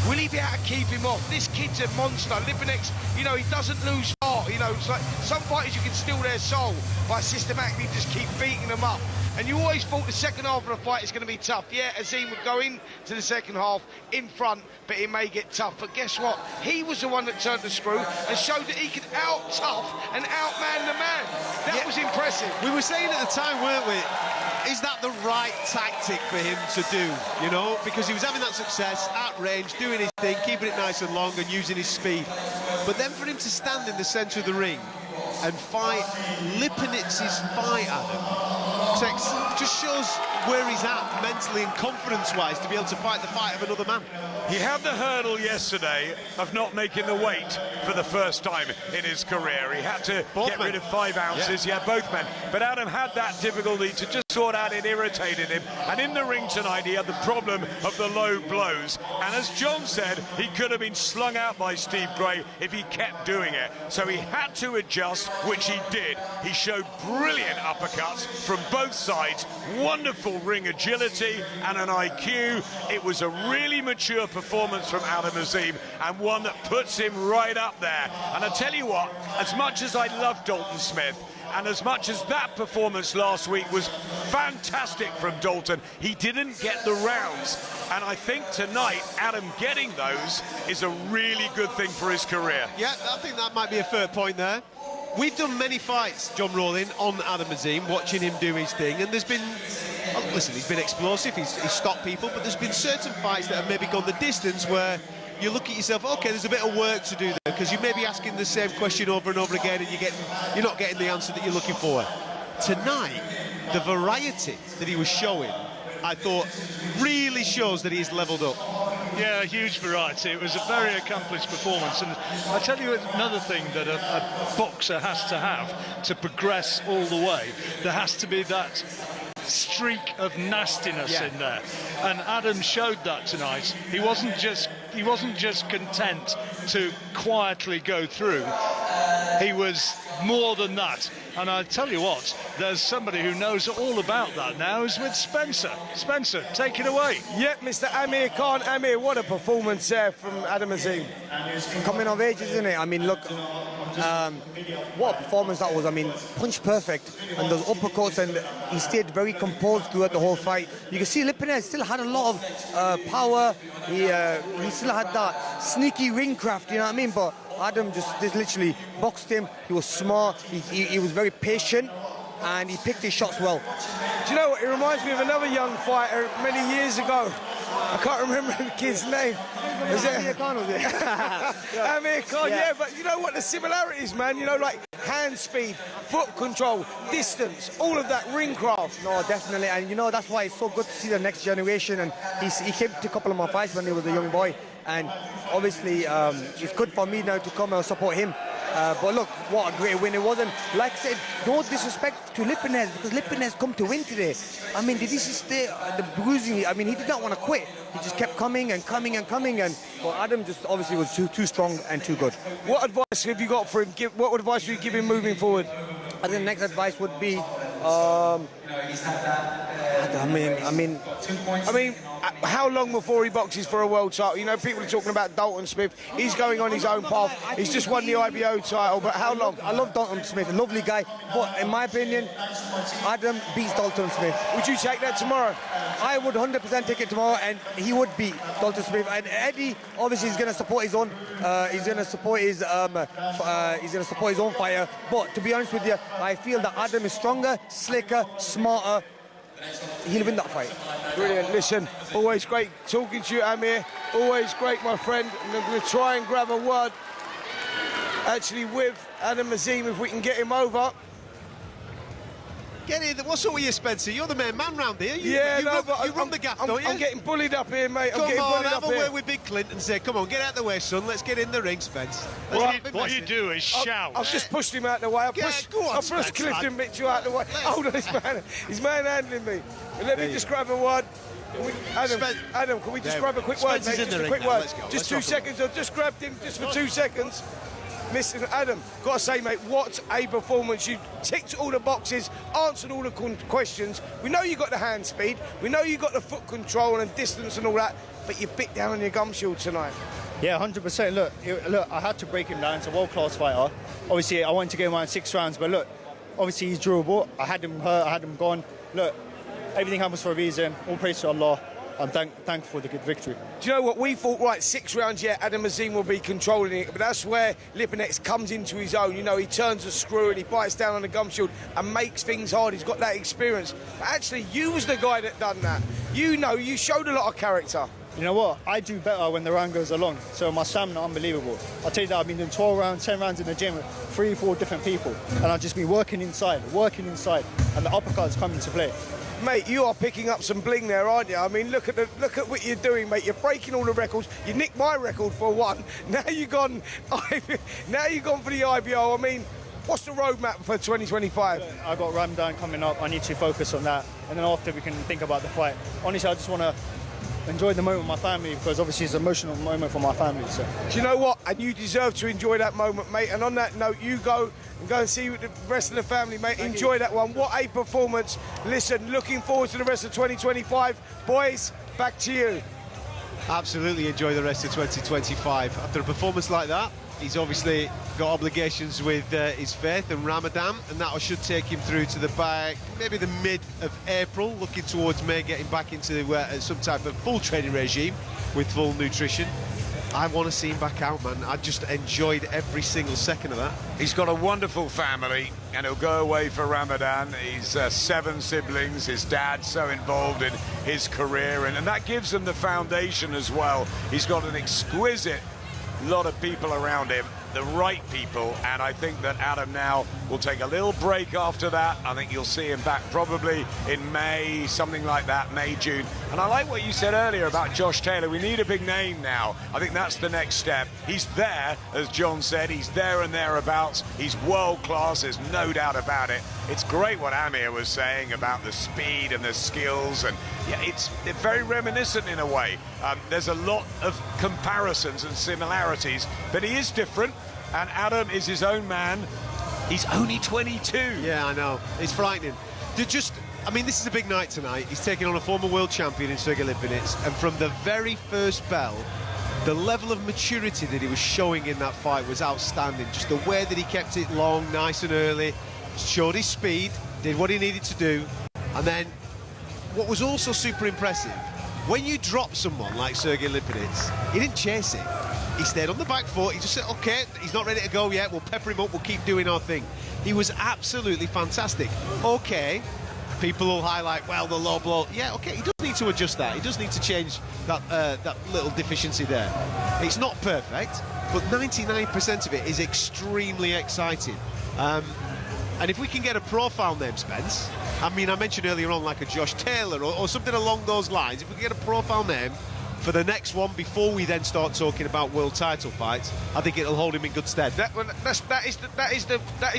will he be able to keep him off? This kid's a monster. Lipinets, you know, he doesn't lose heart. You know, it's like some fighters, you can steal their soul by systematically just keep beating them up. And you always thought the second half of the fight is going to be tough. Yeah, Azim would go into the second half in front, but it may get tough. But guess what? He was the one that turned the screw and showed that he could out-tough and outman the man. That was impressive. We were saying at the time, weren't we, is that the right tactic for him to do, you know? Because he was having that success at range, doing his thing, keeping it nice and long and using his speed. But then for him to stand in the centre of the ring and fight Lipinets' fight, Adam, just shows where he's at mentally and confidence-wise to be able to fight the fight of another man. He had the hurdle yesterday of not making the weight for the first time in his career. He had to get rid of 5 ounces. Yeah, both men. But Adam had that difficulty to just sort out. It irritated him. And in the ring tonight, he had the problem of the low blows. And as John said, he could have been slung out by Steve Gray if he kept doing it. So he had to adjust, which he did. He showed brilliant uppercuts from both sides. Wonderful ring agility and an IQ. It was a really mature performance from Adam Azim, and one that puts him right up there. And I tell you what, as much as I love Dalton Smith, and as much as that performance last week was fantastic from Dalton, he didn't get the rounds. And I think tonight, Adam getting those is a really good thing for his career. Yeah, I think that might be a fair point there. We've done many fights, John Rowling, on Adam Azim, watching him do his thing, and there's been, well, listen, he's been explosive, he's stopped people, but there's been certain fights that have maybe gone the distance where you look at yourself, okay, there's a bit of work to do there, because you may be asking the same question over and over again, and you're not getting the answer that you're looking for. Tonight, the variety that he was showing, I thought, really shows that he's levelled up. Yeah, a huge variety. It was a very accomplished performance, and I tell you another thing that a boxer has to have to progress all the way. There has to be that streak of nastiness in there, and Adam showed that tonight. He wasn't just content to quietly go through. He was more than that, and I tell you what, there's somebody who knows all about that now, is with Spencer. Spencer, take it away. Yep, Mr. Amir Khan. Amir, what a performance there from Adam Azim. Coming of age, isn't it? I mean, look, what a performance that was. I mean, punch perfect, and those uppercuts, and he stayed very composed throughout the whole fight. You can see Lipinets still had a lot of power. He still had that sneaky ring craft, you know what I mean? But Adam just literally boxed him. He was smart, he was very patient, and he picked his shots well. Do you know what? It reminds me of another young fighter many years ago. I can't remember the kid's name. Was it Amir Khan, was it? Amir Khan, yeah, but you know what the similarities, man? You know, like hand speed, foot control, distance, all of that ring craft. No, definitely, and you know that's why it's so good to see the next generation. And he came to a couple of my fights when he was a young boy, and obviously it's good for me now to come and support him. But look, what a great win it was. And like I said, no disrespect to Lipinets, because Lipinets come to win today. I mean, did he stay the bruising? I mean, he did not want to quit. He just kept coming and coming and coming. And well, Adam just obviously was too strong and too good. What advice have you got for him? What advice would you give him moving forward? I think the next advice would be, how long before he boxes for a world title? You know, people are talking about Dalton Smith. He's going on his own path. He's just won the IBO title, but how long? I love Dalton Smith, a lovely guy. But in my opinion, Adam beats Dalton Smith. Would you take that tomorrow? I would 100% take it tomorrow, and he would beat Dalton Smith. And Eddie, obviously, he's going to support his own. He's going to support his. He's going to support his own fighter. But to be honest with you, I feel that Adam is stronger, slicker, smarter. He'll win that fight. Brilliant. Listen, always great talking to you, Amir. Always great, my friend. I'm going to try and grab a word, actually, with Adam Azim, if we can get him over. Get in. What's up with you, Spencer? You're the main man round here. You run the gap, don't you? I'm getting bullied up here, mate. Come on, have a word with Big Clint and say, come on, get out the way, son. Let's get in the ring, Spence. What you do is shout. I've just pushed him out the way. I pushed Clifton Mitchell out the way. Hold on, he's manhandling me. Let me just grab a word. Adam, can we just grab a quick word, mate? Just a quick word. Just 2 seconds. I've just grabbed him just for 2 seconds. Listen, Adam, got to say, mate, what a performance. You ticked all the boxes, answered all the questions. We know you got the hand speed. We know you got the foot control and distance and all that, but you bit down on your gum shield tonight. Yeah, 100%. Look, I had to break him down. He's a world-class fighter. Obviously, I wanted to get him around 6 rounds, but look, obviously he's durable. I had him hurt, I had him gone. Look, everything happens for a reason. All praise to Allah. I'm thankful for the good victory. Do you know what? We thought, right, 6 rounds, yeah, Adam Azim will be controlling it, but that's where Lipinets comes into his own. You know, he turns a screw and he bites down on the gum shield and makes things hard. He's got that experience. But actually, you was the guy that done that. You know, you showed a lot of character. You know what? I do better when the round goes along, so my stamina unbelievable. I'll tell you that I've been doing 12 rounds, 10 rounds in the gym with 3 or 4 different people, and I've just been working inside, and the uppercuts come into play. Mate, you are picking up some bling there, aren't you? I mean, look at what you're doing, mate. You're breaking all the records. You nicked my record for one. Now you've gone for the IBO. I mean, what's the roadmap for 2025? I've got Ramadan coming up. I need to focus on that, and then after we can think about the fight. Honestly, I just want to enjoy the moment with my family, because obviously it's an emotional moment for my family. So. Do you know what? And you deserve to enjoy that moment, mate. And on that note, you go and see the rest of the family, mate. Enjoy that one. What a performance. Listen, looking forward to the rest of 2025. Boys, back to you. Absolutely enjoy the rest of 2025. After a performance like that, he's obviously got obligations with his faith and Ramadan, and that should take him through to maybe the mid of April, looking towards May, getting back into some type of full training regime with full nutrition. I want to see him back out, man. I just enjoyed every single second of that. He's got a wonderful family, and he'll go away for Ramadan. He's 7 siblings. His dad's so involved in his career, and that gives him the foundation as well. He's got an exquisite lot of people around him, the right people, and I think that Adam now will take a little break after that. I think you'll see him back probably in May, something like that, May, June. And I like what you said earlier about Josh Taylor. We need a big name now. I think that's the next step. He's there, as John said, he's there and thereabouts. He's world class, there's no doubt about it. It's great what Amir was saying about the speed and the skills, and yeah, it's very reminiscent in a way. There's a lot of comparisons and similarities, but he is different, and Adam is his own man. He's only 22. Yeah, I know. It's frightening. I mean, this is a big night tonight. He's taking on a former world champion in Sergey Lipinets, and from the very first bell, the level of maturity that he was showing in that fight was outstanding. Just the way that he kept it long, nice and early, showed his speed, did what he needed to do, and then what was also super impressive, when you drop someone like Sergey Lipinets, he didn't chase it. He stayed on the back foot. He just said, OK, he's not ready to go yet. We'll pepper him up. We'll keep doing our thing. He was absolutely fantastic. OK, people will highlight, well, the low blow. Yeah, okay, he does need to adjust that. He does need to change that that little deficiency there. It's not perfect, but 99% of it is extremely exciting. And if we can get a profile name, Spence, I mean, I mentioned earlier on like a Josh Taylor or something along those lines, if we can get a profile name for the next one before we then start talking about world title fights, I think it'll hold him in good stead. That is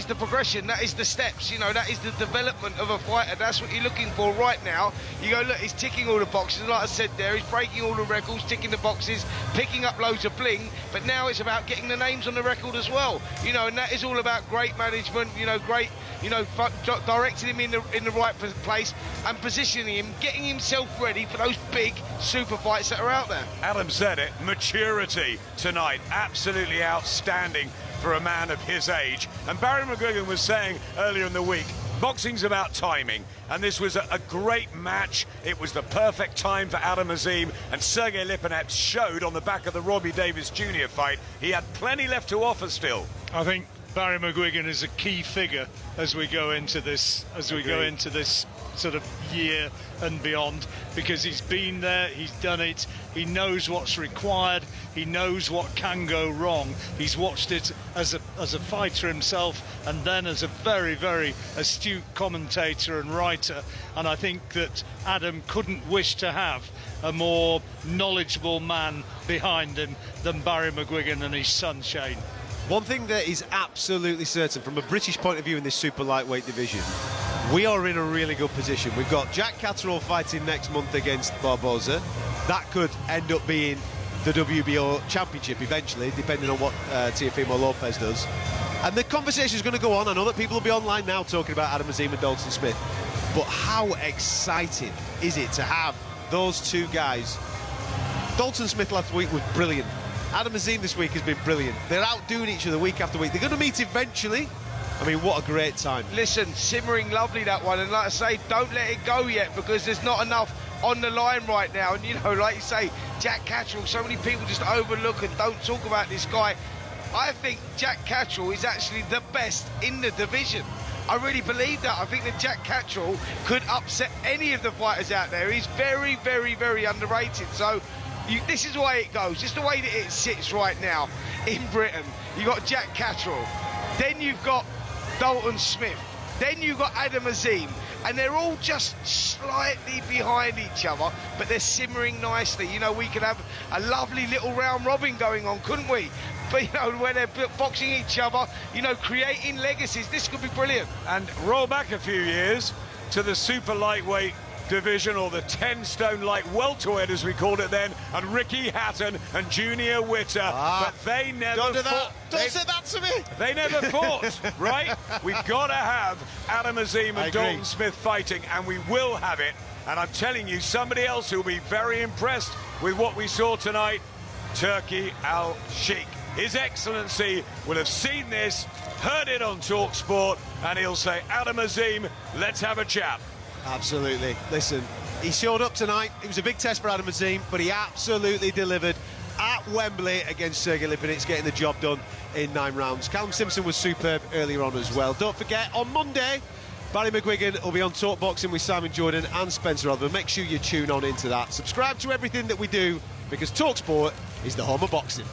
the progression. That is the steps. You know, that is the development of a fighter. That's what you're looking for right now. You go, look, he's ticking all the boxes. Like I said there, he's breaking all the records, ticking the boxes, picking up loads of bling. But now it's about getting the names on the record as well. You know, and that is all about great management. You know, great. You know, directing him in the right place and positioning him, getting himself ready for those big super fights that are out there. Adam said it, maturity tonight, absolutely outstanding for a man of his age. And Barry McGuigan was saying earlier in the week, boxing's about timing, and this was a great match. It was the perfect time for Adam Azim, and Sergey Lipinets showed on the back of the Robbie Davis Jr. fight he had plenty left to offer still. I think Barry McGuigan is a key figure as we go into this sort of year and beyond, because he's been there, he's done it, he knows what's required, he knows what can go wrong. He's watched it as a fighter himself, and then as a very, very astute commentator and writer, and I think that Adam couldn't wish to have a more knowledgeable man behind him than Barry McGuigan and his son Shane. One thing that is absolutely certain from a British point of view in this super lightweight division, we are in a really good position. We've got Jack Catterall fighting next month against Barboza. That could end up being the WBO championship eventually, depending on what Teofimo Lopez does. And the conversation is going to go on. I know that people will be online now talking about Adam Azim and Dalton Smith, but how exciting is it to have those two guys? Dalton Smith last week was brilliant. Adam Azim this week has been brilliant. They're outdoing each other week after week. They're going to meet eventually. I mean, what a great time. Listen, simmering lovely, that one. And like I say, don't let it go yet, because there's not enough on the line right now. And, you know, like you say, Jack Catterall, so many people just overlook and don't talk about this guy. I think Jack Catterall is actually the best in the division. I really believe that. I think that Jack Catterall could upset any of the fighters out there. He's very, very, very underrated. So this is the way it goes. Just the way that it sits right now in Britain. You've got Jack Catterall. Then you've got Dalton Smith. Then you've got Adam Azim. And they're all just slightly behind each other, but they're simmering nicely. You know, we could have a lovely little round robin going on, couldn't we? But, you know, where they're boxing each other, you know, creating legacies. This could be brilliant. And roll back a few years to the super lightweight division, or the 10-stone light welterweight as we called it then, and Ricky Hatton and Junior Witter, but they never fought. Don't say that to me. They never fought, right? We've got to have Adam Azim and Dalton Smith fighting, and we will have it. And I'm telling you, somebody else who will be very impressed with what we saw tonight, Turki Al-Sheikh. His Excellency will have seen this, heard it on talkSPORT, and he'll say, Adam Azim, let's have a chat. Absolutely. Listen, he showed up tonight. It was a big test for Adam Azim, but he absolutely delivered at Wembley against Sergey Lipinets, getting the job done in 9 rounds. Callum Simpson was superb earlier on as well. Don't forget, on Monday, Barry McGuigan will be on Talk Boxing with Simon Jordan and Spencer Osborne. Make sure you tune on into that. Subscribe to everything that we do, because talkSPORT is the home of boxing.